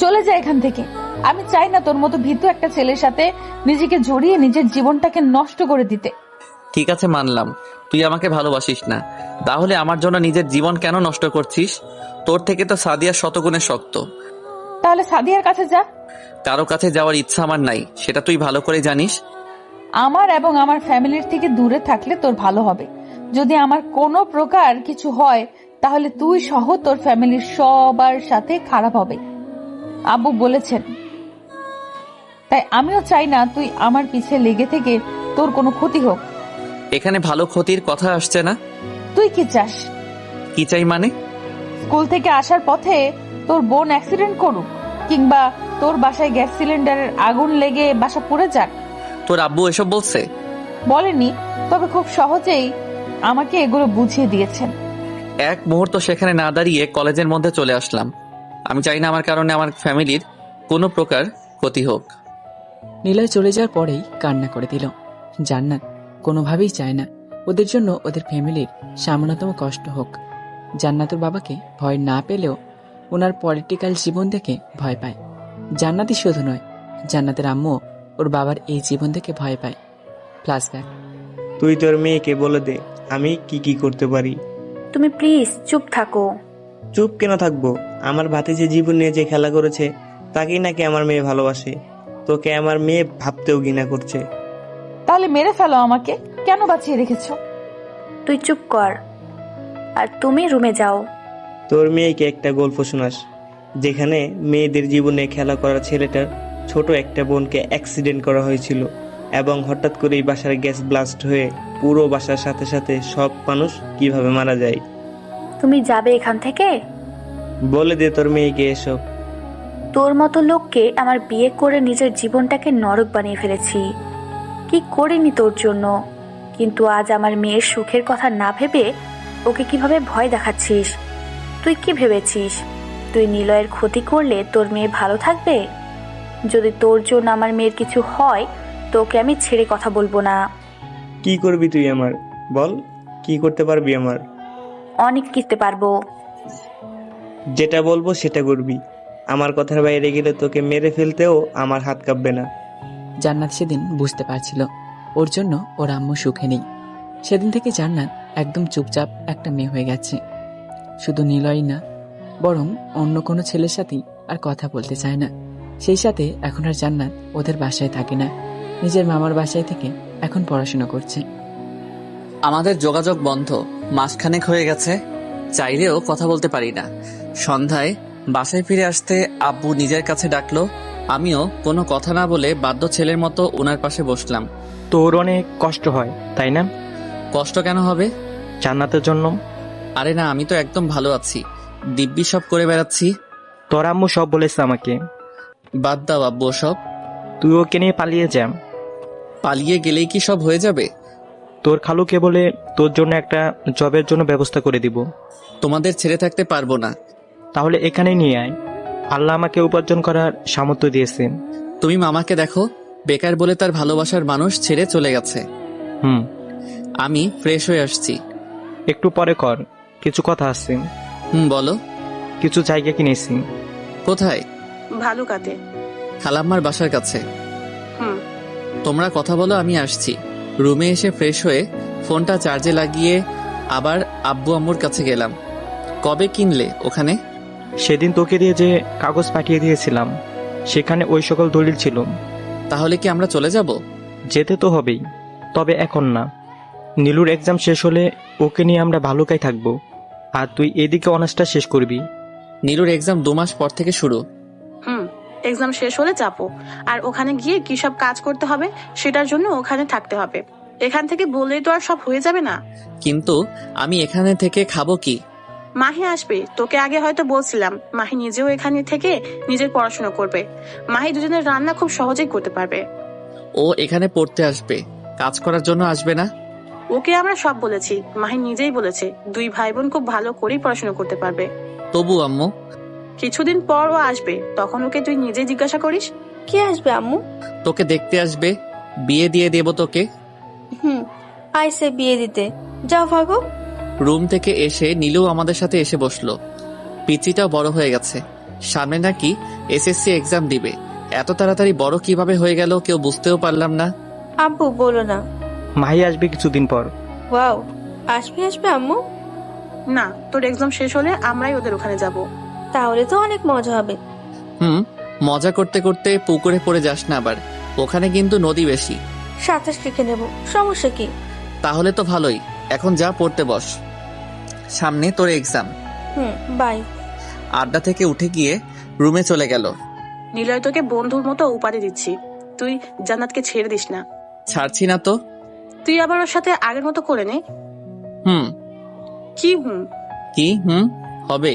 চলে যা এখান থেকে। আমি চাই না তোর মতো ভীতু একটা ছেলের সাথে নিজেকে জড়িয়ে নিজের জীবনটাকে নষ্ট করে দিতে। ঠিক আছে, মানলাম তুই আমাকে ভালোবাসিস না, তাহলে আমার জন্য নিজের জীবন কেন নষ্ট করছিস? তোর থেকে তো সাদিয়া শতগুণে শক্ত। তাহলে সাদিয়ার কাছে যা। কারো কাছে যাওয়ার ইচ্ছা আমার নাই, সেটা তুই ভালো করে জানিস। আমার এবং আমার ফ্যামিলির থেকে দূরে থাকলে তোর ভালো হবে। যদি আমার কোনো প্রকার কিছু হয় তাহলে তুই সহ তোর ফ্যামিলির সবার সাথে খারাপ হবে, আব্বু বলেছেন। তাই আমিও চাই না তুই আমার পিছে লেগে থেকে তোর কোনো ক্ষতি হোক। এখানে ভালো ক্ষতির কথা আসছে না। তুই কি চাস? কি চাই মানে? স্কুল থেকে আসার পথে তোর বোন অ্যাক্সিডেন্ট করুক, কিংবা তোর বাসায় গ্যাস সিলিন্ডারের আগুন লেগে বাসা পুড়ে যাক। তোর আব্বু এসব বলছে? বলেনি, তবে খুব সহজেই আমাকে এগুলো বুঝিয়ে দিয়েছেন। এক মুহূর্ত সেখানে না দাঁড়িয়ে কলেজের মধ্যে চলে আসলাম। আমি চাই না আমার কারণে আমার ফ্যামিলির কোনো প্রকার ক্ষতি হোক। নিলয় চলে যাওয়ার পরেই কান্না করে দিল। জান্নাত কোনোভাবেই চায় না ওদের জন্য ওদের ফ্যামিলির সামান্যতম কষ্ট হোক। জান্নাতের বাবাকে ভয় না পেলেও ওনার পলিটিক্যাল জীবন দেখে ভয় পায়। জান্নাতই শুধু নয়, জান্নাতের আম্মু ওর বাবার এই জীবন দেখে ভয় পায়। ফ্ল্যাশব্যাক। তুই তোর মেয়েকে বলে দে আমি কি কি করতে পারি। তুমি প্লিজ চুপ থাকো। চুপ কেন থাকবো? আমার ভাতিজি জীবন নিয়ে যে খেলা করেছে তাকেই নাকি আমার মেয়ে ভালোবাসে। তোকে আমার মেয়ে ভাবতেও ঘৃণা করছে। তাহলে মেরে ফেলো আমাকে, কেন বাঁচিয়ে রেখেছো? তুই চুপ কর আর তুমি রুমে যাও। তোর মেয়েকে একটা গল্প শোনাস, যেখানে মেয়েদের জীবনে খেলা করা ছেলেটার ছোট একটা বোনকে অ্যাক্সিডেন্ট করা হয়েছিল এবং হঠাৎ করেই বাসার গ্যাস ব্লাস্ট হয়ে পুরো বাসার সাথে সাথে সব মানুষ কিভাবে মারা যায়। তুমি যাবে এখান থেকে? বলে দে তোর মেয়েকে এসব। তোর মতো লোককে আমার বিয়ে করে নিজের জীবনটাকে নরক বানিয়ে ফেলেছি। কি করিনি তোর জন্য, কিন্তু আজ আমার মেয়ের সুখের কথা না ভেবে ওকে কিভাবে ভয় দেখাচ্ছিস? তুই কি ভেবেছিস তুই নিলয়ের ক্ষতি করলে তোর মেয়ে ভালো থাকবে? যদি তোর জন্য আমার মেয়ের কিছু হয় তোকে আমি ছেড়ে কথা বলবো না। কি করবি তুই আমার? বল, কি করতে পারবি আমার? অনেক করতে পারবো। যেটা বলবো সেটা করবি। আমার কথার বাইরে গেলে তোকে মেরে ফেলতেও আমার হাত কাঁপবে না। জান্নাত সেদিন বুঝতে পারছিল ওর জন্য ওর আম্মু সুখে নেই। সেদিন থেকে জান্নাত একদম চুপচাপ একটা মেয়ে হয়ে গেছে। শুধু নিলয় না, বরং অন্য কোনো ছেলের সাথেই আর কথা বলতে চায় না। সেই সাথে এখন আর জান্নাত ওদের বাসায় থাকে না, নিজের মামার বাসায় থেকে এখন পড়াশোনা করছে। আমাদের যোগাযোগ বন্ধ মাসখানেক হয়ে গেছে, চাইলেও কথা বলতে পারি না। সন্ধ্যায় বাসায় ফিরে আসতে আব্বু নিজের কাছে ডাকলো। আমিও কোনো কথা না বলে বাধ্য ছেলের মতো ওনার পাশে বসলাম। তোর অনেক কষ্ট হয় তাই না? কষ্ট কেন হবে? জান্নাতের জন্য। আরে না, আমি তো একদম ভালো আছি, দিব্যি সব করে বেড়াচ্ছি। তোর আম্মু সব বলেছে আমাকে। বাদ দাও আব্বু সব। তুই ওকে নিয়ে পালিয়ে যা। পালিয়ে গেলেই কি সব হয়ে যাবে? তোর খালুকে বলে তোর জন্য একটা জবের জন্য ব্যবস্থা করে দিব। তোমাদের ছেড়ে থাকতে পারবো না। তাহলে এখানে নিয়ে আয়, আল্লাহ আমাকে উপার্জন করার সামর্থ্য দিয়েছেন। তুমি মামাকে দেখো, বেকার বলে তার ভালোবাসার মানুষ ছেড়ে চলে গেছে। আমি ফ্রেশ হয়ে আসছি। একটু পরে কর, কিছু কথা আছে। বলো। কিছু জায়গা কিনেছি। কোথায়? ভালুকাতে। খালাম্মার বাসার কাছে। তোমরা কথা বলো, আমি আসছি। রুমে এসে ফ্রেশ হয়ে ফোনটা চার্জে লাগিয়ে আবার আব্বু আম্মুর কাছে গেলাম। কবে কিনলে ওখানে? সেদিন তোকে দিয়ে যে কাগজ পাঠিয়ে দিয়েছিলাম সেখানে ওই সকল দলিল ছিল। তাহলে কি আমরা চলে যাব? যেতে তো হবেই, তবে এখন না। নীলুর এক্সাম শেষ হলে ওকে নিয়ে আমরা ভালুকায় থাকবো, আর তুই এদিকে অনার্সটা শেষ করবি। নীলুর এক্সাম 2 মাস পর থেকে শুরু। এক্সাম শেষ হলে যাবো, আর ওখানে গিয়ে কি সব কাজ করতে হবে সেটার জন্য ওখানে থাকতে হবে। এখান থেকে বললেই তো আর সব হয়ে যাবে না। কিন্তু আমি এখানে থেকে খাবো কি? মাহি আসবে, তোকে আগে হয়তো বলছিলাম। মাহি নিজেও এখানে থেকে নিজের পড়াশোনা করবে। মাহি দুজনের রান্না খুব সহজেই করতে পারবে। ও এখানে পড়তে আসবে, কাজ করার জন্য আসবে না। ওকে আমরা সব বলেছি, মাহি নিজেই বলেছে 2 ভাই বোন খুব ভালো করেই পড়াশোনা করতে পারবে। তবু আম্মু, কিছুদিন পর ও আসবে, তখন ওকে তুই নিজেই জিজ্ঞাসা করিস। কে আসবে আম্মু? তোকে দেখতে আসবে, বিয়ে দিয়ে দেব তোকে। আইসে বিয়ে দিতে, যাও ভাগো। রুম থেকে এসে নীলু আমাদের সাথে এসে বসলো। পিচিটাও বড় হয়ে গেছে, সামনে নাকি এসএসসি এক্সাম দিবে। এত তাড়াতাড়ি বড় কিভাবে হয়ে গেল কেউ বুঝতেও পারলাম না। আব্বু বলো না। মাহি আসবে কিছুদিন পর। ওয়াও, আসবে আম্মু। না, তোর এক্সাম শেষ হলে আমরাই ওদের ওখানে যাব। তাহলে তো অনেক মজা হবে। মজা করতে করতে পুকুরে পড়ে যাস না আবার, ওখানে কিন্তু নদী বেশি। সাঁতার শিখে নেব, সমস্যা কি? তাহলে তো ভালোই, এখন যা পড়তে বস, সামনে তোর এক্সাম। বাই। আড্ডা থেকে উঠে গিয়ে রুমে চলে গেল। নিলয় তোকে বন্ধুর মতো উপাধি দিচ্ছি, তুই জান্নাতকে ছেড়ে দিস না। ছাড়ছি না তো। তুই আবার ওর সাথে আগের মতো করে নে। কি হবে?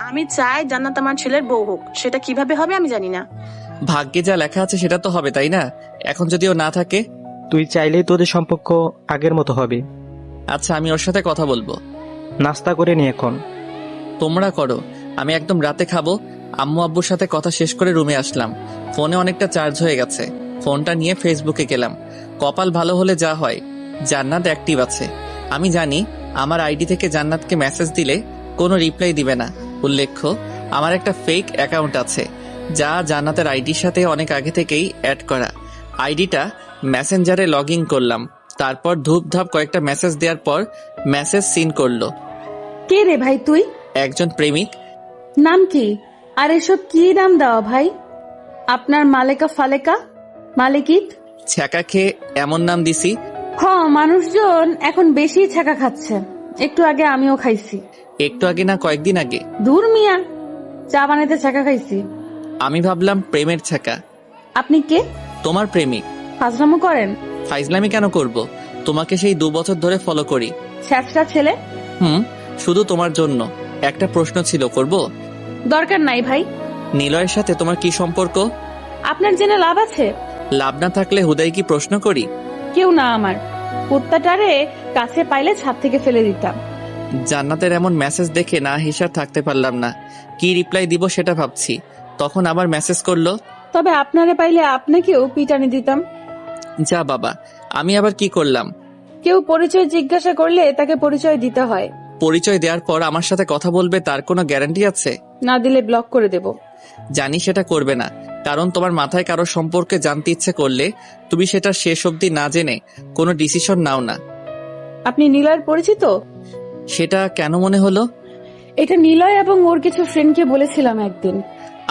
আমি চাই জান্নাত আমার ছেলের বউ হোক, সেটা কিভাবে হবে আমি জানি না। ভাগ্যে যা লেখা আছে সেটা তো হবে, তাই না? এখন যদিও না থাকে, তুই চাইলেই তোদের সম্পর্ক আগের মতো হবে। আচ্ছা, আমি ওর সাথে কথা বলবো। নাস্তা করে নি এখন? তোমরা করো, আমি একদম রাতে খাবো। আম্মু আব্বুর সাথে কথা শেষ করে রুমে আসলাম। ফোনে অনেকটা চার্জ হয়ে গেছে, ফোনটা নিয়ে ফেসবুকে গেলাম। কপাল ভালো হলে যা হয়, জান্নাত অ্যাক্টিভ আছে। আমি জানি আমার আইডি থেকে জান্নাতকে মেসেজ দিলে কোনো রিপ্লাই দিবে না। উল্লেখ্য, আমার একটা ফেক অ্যাকাউন্ট আছে যা জান্নাতের আইডির সাথে অনেক আগে থেকেই অ্যাড করা। আইডিটা মেসেঞ্জারে লগ ইন করলাম, তারপর ধূপধাপ কয়েকটা মেসেজ দেওয়ার পর মেসেজ সিন করলো। কে রে ভাই তুই? একজন প্রেমিক। নাম কি? আর এসব কি নাম দেওয়া ভাই? আপনার মালেকা ফালেকা মালিকিত? ছ্যাঁকা খেয়ে এমন নাম দিছি। মানুষজন এখন বেশি ছ্যাঁকা খাচ্ছে, একটু আগে আমিও খাইছি। একটু আগে না, কয়েকদিন আগে। দূর মিয়া, চা বানাইতে ছ্যাঁকা খাইছি। আমি ভাবলাম প্রেমের ছ্যাঁকা। আপনি কে? তোমার প্রেমিক। ফাজলামো করেন? ফাইজলামি কেন করব, তোমাকে সেই 2 বছর ধরে ফলো করি। ছ্যাঁচড়া ছেলে। শুধু তোমার জন্য একটা প্রশ্ন ছিল, করব? দরকার নাই ভাই। নিলয়ের সাথে তোমার কি সম্পর্ক? আপনার জেনে লাভ আছে? লাভ না থাকলে হুদাই কি প্রশ্ন করি? কেউ না, আমার কুত্তাটারে কাছে পাইলে ছাদ থেকে ফেলে দিতাম। জান্নাতের এমন মেসেজ দেখে না হিসাব থাকতে পারলাম না, কি রিপ্লাই দিব সেটা ভাবছি। তখন আবার মেসেজ করলো, তবে আপনারে পাইলে আপনাকেও পিটানি দিতাম। যা বাবা, আমি আবার কি করলাম? কেউ পরিচয় জিজ্ঞাসা করলে তাকে পরিচয় দিতে হয়। পরিচয় দেওয়ার পর আমার সাথে কথা বলবে তার কোনো গ্যারান্টি আছে? না দিলে ব্লক করে দেব। জানি সেটা করবে না, কারণ তোমার মাথায় কারো সম্পর্কে জানতে ইচ্ছে করলে তুমি সেটা শেষ অবধি না জেনে কোনো ডিসিশন নাও না। আপনি নিলয়ের পরিচিত? সেটা কেন মনে হলো? এটা নিলয় এবং ওর কিছু ফ্রেন্ডকে বলেছিলাম একদিন।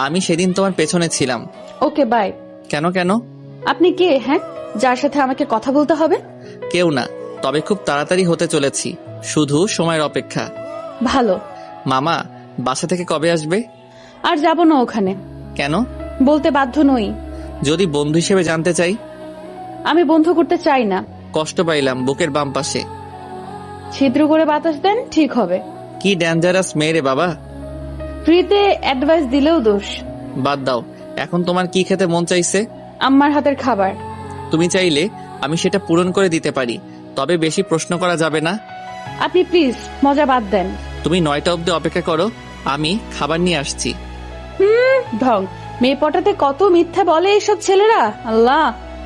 আমি সেদিন তোমার পেছনে ছিলাম। Okay bye. কেন? আপনি কে? যার সাথে আমাকে কথা বলতে হবে? কেউ না, তবে খুব তাড়াতাড়ি হতে চলেছি, শুধু সময়ের অপেক্ষা। ভালো। মামা বাসা থেকে কবে আসবে? আর যাব না ওখানে। কেন? বলতে বাধ্য নই। যদি বন্ধু হিসেবে জানতে চাই? আমি বন্ধু করতে চাই না। কষ্ট পাইলাম বুকের বাম পাশে। ছিদ্র করে বাতাস দেন, ঠিক হবে। কি ডেঞ্জারাস মেয়ে রে বাবা। ফ্রিতে অ্যাডভাইস দিলেও দোষ। বাদ দাও, এখন তোমার কি খেতে মন চাইছে? আম্মার হাতের খাবার। তুমি চাইলে আমি সেটা পূরণ করে দিতে পারি, তবে বেশি প্রশ্ন করা যাবে না। আপনি প্লিজ মজা বাদ দেন। তুমি 9টা অবধি অপেক্ষা করো, আমি খাবার নিয়ে আসছি। ঢং, মেয়ে পটাতে কত মিথ্যা বলে এইসব ছেলেরা, আল্লাহ।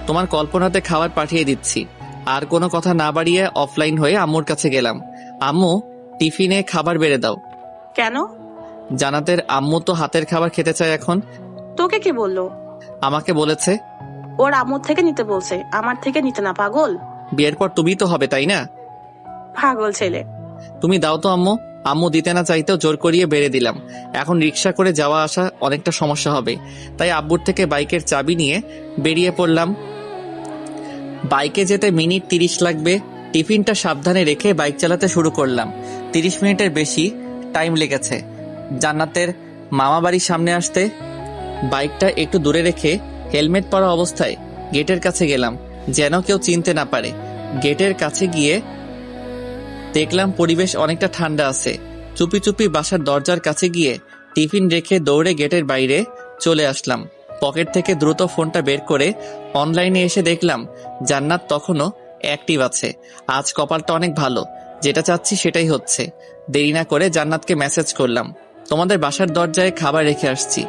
তোমার কল্পনাতে খাবার পাঠিয়ে দিচ্ছি। আর কোনো কথা না বাড়িয়ে অফলাইন হয়ে আম্মুর কাছে গেলাম। আম্মু, টিফিনে খাবার বেড়ে দাও। কেন? জান্নাতের আম্মু তো হাতের খাবার খেতে চায় এখন। তোকে কি বললো? আমাকে বলেছে ওর আম্মুর থেকে নিতে বলছে, আমার থেকে নিতে না। পাগল। বিয়ের পর তুমি তো হবে, তাই না? পাগল ছেলে। তুমি দাও তো আম্মু। আম্মু দিতে না চাইতেও জোর করিয়ে বেড়ে দিলাম। এখন রিক্সা করে যাওয়া আসা অনেকটা সমস্যা হবে, তাই আব্বুর থেকে বাইকের চাবি নিয়ে বেরিয়ে পড়লাম। বাইকে যেতে মিনিট 30 লাগবে। টিফিনটা সাবধানে রেখে বাইক চালাতে শুরু করলাম। 30 মিনিটের বেশি টাইম লেগেছে জান্নাতের মামা বাড়ির সামনে আসতে। বাইকটা একটু দূরে রেখে হেলমেট পরা অবস্থায় গেটের কাছে গেলাম, যেন কেউ চিনতে না পারে। গেটের কাছে গিয়ে দেখলাম পরিবেশ অনেকটা ঠান্ডা আছে। চুপি চুপি বাসার দরজার কাছে গিয়ে টিফিন রেখে দৌড়ে গেটের বাইরে চলে আসলাম। পকেট থেকে দ্রুত ফোনটা বের করে অনলাইনে এসে দেখলাম জান্নাত তখনও অ্যাক্টিভ আছে। আজ কপালটা অনেক ভালো, যেটা চাচ্ছি সেটাই হচ্ছে। দেরি না করে জান্নাতকে মেসেজ করলাম, তোমাদের বাসার দরজায় খাবার রেখে আসছি,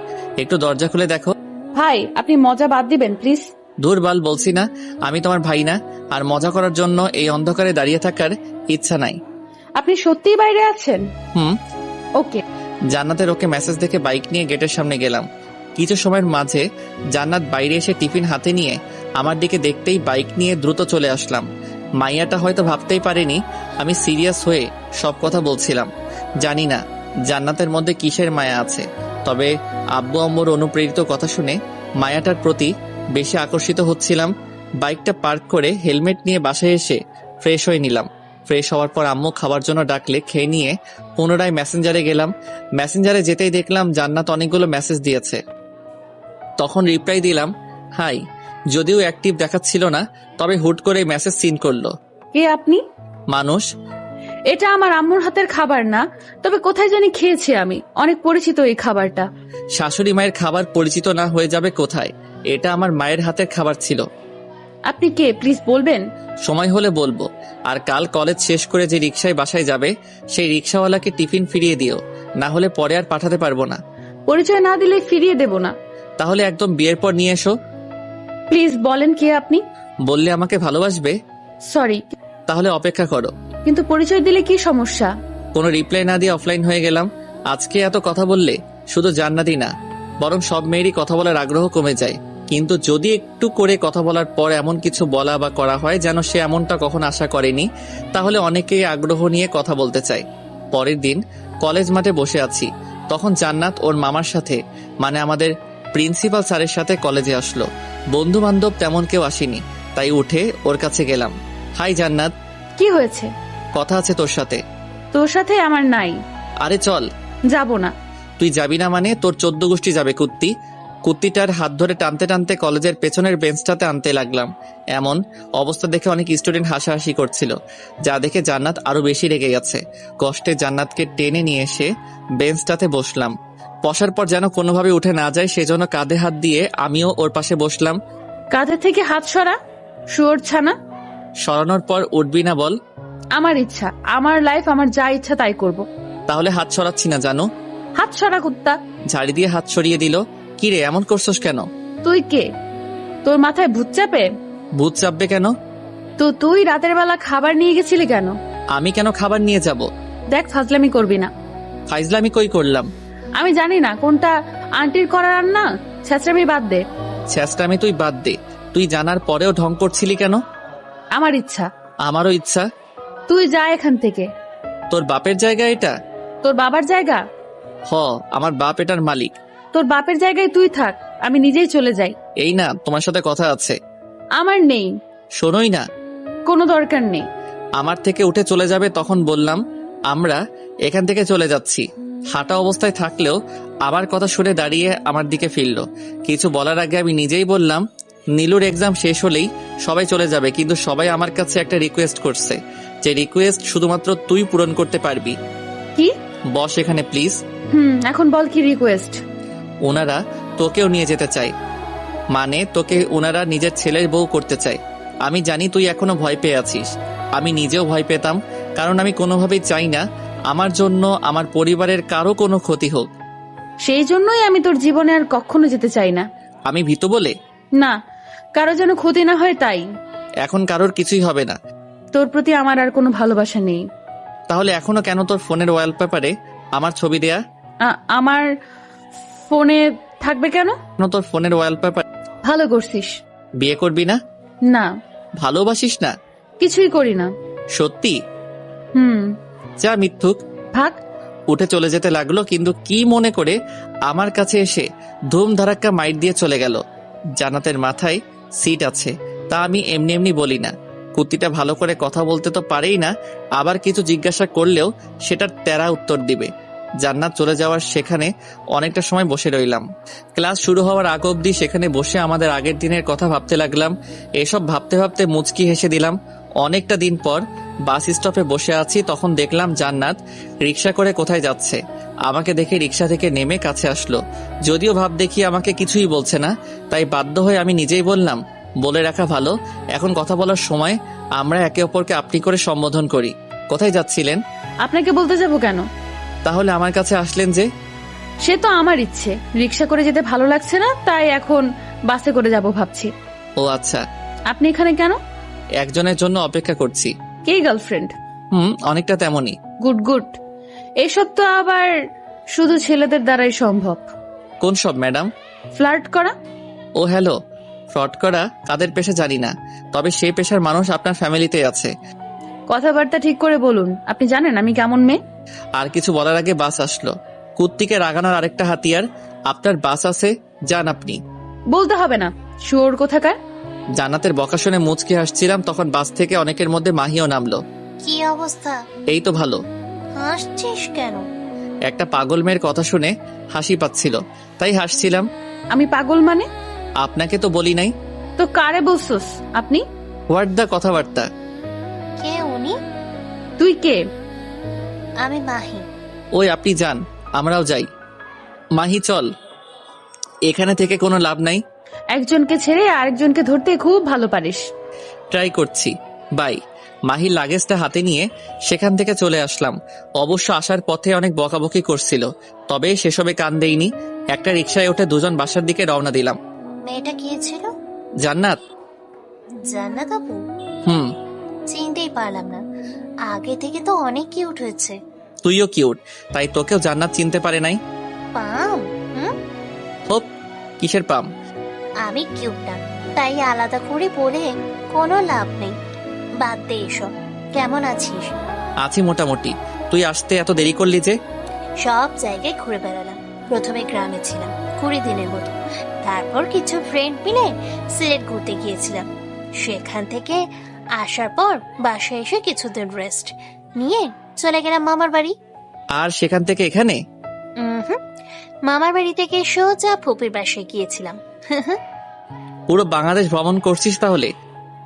একটু দরজা খুলে দেখো। ভাই আপনি মজা বাদ দিবেন প্লিজ। দুর্বল বলছি না আমি তোমার ভাই না, আর মজা করার জন্য এই অন্ধকারে দাঁড়িয়ে থাকার ইচ্ছা নাই। আপনি সত্যিই বাইরে আছেন? হুম। ওকে। জান্নাতের ওকে মেসেজ দেখে বাইক নিয়ে গেটের সামনে গেলাম। কিছু সময়ের মাঝে জান্নাত বাইরে এসে টিফিন হাতে নিয়ে আমার দিকে দেখতেই বাইক নিয়ে দ্রুত চলে আসলাম। মাইয়াটা হয়তো ভাবতেই পারেনি আমি সিরিয়াস হয়ে সব কথা বলছিলাম। জানি না জান্নাতের মধ্যে কিসের মায়া আছে, তবে আব্বু আম্মুর অনুপ্রেরিত কথা শুনে মায়াটার প্রতি বেশি আকর্ষিত হচ্ছিলাম। বাইকটা পার্ক করে হেলমেট নিয়ে বাসায় এসে ফ্রেশ হয়ে নিলাম। ফ্রেশ হওয়ার পর আম্মু খাবার জন্য ডাকলে খেয়ে নিয়ে পুনরায় মেসেঞ্জারে গেলাম। মেসেঞ্জারে যেতেই দেখলাম জান্নাত অনেকগুলো মেসেজ দিয়েছে। তখন রিপ্লাই দিলাম হাই, যদিও অ্যাক্টিভ দেখাচ্ছিল না, তবে হুট করে মেসেজ সিন করলো। কে আপনি? মানুষ। এটা আমার আম্মুর হাতের খাবার না, তবে কোথায় জানি খেয়েছি আমি, অনেক পরিচিত এই খাবারটা। শাশুড়ি মায়ের খাবার পরিচিত না হয়ে যাবে কোথায়? এটা আমার মায়ের হাতের খাবার ছিল। আপনি কে প্লিজ বলবেন? সময় হলে বলবো। আর কাল কলেজ শেষ করে যে রিক্সায় বাসায় যাবে সেই রিক্সাওয়ালাকে টিফিন ফিরিয়ে দিও, না হলে পরে আর পাঠাতে পারবো না। পরিচয় না দিলে ফিরিয়ে দেব না। তাহলে একদম বিয়ের পর নিয়ে এসো। প্লিজ বলেন কে আপনি? বললে আমাকে ভালোবাসবে? সরি, তাহলে অপেক্ষা করো। কিন্তু পরিচয় দিলে কি সমস্যা? কোনো রিপ্লাই না দিয়ে অফলাইন হয়ে গেলাম। আজকে এত কথা বললে শুধু জান্নাতই না, বরং সব মেয়েরই কথা বলার আগ্রহ কমে যায়। কিন্তু যদি একটু করে কথা বলার পর এমন কিছু বলা বা করা হয় যেন সে এমনটা কখন আশা করেনি, তাহলে অনেকেই আগ্রহ নিয়ে কথা বলতে চায়। পরের দিন কলেজ মাঠে বসে আছি, তখন জান্নাত ওর মামার সাথে, মানে আমাদের প্রিন্সিপাল স্যারের সাথে কলেজে আসলো। বন্ধু বান্ধব তেমন কেউ আসেনি, তাই উঠে ওর কাছে গেলাম। হাই জান্নাত। কি হয়েছে? কথা আছে তোর সাথে। তোর সাথে আমার নাই। আরে চল। যাব না। তুই যাবি না মানে তোর 14 গোষ্ঠী যাবে কুত্তি। কুত্তিটার হাত ধরে টানতে টানতে কলেজের পেছনের বেঞ্চটাতে আনতে লাগলাম। এমন অবস্থা দেখে অনেক স্টুডেন্ট হাসাহাসি করছিল, যা দেখে জান্নাত আরো বেশি রেগে গেছে। কষ্টে জান্নাতকে টেনে নিয়ে এসে বেঞ্চটাতে বসলাম। বসার পর যেন কোনোভাবে উঠে না যায় সেজন্য কাঁধে হাত দিয়ে আমিও ওর পাশে বসলাম। কাঁধে থেকে হাত সরা, শুয়োর ছানা। সরানোর পর উঠবি না বল? আমার ইচ্ছা, আমার লাইফ, আমার যা ইচ্ছা তাই করব। তাহলে হাত সরাচ্ছি না জানো। হাত সরা কুত্তা। ঝাড়ি দিয়ে হাত সরিয়ে দিল। কি রে এমন করছস কেন? তুই কে? তোর মাথায় ভূত চাপে? ভূত চাপবে কেন? তো তুই রাতের বেলা খাবার নিয়ে গেছিলি কেন? আমি কেন খাবার নিয়ে যাব? দেখ ফাজলামি করবি না। ফাইজলামি কই করলাম? আমি জানি না কোনটা আন্টির করার রান্না। ছেঁচড়ামি বাদ দে। ছেঁচড়ামি তুই বাদ দে। তুই জানার পরেও ঢং করছিলি কেন? আমার ইচ্ছা। আমারও ইচ্ছা। তুই যা এখান থেকে। তোর বাপের জায়গা এটা? তোর বাবার জায়গা? হ, আমার বাপ এটার মালিক। তোর বাপের জায়গায় তুই থাক, আমি নিজেই চলে যাই। এই না, তোমার সাথে কথা আছে। আমার নেই। শোনোই না। কোনো দরকার নেই। আমার থেকে উঠে চলে যাবে তখন বললাম আমরা এখান থেকে চলে যাচ্ছি। হাঁটা অবস্থায় থাকলেও আবার কথা শুনে দাঁড়িয়ে আমার দিকে ফিরল। কিছু বলার আগে আমি নিজেই বললাম নীলুর এক্সাম শেষ হলেই সবাই চলে যাবে, কিন্তু সবাই আমার কাছে একটা রিকোয়েস্ট করছে, যে রিকোয়েস্ট শুধুমাত্র তুই পূরণ করতে পারবি। কি? বস এখানে প্লিজ। এখন বল কি রিকোয়েস্ট? ওনারা তোকেও নিয়ে যেতে চায়, মানে তোকে ওনারা নিজের ছেলের বউ করতে চায়। আমি জানি তুই এখনো ভয় পেয়ে আছিস, আমি নিজেও ভয় পেতাম, কারণ আমি কোনোভাবেই চাই না আমার জন্য আমার পরিবারের কারো কোনো ক্ষতি হোক। সেই জন্যই আমি তোর জীবনে আর কখনো যেতে চাই না। আমি ভীতু বলে? না, কারো যেন ক্ষতি না হয় তাই। এখন কারোর কিছুই হবে না। তোর প্রতি আমার আর কোনো ভালোবাসা নেই। তাহলে এখনো কেন তোর ফোনের ওয়ালপেপারে আমার ছবি দেয়া? আমার ফোনে থাকবে কেন? তোর ফোনের ওয়ালপেপার। ভালো করছিস। বিয়ে করবি না? না। ভালোবাসিস না? কিছুই করি না। সত্যি? যা মিথ্যুক। ভাগ। উঠে চলে যেতে লাগলো, কিন্তু কি মনে করে আমার কাছে এসে ধুম ধারাক্কা মাইট দিয়ে চলে গেল। জান্নাতের মাথায় সিট আছে, তা আমি এমনি এমনি বলি না। কুত্তিটা ভালো করে কথা বলতে তো পারেই না, আবার কিছু জিজ্ঞাসা করলেও সেটার তেরা উত্তর দিবে। জান্নাত চলে যাওয়ার সেখানে অনেকটা সময় বসে রইলাম। ক্লাস শুরু হওয়ার আগ অবধি সেখানে বসে আমাদের আগের দিনের কথা ভাবতে লাগলাম। এসব ভাবতে ভাবতে মুচকি হেসে দিলাম। অনেকটা দিন পর বাস স্টপে বসে আছি, তখন দেখলাম জান্নাত রিক্সা করে কোথায় যাচ্ছে। আমাকে দেখে রিক্সা থেকে নেমে কাছে আসলো। যদিও ভাব দেখি আমাকে কিছুই বলছে না, তাই বাধ্য হয়ে আমি নিজেই বললাম, বলে রাখা ভালো, এখন কথা বলার সময় আমরা একে অপরকে আপনি করে সম্বোধন করি। কোথায় যাচ্ছিলেন? আপনাকে বলতে যাব কেন? তাহলে আমার কাছে আসলেন যে? সে তো আমার ইচ্ছে, রিক্সা করে যেতে ভালো লাগছে না, তাই এখন বাসে করে যাব ভাবছি। ও আচ্ছা, আপনি এখানে কেন? একজনের জন্য অপেক্ষা করছি। কে গার্লফ্রেন্ড? অনেকটা তেমনই। Good good. এসব তো আবার শুধু ছেলেদের দ্বারাই সম্ভব। কোন সব ম্যাডাম? ফ্লার্ট করা। ও হ্যালো, ফ্রড করা কাদের পেশা জানি না, তবে সেই পেশার মানুষ আপনার ফ্যামিলিতে আছে। কথাবার্তা ঠিক করে বলুন, আপনি জানেন আমি কেমন মেয়ে। আর কিছু বলার আগে বাস আসলো। কুত্তিকে রাগানোর আরেকটা হাতিয়ার। আপনার বাস আছে, যান আপনি। বলতে হবে না, শুয়োর কোথাকার। জান্নাতের বকা শুনে মুচকি হাসছিলাম, তখন বাস থেকে অনেকের মধ্যে মাহিও নামলো। কি অবস্থা? এই তো ভালো। হাসছিস কেন? একটা পাগল মেয়ের কথা শুনে হাসি পাচ্ছিল, তাই হাসছিলাম। আমি পাগল মানে? আপনাকে তো বলি নাই। তো কারে বলছস আপনি? হোয়াট দা কথাবার্তা? কে উনি? তুই কে? আমি মাহি। ওই আপনি যান, আমরাও যাই। মাহি চল, এখানে থেকে কোনো লাভ নাই। একজনকে ছেড়ে আরেকজনকে ধরতে খুব ভালো পারিস। ট্রাই করছি। বাই। মাহির লাগেজটা হাতে নিয়ে সেখান থেকে চলে আসলাম। অবশ্য আসার পথে অনেক বকাবকি করছিল, তবে সেসবে কান দেইনি। একটা রিকশায় উঠে দুজন বাসার দিকে রওনা দিলাম। মেয়েটা কে ছিল? জান্নাত। জান্নাত আপু? হুম। চিনতেই পারলাম না, আগে থেকে তো অনেক কিউট হয়েছে। তুইও কিউট, তাই তোকেও জান্নাত চিনতে পারে নাই। পাম? হোপ, কিসের পাম? আমি কিউট না, তাই আলাদা করে বলে কোনো লাভ নেই। বাদ দে এসব। কেমন আছিস? আছি মোটামুটি। তুই আসতে এত দেরি করলি যে? সব জায়গায় ঘুরে বেড়ালাম। প্রথমে গ্রামে ছিলাম 20 দিনের মতো, তারপর কিছু ফ্রেন্ড মিলে সিলেট ঘুরতে গিয়েছিলাম। সেখান থেকে আসার পর বাসায় এসে কিছুদিন রেস্ট নিয়ে চলে গেলাম মামার বাড়ি। আর সেখান থেকে এখানে? মামার বাড়ি থেকে সোজা ফুপির বাসায় গিয়েছিলাম। পুরো বাংলাদেশ ভ্রমণ করছিস তাহলে?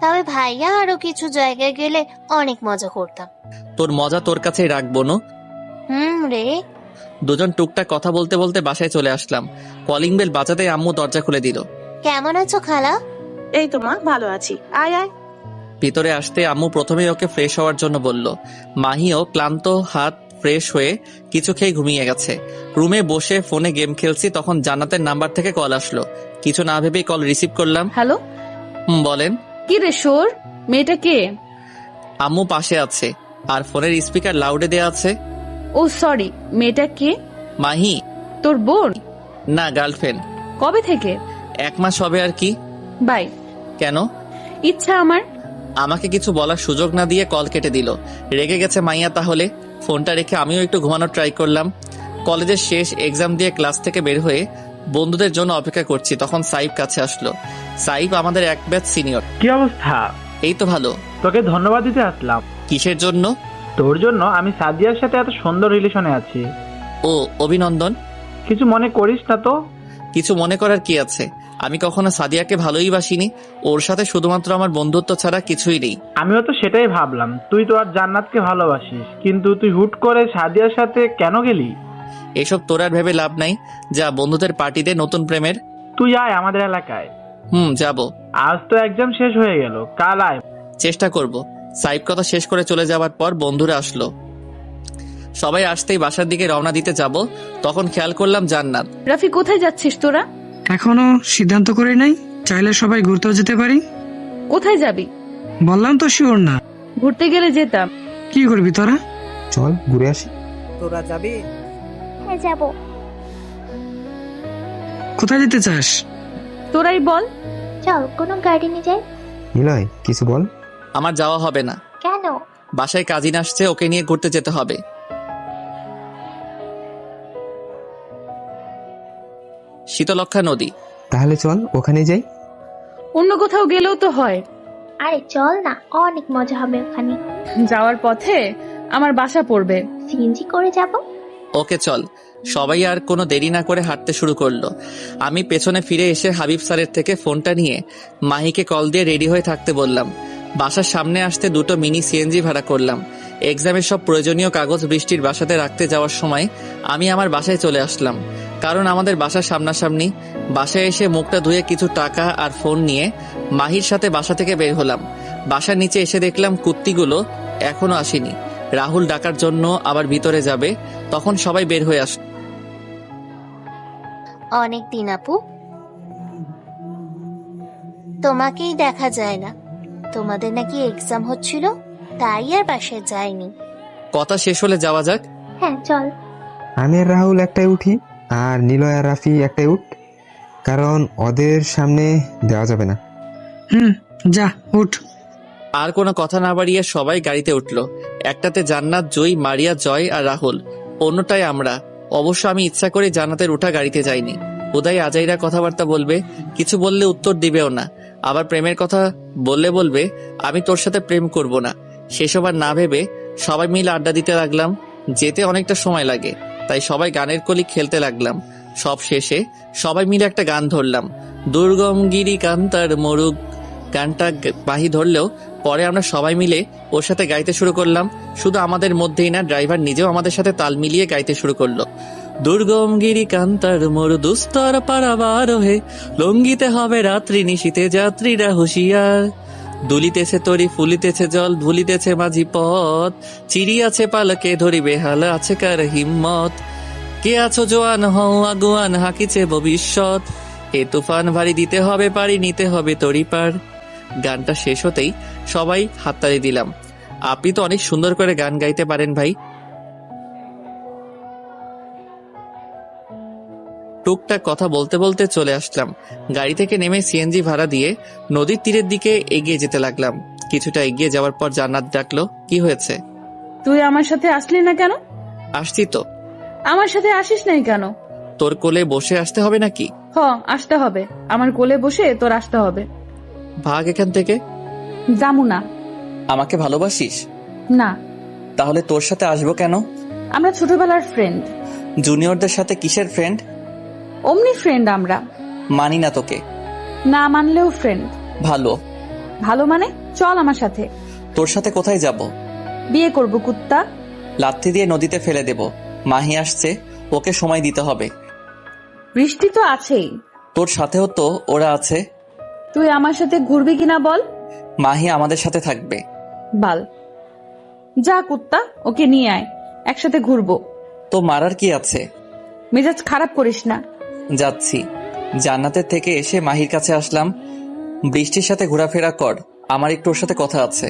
তবে ভাইয়া আরো কিছু জায়গায় গেলে অনেক মজা করতাম। তোর মজা তোর কাছেই রাখবো না। রে। দুজন টুকটাক কথা বলতে বলতে বাসায় চলে আসলাম। কলিং বেল বাজাতে আম্মু দরজা খুলে দিল। কেমন আছো খালা? এই তো মা, ভালো আছি, আয় আয়। ভিতরে আসতে আম্মু প্রথমেই ওকে ফ্রেশ হওয়ার জন্য বলল। মাহিও ক্লান্ত হাত ফ্রেশ হয়ে কিছু খেয়ে ঘুমিয়ে গেছে। রুমে বসে ফোনে গেম খেলছি, তখন জান্নাতের নাম্বার থেকে কল আসলো। কিছু না ভেবেই কল রিসিভ করলাম। হ্যালো। বলেন। কি রে শোর, মেয়েটা কে? আম্মু পাশে আছে, আর ফোনের স্পিকার লাউডে দেয়া আছে। ও সরি, মেয়েটা কে? মাহি। তোর বোন? না, গার্লফ্রেন্ড। কবে থেকে? 1 মাস হবে আর কি। বাই। কেন? ইচ্ছা আমার। আমাকে কিছু বলার সুযোগ না দিয়ে কল কেটে দিল। রেগে গেছে মাইয়া তাহলে। ফোনটা রেখে আমিও একটু ঘুমানোর ট্রাই করলাম। কলেজের শেষ এক্সাম দিয়ে ক্লাস থেকে বের হয়ে বন্ধুদের জন্য অপেক্ষা করছি, তখন সাইব কাছে আসলো। সাইব আমাদের এক ব্যাচ সিনিয়র। কি অবস্থা? এই তো ভালো। তোকে ধন্যবাদ দিতে আসলাম। কিসের জন্য? তোর জন্য। আমি সাদিয়ার সাথে এত সুন্দর রিলেশনে আছি। ও, অভিনন্দন। কিছু মনে করিস না তো? কিছু মনে করার কি আছে? আমি কখনো সাদিয়াকে ভালোই বাসিনি। ওর সাথে শুধুমাত্র আমার বন্ধুত্ব ছাড়া কিছুই নেই। আমিও তো সেটাই ভাবলাম, তুই তো আর জান্নাতকে ভালোবাসিস, কিন্তু তুই হুট করে সাদিয়ার সাথে কেন গেলি? এসব তোর আর ভেবে লাভ নাই। যা, বন্ধুদের পার্টিতে নতুন প্রেমের। তুই আয় আমাদের এলাকায়। যাব। আজ তো এক্সাম শেষ হয়ে গেল, কাল আয়। চেষ্টা করব। সাইব কথা শেষ করে চলে যাওয়ার পর বন্ধুরা আসলো। সবাই আসতেই বাসার দিকে রওনা দিতে যাব, তখন খেয়াল করলাম জান্নাত। রাফি, কোথায় যাচ্ছিস তোরা? এখনো সিদ্ধান্ত করে নাই, চাইলে সবাই ঘুরতেও যেতে পারি। কোথায় যাবি? বললাম তো শিওর না। ঘুরতে গেলে যেতাম। কি করবি তোরা? চল ঘুরে আসি। তোরা যাবি? হ্যাঁ যাব। কোথায় যেতে চাস? তোরাই বল। চল কোনো গার্ডেনে যাই। নিলয়, কিছু বল। আমার যাওয়া হবে না। কেন? বাসায় কাজিন আসছে, ওকে নিয়ে ঘুরতে যেতে হবে। শীতলক্ষা নদী। তাহলে চল ওখানে যাই। অন্য কোথাও গেলেও তো হয়। আরে চল না, অনেক মজা হবে ওখানে। যাওয়ার পথে আমার বাসা পড়বে, সিএনজি করে যাব। ওকে চল। সবাই আর কোনো দেরি না করে হাঁটতে শুরু করলো। আমি পেছনে ফিরে এসে হাবিব স্যারের থেকে ফোনটা নিয়ে মাহিকে কল দিয়ে রেডি হয়ে থাকতে বললাম। বাসার সামনে আসতে 2টো মিনি সিএনজি ভাড়া করলাম। এক্সামের সব প্রয়োজনীয় কাগজ বৃষ্টির বাসাতে রাখতে যাওয়ার সময় আমি আমার বাসায় চলে আসলাম, কারণ আমাদের বাসার সামনাসামনি। বাসায় এসে মুখটা ধুয়ে কিছু টাকা আর ফোন নিয়ে মাহির সাথে বাসা থেকে বের হলাম। বাসার নিচে এসে দেখলাম কুত্তিগুলো এখনো আসেনি। রাহুল ডাকার জন্য আবার ভিতরে যাবে, তখন সবাই বের হয়ে আসলো। অনেক দিন আপু। তোমাকেই দেখা যায় না। তোমাদের নাকি এক্সাম হচ্ছিল, তাই আর বাসায় যাইনি। কথা শেষ হলে যাওয়া যাক। হ্যাঁ চল। আমি আর রাহুল একটাই উঠি, আর নিলয় আর রাফি একটাই উঠ, কারণ ওদের সামনে দেওয়া যাবে না। যা উঠ। আর কোনো কথা না বাড়িয়ে সবাই গাড়িতে উঠলো। একটাতে জান্নাত, জয়, মারিয়া, জয় আর রাহুল, অন্যটায় আমরা। অবশ্য আমি ইচ্ছা করে জান্নাতের উঠা গাড়িতে যাইনি। উদয় আজাইরা কথাবার্তা বলবে, কিছু বললে উত্তর দিবেও না। আবার প্রেমের কথা বলবে আমি তোর সাথে প্রেম করব না। সেসব আর না ভেবে সবাই মিলে আড্ডা দিতে লাগলাম। যেতে অনেকটা সময় লাগে, তাই সবাই গানের কলি খেলতে লাগলাম। সব শেষে সবাই মিলে একটা গান ধরলাম, দুর্গম গিরি কান্তার মরুগ। গানটা বাহি ধরলেও পরে আমরা সবাই মিলে ওর সাথে গাইতে শুরু করলাম। শুধু আমাদের মধ্যেই না, ড্রাইভার নিজেও আমাদের সাথে তাল মিলিয়ে গাইতে শুরু করলো। দুর্গম গিরি কান্তার মরু দুস্তর পারাবার হে, লঙ্গিতে হবে রাত্রি নিশীতে যাত্রীরা হুঁশিয়ার। দুলিতেছে তরি, ফুলিতেছে জল, ভুলিতেছে মাঝি পথ, চিড়িয়াছে পালকে ধরিবে, হাল আছে কার হিম্মত। কে আছো জোয়ান হও আগুয়ান, হাকিছে ভবিষ্যৎ, এ তুফান ভারী দিতে হবে পারি, নিতে হবে তরি পার। গানটা শেষ হতেই সবাই হাততালি দিলাম। আপনি তো অনেক সুন্দর করে গান গাইতে পারেন ভাই। টুকটাক কথা বলতে বলতে চলে আসলাম। গাড়ি থেকে নেমে সিএনজি ভাড়া দিয়ে নদীর তীরের দিকে এগিয়ে যেতে লাগলাম। কিছুটা এগিয়ে যাওয়ার পর জান্নাত ডাকলো, কি হয়েছে? তুই আমার সাথে আসলি না কেন? আসছি তো। আমার সাথে আসিস নাই কেন? তোর কোলে বসে আসতে হবে নাকি? আসতে হবে। আমার কোলে বসে তোর আসতে হবে। ভাগ এখান থেকে। জামু না। আমাকে ভালোবাসিস? না। তাহলে তোর সাথে আসবো কেন? আমরা ছোটবেলার ফ্রেন্ড। জুনিয়রদের সাথে কিসের ফ্রেন্ড? অমনি ফ্রেন্ড আমরা। মানি না তোকে। না মানলেও ফ্রেন্ড। ভালো। ভালো মানে চল আমার সাথে। তোর সাথে কোথায় যাব? বিয়ে করব কুত্তা। লাথি দিয়ে নদীতে ফেলে দেব। মাহি আসছে, ওকে সময় দিতে হবে। বৃষ্টি তো আছেই। তোর সাথেও তো ওরা আছে। তুই আমার সাথে ঘুরবি কিনা বল? মাহি আমাদের সাথে থাকবে। বাল। যা কুত্তা, ওকে নিয়ে আয়, একসাথে ঘুরবো। তো মারার কি আছে? মেজাজ খারাপ করিস না। যাচ্ছি। জান্নাতের থেকে এসে মাহির কাছে আসলাম। বৃষ্টির সাথে ঘোরাফেরা কর, আমার একটু ওর সাথে কথা আছে।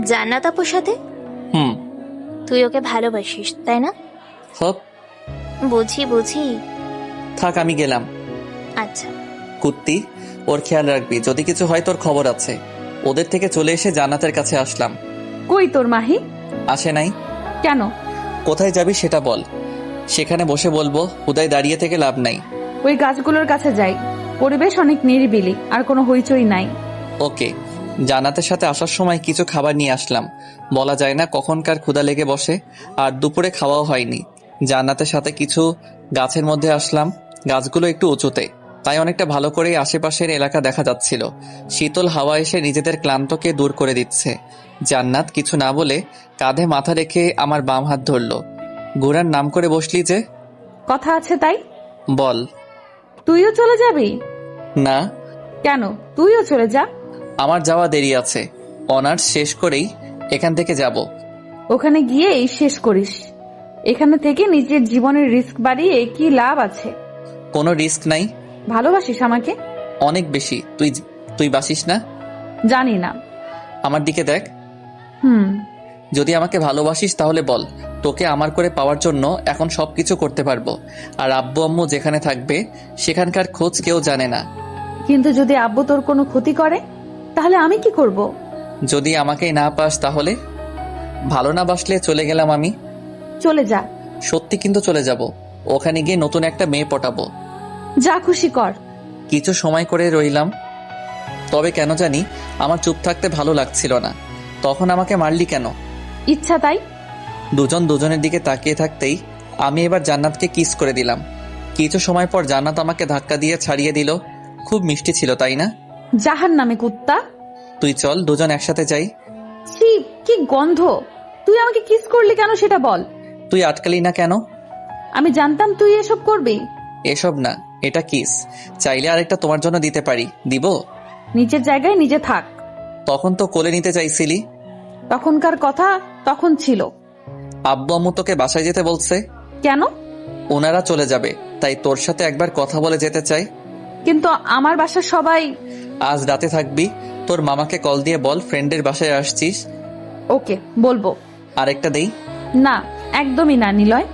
জান্নাত আপুর সাথে? তুই ওকে ভালোবাসিস তাই না? হপ। বুঝি। থাক, আমি গেলাম। আচ্ছা। কুত্তি, ওর খেয়াল রাখবি, যদি কিছু হয় তোর খবর আছে। ওদের থেকে চলে এসে জান্নাতের কাছে আসলাম। কই তোর মাহি? আসে নাই। কেন? কোথায় যাবি সেটা বল, সেখানে বসে বলবো। উদয় দাঁড়িয়ে থেকে লাভ নাই। ওই গাছগুলোর কাছে যাই, পরিবেশ অনেক নিরিবিলি, আর কোনো হইচই নাই। ওকে। জান্নাতের সাথে আসার সময় কিছু খাবার নিয়ে আসলাম। বলা যায় না কখনকার ক্ষুধা লেগে বসে, আর দুপুরে খাওয়াও হয়নি। জান্নাতের সাথে কিছু গাছের মধ্যে আসলাম। গাছগুলো একটু উঁচুতে, তাই অনেকটা ভালো করে আশেপাশের এলাকা দেখা যাচ্ছিল। শীতল হাওয়া এসে নিজেদের ক্লান্তকে দূর করে দিচ্ছে। জান্নাত কিছু না বলে কাঁধে মাথা রেখে আমার বাম হাত ধরলো। ঘোড়ার নাম করে বসলি যে? কথা আছে তাই। বল। তুইও চলে যাবি? না। কেন? তুইও চলে যা। আমার যাওয়া দেরি আছে, অনার্স শেষ করেই এখান থেকে যাব। ওখানে গিয়েই শেষ করিস। এখানে থেকে নিজের জীবনের রিস্ক বাড়িয়ে কি লাভ আছে? কোনো রিস্ক নাই। ভালোবাসিস আমাকে? অনেক বেশি। তুই বাসিস না? জানি না। আমার দিকে দেখ। যদি আমাকে ভালোবাসিস তাহলে বল, তোকে আমার করে পাওয়ার জন্য এখন সবকিছু করতে পারবো। আর আব্বু আম্মু যেখানে থাকবে সেখানকার খোঁজ কেউ জানে না। কিন্তু যদি আব্বু তোর কোনো ক্ষতি করে তাহলে আমি কি করব? যদি আমাকে না পাস তাহলে? ভালো না বাসলে চলে গেলাম আমি। চলে যা। সত্যি কিন্তু চলে যাব। ওখানে গিয়ে নতুন একটা মেয়ে পটাবো। যা খুশি কর। কিছু সময় করে রইলাম, তবে কেন জানি আমার চুপ থাকতে ভালো লাগছিল না। তখন আমাকে মারলি কেন? ইচ্ছা তাই। দুজন দুজনের দিকে তাকিয়ে থাকতেই আমি এবার জান্নাতকে কিস করে দিলাম। কিছু সময় পর জান্নাত আমাকে ধাক্কা দিয়ে ছাড়িয়ে দিল। খুব মিষ্টি ছিল তাই না? জাহান্নামে কুত্তা। তুই চল, দুজন একসাথে যাই। ছি, কি গন্ধ। তুই আমাকে কিস করলি কেন সেটা বল। তুই আটকালি না কেন? আমি জানতাম তুই এসব করবি। এসব না, এটা কিস। চাইলে আরেকটা তোমার জন্য দিতে পারি। দিব? নিচের জায়গায় নিজে থাক। তখন তো কোলে নিতে চাইছিলি। তখনকার কথা তখন ছিল। আব্বু আম্মু তোকে বাসায় যেতে বলছে। কেন? ওনারা চলে যাবে। তাই তোর সাথে একবার কথা বলে যেতে চাই। কিন্তু আমার বাসার সবাই। আজ রাতে থাকবি, তোর মামাকে কল দিয়ে বল ফ্রেন্ডের বাসায় আসছিস। ওকে, বলবো। আরেকটা দেই? না, একদমই না নিলয়।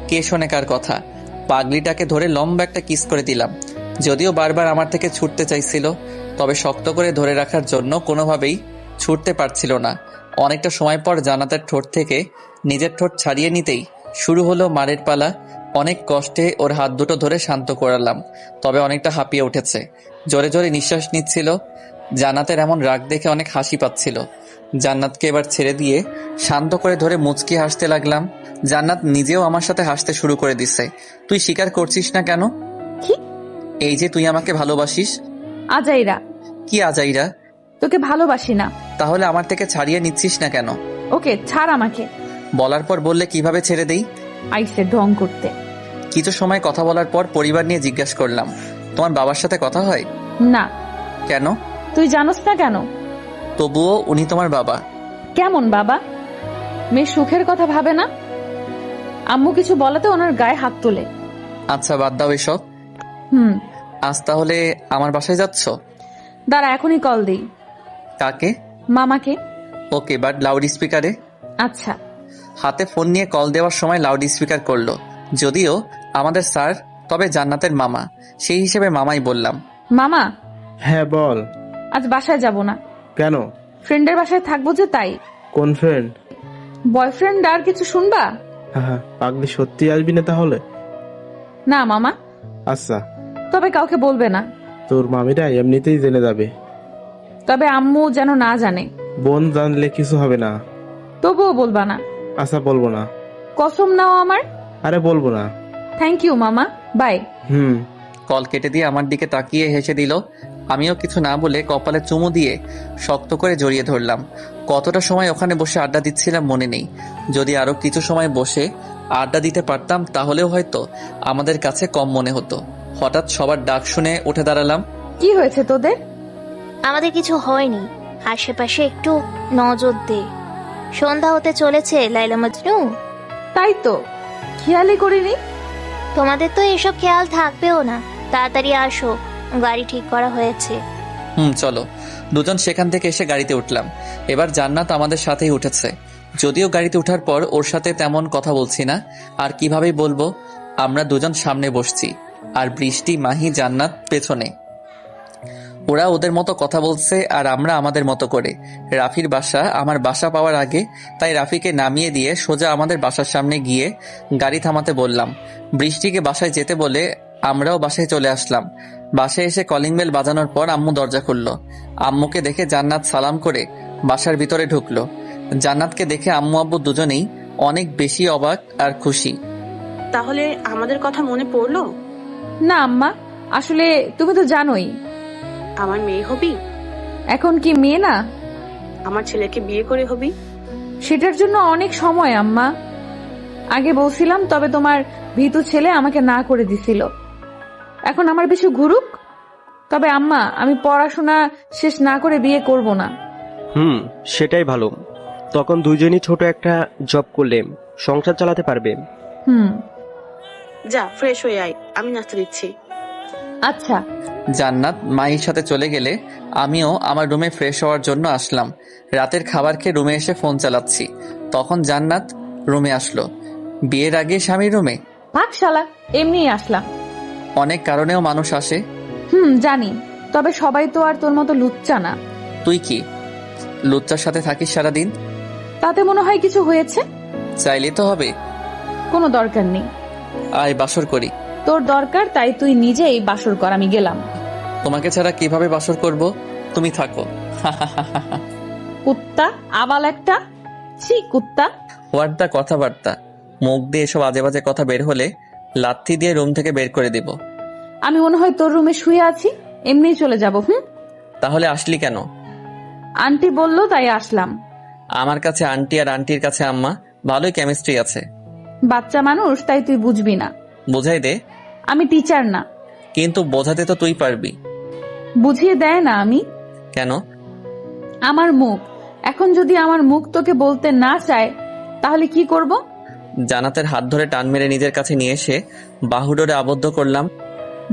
কে শোনে কার কথা? পাগলিটাকে ধরে লম্বা একটা কিস করে দিলাম। যদিও বারবার আমার থেকে ছুটতে চাইছিল, তবে শক্ত করে ধরে রাখার জন্য কোনোভাবেই ছুটতে পারছিল না। অনেকটা সময় পর জান্নাতের ঠোঁট থেকে নিজের ঠোঁট ছাড়িয়ে নিতেই শুরু হলো মারের পালা। অনেক কষ্টে ওর হাত দুটো ধরে শান্ত করালাম, তবে অনেকটা হাঁপিয়ে উঠেছে, জোরে জোরে নিঃশ্বাস নিচ্ছিল। জান্নাতের এমন রাগ দেখে অনেক হাসি পাচ্ছিল। জান্নাতকে এবার ছেড়ে দিয়ে শান্ত করে ধরে মুচকি হাসতে লাগলাম। জান্নাত নিজেও আমার সাথে হাসতে শুরু করে দিছে। তুই স্বীকার করছিস না কেন? কি? এই যে তুই আমাকে ভালোবাসিস। আজাইরা। কি আজাইরা? তোকে ভালোবাসি না। তাহলে আমার থেকে ছাড়িয়ে নিচ্ছিস না কেন? ওকে, ছাড় আমাকে। বলার পর বললে কিভাবে ছেড়ে দেই? আইসে ঢং করতে। কিছু সময় কথা বলার পর পরিবার নিয়ে জিজ্ঞাসা করলাম, তোমার বাবার সাথে কথা হয়? না। কেন? তুই জানোস না কেন? তবুও উনি তোমার বাবা। কেমন বাবা? মেয়ে সুখের কথা ভাবে না? আম্মু কিছু বলাতে ওনার গায়ে হাত তোলে। আচ্ছা বাদ দাও এসব। আজ তাহলে আমার বাসায় যাচ্ছ? দাঁড়া, এখনই কল দেই। কাকে? মামাকে। ওকে, বাট লাউড স্পিকারে। আচ্ছা। হাতে ফোন নিয়ে কল দেওয়ার সময় লাউড স্পিকার করলো। যদিও আমাদের স্যার, তবে জান্নাতের মামা, সেই হিসেবে মামাই বললাম। মামা। হ্যাঁ বল। আজ বাসায় যাব না। কেন? ফ্রেন্ডের বাসায় থাকবো যে, তাই। কোন ফ্রেন্ড? বয়ফ্রেন্ড। আর কিছু শুনবা? হ্যাঁ, পাগলি সত্যি আসবি না তাহলে? না মামা। আচ্ছা। তবে কাউকে বলবে না। তোর মামিরা এমনিতেই জেনে যাবে। তবে আম্মু যেন না জানে। বোন জানলে কিছু হবে না। তবুও বলবা না? আচ্ছা, বলবো না। কসম নাও আমার। আরে বলবো না। থ্যাংক ইউ মামা, বাই। কল কেটে দিয়ে আমার দিকে তাকিয়ে হেসে দিল। আমিও কিছু না বলে কপালে চুমু দিয়ে শক্ত করে জড়িয়ে ধরলাম। কতটা সময় ওখানে বসে আড্ডা দিচ্ছিলাম মনে নেই। যদি আরো কিছু সময় বসে আড্ডা দিতে পারতাম তাহলেও হয়তো আমাদের কাছে কম মনে হতো। হঠাৎ সবার ডাক শুনে উঠে দাঁড়ালাম। কি হয়েছে তোদের? আমাদের কিছু হয়নি, আশেপাশে একটু নজর দে। সন্ধ্যা হতে চলেছে লাইলা মজনু। তাই তো, খেয়ালই করিনি। তোমাদের তো এসব খেয়াল থাকবেও না। তাড়াতাড়ি আসো, গাড়ি ঠিক করা হয়েছে। চলো। দুজন সেখান থেকে এসে গাড়িতে উঠলাম। এবার জান্নাত আমাদের সাথেই উঠেছে। যদিও গাড়িতে ওঠার পর ওর সাথে তেমন কথা বলছি না, আর কিভাবেই বলবো। আমরা দুজন সামনে বসছি, আর বৃষ্টি, মাহি, জান্নাত পেছনে। ওরা ওদের মতো কথা বলছে আর আমরা আমাদের মতো করে। রাফির বাসা আমার বাসা পাওয়ার আগে, তাই রাফিকে নামিয়ে দিয়ে সোজা আমাদের বাসার সামনে গিয়ে গাড়ি থামাতে বললাম। বৃষ্টিকে বাসায় যেতে বলে আমরাও বাসায় চলে আসলাম। বাসায় এসে কলিং বেল বাজানোর পর আম্মু দরজা খুলল। আম্মুকে দেখে জান্নাত সালাম করে বাসার ভিতরে ঢুকলো। জান্নাতকে দেখে আম্মু আব্বু দুজনেই অনেক বেশি অবাক আর খুশি। তাহলে আমাদের কথা মনে পড়লো? না আম্মা, আসলে তুমি তো জানোই আমার মেয়ে হবি। এখন কি মেয়ে না? আমার ছেলেকে বিয়ে করে হবি। সেটার জন্য অনেক সময় আম্মা। আগে বলছিলাম, তবে তোমার ভীতু ছেলে আমাকে না করে দিছিল। এখন আমার পিছু ঘুরুক। তবে আম্মা, আমি পড়াশোনা শেষ না করে বিয়ে করব না। সেটাই ভালো। তখন দুইজনই ছোট একটা জব করলে সংসার চালাতে পারবে। যা ফ্রেশ হয়ে আয়, আমি নাস্তা দিচ্ছি। আচ্ছা। জান্নাত মায়ের সাথে চলে গেলে আমিও আমার রুমে ফ্রেশ হওয়ার জন্য আসলাম। রাতের খাবার খেয়ে রুমে এসে ফোন চালাচ্ছি, তখন জান্নাত রুমে আসলো। বিয়ের আগে স্বামীর রুমে? পাকশালা, এমনি আসলাম। অনেক কারণেও মানুষ আসে। জানি, তবে সবাই তো আর তোর মতো লুচ্চা না। তুই কি লুচ্চার সাথে থাকিস সারাদিন? তাতে মনে হয় কিছু হয়েছে? চাইলে তো হবে। কোনো দরকার নেই। আয় বাসর করি। তোর দরকার, তাই তুই নিজেই বাসর কর, আমি গেলাম। তোমাকে ছাড়া কিভাবে বাসর করব? তুমি থাকো। কুত্তা, আবাল একটা। ছি কুত্তা। হোয়াটদা কথাবার্তা। মুখ দিয়ে এসব আজে বাজে কথা বের হলে লাথি দিয়ে রুম থেকে বের করে দেব। আমি মনে হয় তোর রুমে শুয়ে আছি, এমনিই চলে যাব। তাহলে আসলি কেন? আন্টি বললো তাই আসলাম। আমার কাছে আন্টি আর আন্টির কাছে আম্মা ভালোই কেমিস্ট্রি আছে। বাচ্চা মানুষ, তাই তুই বুঝবি না। বুঝাই দে। আমি টিচার না। কিন্তু বোঝাতে তো তুই পারবি। বুঝিয়ে দেয় না আমি। কেন? আমার মুখ। এখন যদি আমার মুখ তোকে বলতে না চায়, তাহলে কি করব? জান্নাতের হাত ধরে টান মেরে নিজের কাছে নিয়ে এসে বাহুডোরে আবদ্ধ করলাম।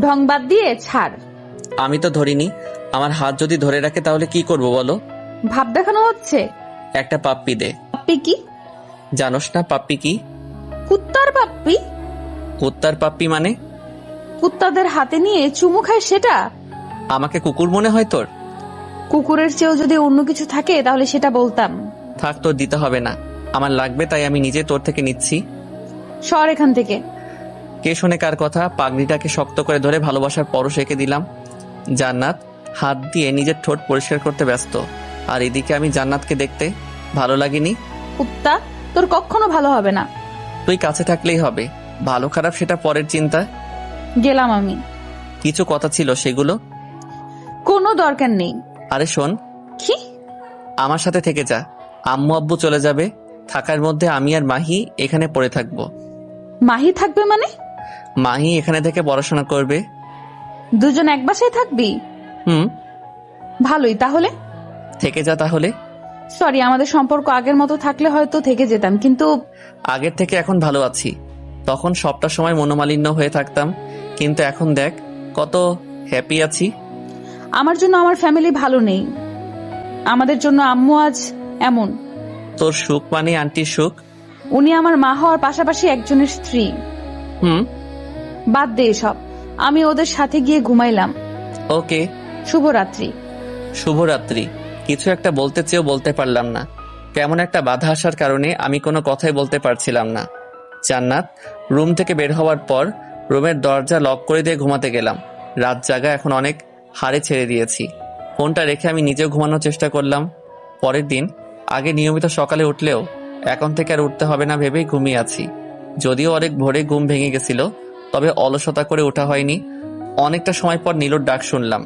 ঢং বাদ দিয়ে ছাড়। আমি তো ধরিনি। আমার হাত যদি ধরে রাখে তাহলে কি করব বলো? ভাব দেখানো হচ্ছে। একটা পাপ্পি দে। পাপ্পি কি? জানোস না পাপ্পি কি? কুত্তার পাপ্পি? কুত্তার পাপ্পি মানে? কুত্তাদের হাতে নিয়ে চুমু খায় সেটা? আমাকে কুকুর মনে হয় তোর? কুকুরের চেয়েও যদি অন্য কিছু থাকে তাহলে সেটা বলতাম। থাক, তোর দিতে হবে না। আমার লাগবে তাই আমি নিজে তোর থেকে নিচ্ছি। সর এখান থেকে। কে শোনে কার কথা? পাগড়িটাকে শক্ত করে ধরে ভালোবাসার পরশ এঁকে দিলাম। জান্নাত হাত দিয়ে নিজের ঠোঁট পরিষ্কার করতে ব্যস্ত, আর এদিকে আমি জান্নাতকে দেখতে ভালো লাগেনি। কুত্তা, তোর কখনো ভালো হবে না। তুই কাছে থাকলেই হবে, ভালো খারাপ সেটা পরের চিন্তা। গেলাম আমি। কিছু কথা ছিল, সেগুলো? কোনো দরকার নেই। আরে শোন। কি? আমার সাথে থেকে যা। আম্মু আব্বু চলে যাবে, থাকার মধ্যে আমি আর মাহি এখানে পড়ে থাকবো। মাহি থাকবে মানে? মাহি এখানে থেকে পড়াশোনা করবে। দুজন এক বাসায় থাকবি? হুম। ভালোই তাহলে। থেকে যা তাহলে। সরি, আমাদের সম্পর্ক আগের মতো থাকলে হয়তো থেকে যেতাম, কিন্তু আগের থেকে এখন ভালো আছি। তখন সবটা সময় মনোমালিন্য হয়ে থাকতাম, কিন্তু এখন দেখ কত হ্যাপি আছি। আমার জন্য আমার ফ্যামিলি ভালো নেই, আমাদের জন্য আম্মু আজ এমন। তোর সুখ মানে আন্টির সুখ। উনি আমার মা হওয়ার পাশাপাশি একজনের স্ত্রী। হুম। বাদ দে সব, আমি ওদের সাথে গিয়ে ঘুমাইলাম। ওকে। শুভরাত্রি। শুভরাত্রি। কিছু একটা বলতে চেয়েও বলতে পারলাম না। কেমন একটা বাধা আসার কারণে আমি কোনো কথাই বলতে পারছিলাম না। জান্নাত রুম থেকে বের হওয়ার পর রুমের দরজা লক করে দিয়ে ঘুমাতে গেলাম। রাত জাগা এখন অনেক হাড়ে ছেড়ে দিয়েছি। ফোনটা রেখে আমি নিজেও ঘুমানোর চেষ্টা করলাম। পরের দিন আগে নিয়মিত সকালে উঠলেও এখন থেকে আর উঠতে হবে না ভেবেই ঘুমিয়ে আছি। যদিও অনেক ভোরে ঘুম ভেঙে গেছিল, তবে অলসতা করে ওঠা হয়নি। অনেকটা সময় পর নীলুর ডাক শুনলাম।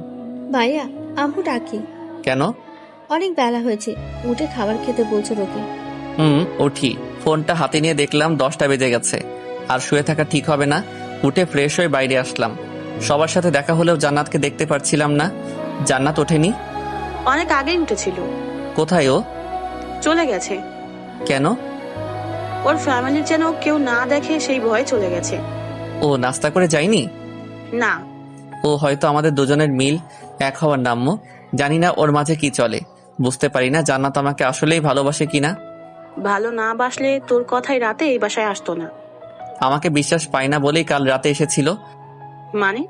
ভাইয়া, আম্মু ডাকি। কেন? অনেক বেলা হয়েছে, উঠে খাবার খেতে বলছো তোকে। উঠি। ফোনটা হাতে নিয়ে দেখলাম 10টা বেজে গেছে। আর শুয়ে থাকা ঠিক হবে না। উঠে ফ্রেশ হয়ে বাইরে আসলাম। সবার সাথে দেখা হলেও জান্নাতকে দেখতে পারছিলাম না। জান্নাত ওঠেনি। অনেক আগেই উঠেছিল। কোথায় ও? চলে গেছে। কেন? ওর ফ্যামিলির যেন কেউ না দেখে সেই ভয়ে চলে গেছে। ও নাস্তা করে যায়নি? না। ও হয়তো আমাদের দুজনের মিল এক হওয়ার নাম্য। জানি না ওর মাঝে কি চলে, বুঝতে পারি না জান্নাত আমাকে আসলেই ভালোবাসে কিনা। ভালো না বাসলে তোর কথাই রাতে এই বাসায় আসতো না। আমাকে বিশ্বাস পায় না বলেই কাল রাতে এসেছিল। মানে?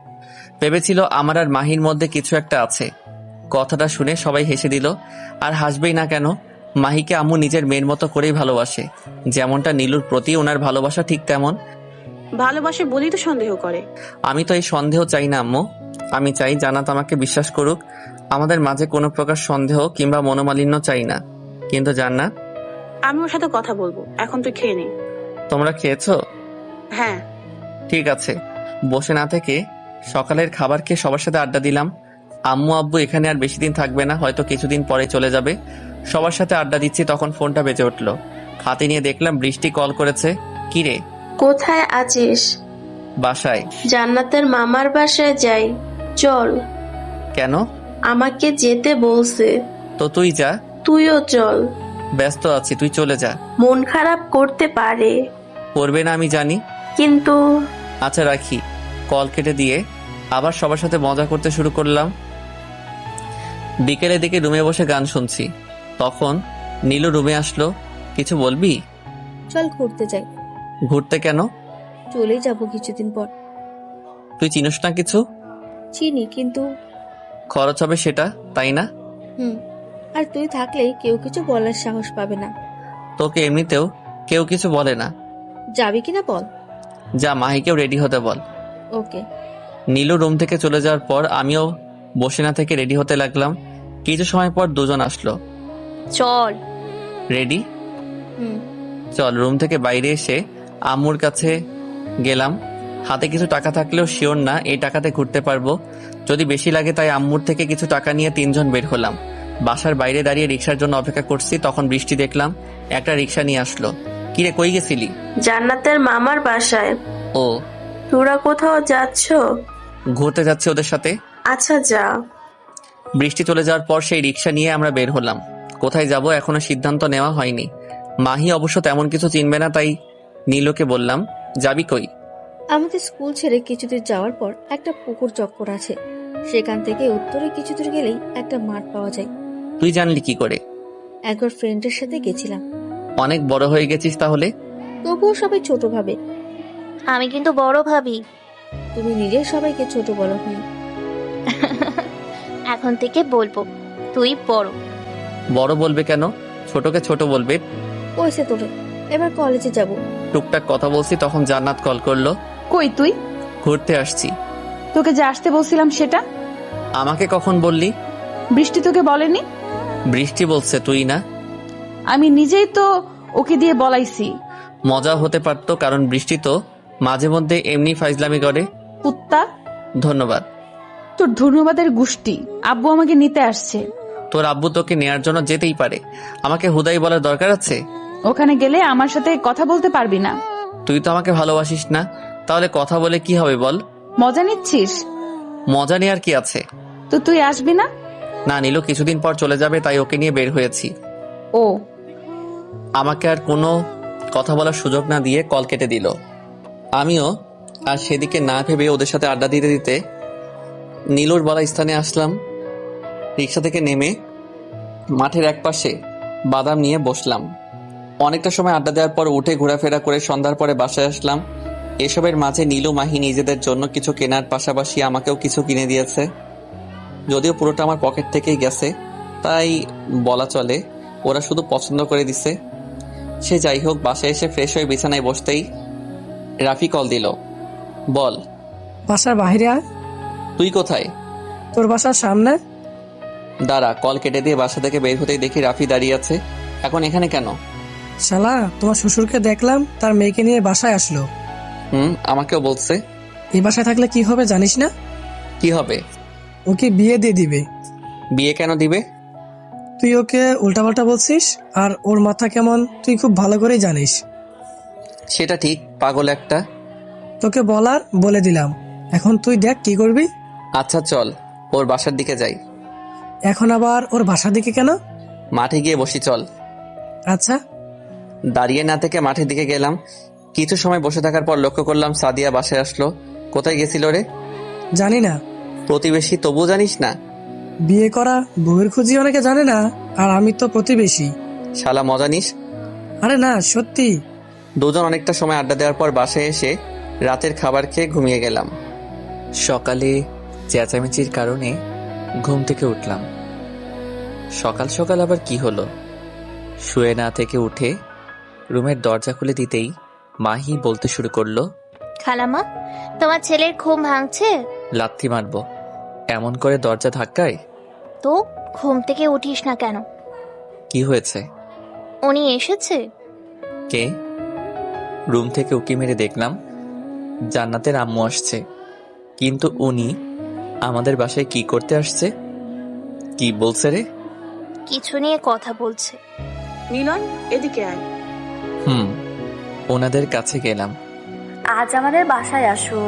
ভেবেছিল আমার আর মাহির মধ্যে কিছু একটা আছে। কথাটা শুনে সবাই হেসে দিল। আর হাসবেই না কেন? মাহিকে আম্মু নিজের মেয়ের মতো করেই ভালোবাসে। যেমনটা নীলুর প্রতি ওনার ভালোবাসা ঠিক তেমন। ভালোবাসে বলেই তো সন্দেহ করে। আমি তো এই সন্দেহ চাই না আম্মু। আমি চাই জান্নাত আমাকে বিশ্বাস করুক। আমাদের মাঝে কোনো প্রকার সন্দেহ কিংবা মনোমালিন্য চাই না। কিন্তু জান্নাত, আমি ওর সাথে কথা বলবো, এখন তুই খেয়ে নে। তোমরা খেয়েছো? হ্যাঁ। ঠিক আছে। বসে না থেকে সকালের খাবার খেয়ে সবার সাথে আড্ডা দিলাম। আম্মু আব্বু এখানে আর বেশি দিন থাকবে না, হয়তো কিছুদিন পরে চলে যাবে। সবার সাথে আড্ডা দিচ্ছি, তখন ফোনটা বেজে উঠলো। হাতে নিয়ে দেখলাম বৃষ্টি কল করেছে। কি রে? কোথায় আছিস? বাসায়। জান্নাতের মামার বাসায় যাই, চল। কেন? আমাকে যেতে বলছে। তো তুই যা। তুইও চল। ব্যস্ত আছি, তুই চলে যা। মন খারাপ করতে পারে। করবে না আমি জানি, কিন্তু আচ্ছা রাখি। কল কেটে দিয়ে আবার সবার সাথে মজা করতে শুরু করলাম। বিকেলের দিকে রুমে বসে গান শুনছি, তখন নীলু রুমে আসলো। কিছু বলবি? চল ঘুরতে যাই। ঘুরতে কেন? চলে যাব কিছুদিন পর। তুই চিনিস না কিছু? চিনি, কিন্তু খরচ হবে সেটা, তাই না? আর তুই থাকলে কেউ কিছু বলার সাহস পাবে না। তোকে এমনিতেও কেউ কিছু বলে না। যাবি কিনা বল। যা, মাহিকেও রেডি হতে বল। ওকে। নীলু রুম থেকে চলে যাওয়ার পর আমিও বসে না থেকে রেডি হতে লাগলাম। কিছু সময় পর দুজন আসলো। চল। রেডি? চল। রুম থেকে বাইরে এসে আম্মুর কাছে গেলাম। হাতে কিছু টাকা থাকলেও শিওর না এই টাকাতে ঘুরতে পারবো, যদি বেশি লাগে। তাই আম্মুর থেকে কিছু টাকা নিয়ে 3 জন বের হলাম। বাসার বাইরে দাঁড়িয়ে রিক্সার জন্য অপেক্ষা করছি, তখন বৃষ্টি দেখলাম একটা রিক্সা নিয়ে আসলো। কিরে, কই গেছিলি? জান্নাতের মামার বাসায়। ও, তোরা কোথাও যাচ্ছ? ঘুরতে যাচ্ছি ওদের সাথে। আচ্ছা যা। বৃষ্টি চলে যাওয়ার পর সেই রিক্সা নিয়ে আমরা বের হলাম। কোথায় যাব এখনো সিদ্ধান্ত নেওয়া হয়নি। মাহি অবশ্য তেমন কিছু চিনবে না, তাই নীলুকে বললাম, যাবি কই? আমাদের স্কুল ছেড়ে কিছু দূর যাওয়ার পর একটা পুকুর চক্কর আছে। সেখান থেকে উত্তরে কিছু দূর গেলেই একটা মাঠ পাওয়া যায়। তুই জানলি কি করে? একবার ফ্রেন্ডের সাথে গেছিলাম। অনেক বড় হয়ে গেছিস তাহলে। তবুও সবাই ছোট ভাবে। আমি কিন্তু বড় ভাবি। তুমি নিজে সবাইকে ছোট বলো। এখন থেকে বলবো তুই বড়। বড় বলবে কেন? ছোটকে ছোট বলবে। ওইসে তোরে, এবার কলেজে যাব। টুকটাক কথা বলছি তখন জান্নাত কল করলো। কই তুই? ঘুরতে আসছি। তোকে যে আসতে বলছিলাম সেটা? আমাকে কখন বললি? বৃষ্টি তোকে বলেনি? বৃষ্টি বলছে, তুই না। আমি নিজেই তো ওকে দিয়ে বলাইছি। মজা হতে পারতো, কারণ বৃষ্টি তো মাঝে মধ্যে এমনি ফাইজলামি করে। কুত্তা। ধন্যবাদ। তোর ধন্যবাদের গোষ্ঠী। আব্বু আমাকে নিতে আসছে। তোর আব্বু তোকে নেয়ার জন্য যেতেই পারে, আমাকে হুদাই বলার দরকার আছে? ওখানে গেলে আমার সাথে কথা বলতে পারবি না। তুই তো আমাকে ভালোবাসিস না, তাহলে কথা বলে কি হবে বল? মজা নিচ্ছিস? মজা নেওয়ার কি আছে? তো তুই আসবি না? না, নীলু কিছুদিন পর চলে যাবে, তাই ওকে নিয়ে বের হয়েছি। ও। আমাকে আর কোনো কথা বলার সুযোগ না দিয়ে কল কেটে দিল। আমিও আর সেদিকে না ভেবে ওদের সাথে আড্ডা দিতে দিতে নীলুর বলা স্থানে আসলাম। রিক্সা থেকে নেমে মাঠের একপাশে বাদাম নিয়ে বসলাম। অনেকটা সময় আড্ডা দেওয়ার পর উঠে ঘোরাফেরা করে সন্ধ্যার পরে বাসায় আসলাম। এসবের মাঝে নীলু মাহি নিজেদের জন্য কিছু কেনার পাশাপাশি আমাকেও কিছু কিনে দিয়েছে। যদিও পুরোটা আমার পকেট থেকেই গেছে, তাই বলা চলে ওরা শুধু পছন্দ করে দিছে। সে যাই হোক, বাসায় এসে ফ্রেশ হয়ে বিছানায় বসতেই রাফি কল দিল। বল। বাসার বাইরে আয়। তুই কোথায়? তোর বাসার সামনে। দাঁড়া। কল কেটে দিয়ে বাসা থেকে বের হতেই দেখি রাফি দাঁড়িয়ে আছে। এখন এখানে কেন? শালা, তোমার শ্বশুরকে দেখলাম তার মেয়েকে নিয়ে বাসায় আসলো। আমাকেও বলছে। এই বাসায় থাকলে কি হবে জানিস না? কি হবে? ওকে বিয়ে দিয়ে দিবে। বিয়ে কেন দিবে? তুই ওকে উল্টাপাল্টা বলছিস, আর ওর মাথা কেমন তুই খুব ভালো করেই জানিস। সেটা ঠিক, পাগল একটা। তোকে বলার বলে দিলাম, এখন তুই দেখ কি করবি। আচ্ছা চল, ওর বাসার দিকে যাই। এখন আবার ওর বাসার দিকে কেন? মাঠে গিয়ে বসি, চল। আচ্ছা। দাঁড়িয়ে না থেকে মাঠের দিকে গেলাম। কিছু সময় বসে থাকার পর লক্ষ্য করলাম সাদিয়া বাসায় আসলো। কোথায় গেছিল রে? জানি না। প্রতিবেশী, তবু জানিস না? বিয়ে করা বউয়ের খুঁজি অনেকে জানে না, আর আমি তো প্রতিবেশী। শালা মজা নিস। আরে না, সত্যি। দুজন অনেকটা সময় আড্ডা দেওয়ার পর বাসায় এসে রাতের খাবার খেয়ে ঘুমিয়ে গেলাম। সকালে চেঁচামেচির কারণে ঘুম থেকে উঠলাম। সকাল সকাল আবার কি হলো? শুয়ে না থেকে উঠে রুমের দরজা খুলে দিতেই মাহি বলতে শুরু করলো, খালামা, তোমার ছেলের ঘুম ভাঙছে? লাথি মারবো। এমন করে দরজা ধাক্কায়? তো ঘুম থেকে উঠিস না কেন? কি হয়েছে? উনি এসেছে? কে? রুম থেকে উকি মেরে দেখলাম জান্নাতের আম্মু আসছে, কিন্তু উনি আমাদের বাসায় কি করতে আসছে? কি বলছে রে? কিছু নিয়ে কথা বলছে। মিলন, এদিকে আয়। ওনাদের কাছে গেলাম। আজ আমাদের বাসায় আসো।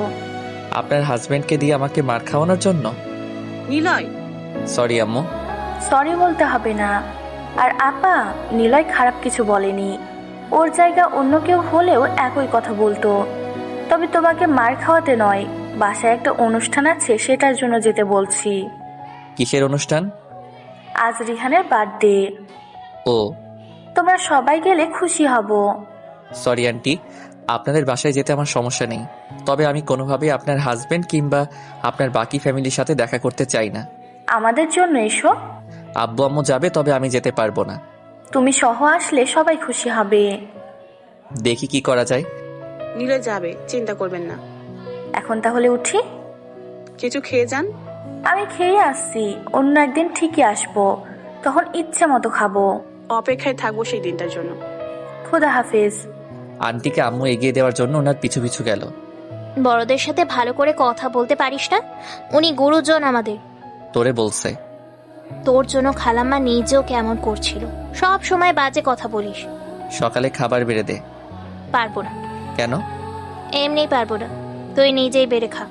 আপনার হাজবেন্ডকে দিয়ে আমাকে মার খাওয়ানোর জন্য? নিলয়। সরি আম্মু। সরি বলতে হবে না। আর আপা, নিলয় খারাপ কিছু বলেনি। ওর জায়গা অন্য কেউ হলেও একই কথা বলতো। তবে তোমাকে মার খাওয়াতে নয়, বাসায় একটা অনুষ্ঠান আছে সেটার জন্য যেতে বলছি। কিসের অনুষ্ঠান? আজ রিহানের বার্থডে। ও। তোমরা সবাই গেলে খুশি হব। সরি আন্টি, আপনাদের বাসায় যেতে আমার সমস্যা নেই, তবে আমি কোনোভাবেই আপনার হাজবেন্ড কিংবা আপনার বাকি ফ্যামিলির সাথে দেখা করতে চাই না। আমাদের জন্য এসো। আব্বু আম্মু যাবে, তবে আমি যেতে পারবো না। তুমি সহ আসলে সবাই খুশি হবে। দেখি কি করা যায়। নিলয় যাবে, চিন্তা করবেন না। এখন তাহলে উঠি। কিছু খেয়ে যান। আমি খেয়ে আসছি, অন্য একদিন ঠিকই আসবো, তখন ইচ্ছে মতো খাবো। অপেক্ষায় থাকবো সেই দিনটার জন্য। খোদা হাফেজ। আন্টিকে আম্মু এগিয়ে দেওয়ার জন্য ওনার পিছু পিছু গেল। বড়দের সাথে ভালো করে কথা বলতে পারিস না? উনি গুরুজন আমাদের। তোরে বলছে? তোর জন্য খালাম্মা নিজেও কেমন করছিল। সব সময় বাজে কথা বলিস। সকালে খাবার বেড়ে দে। পারবো না। কেন? এমনি পারবো না, তুই নিজেই বেড়ে খা।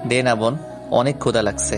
দে না বোন, অনেক ক্ষুধা লাগছে।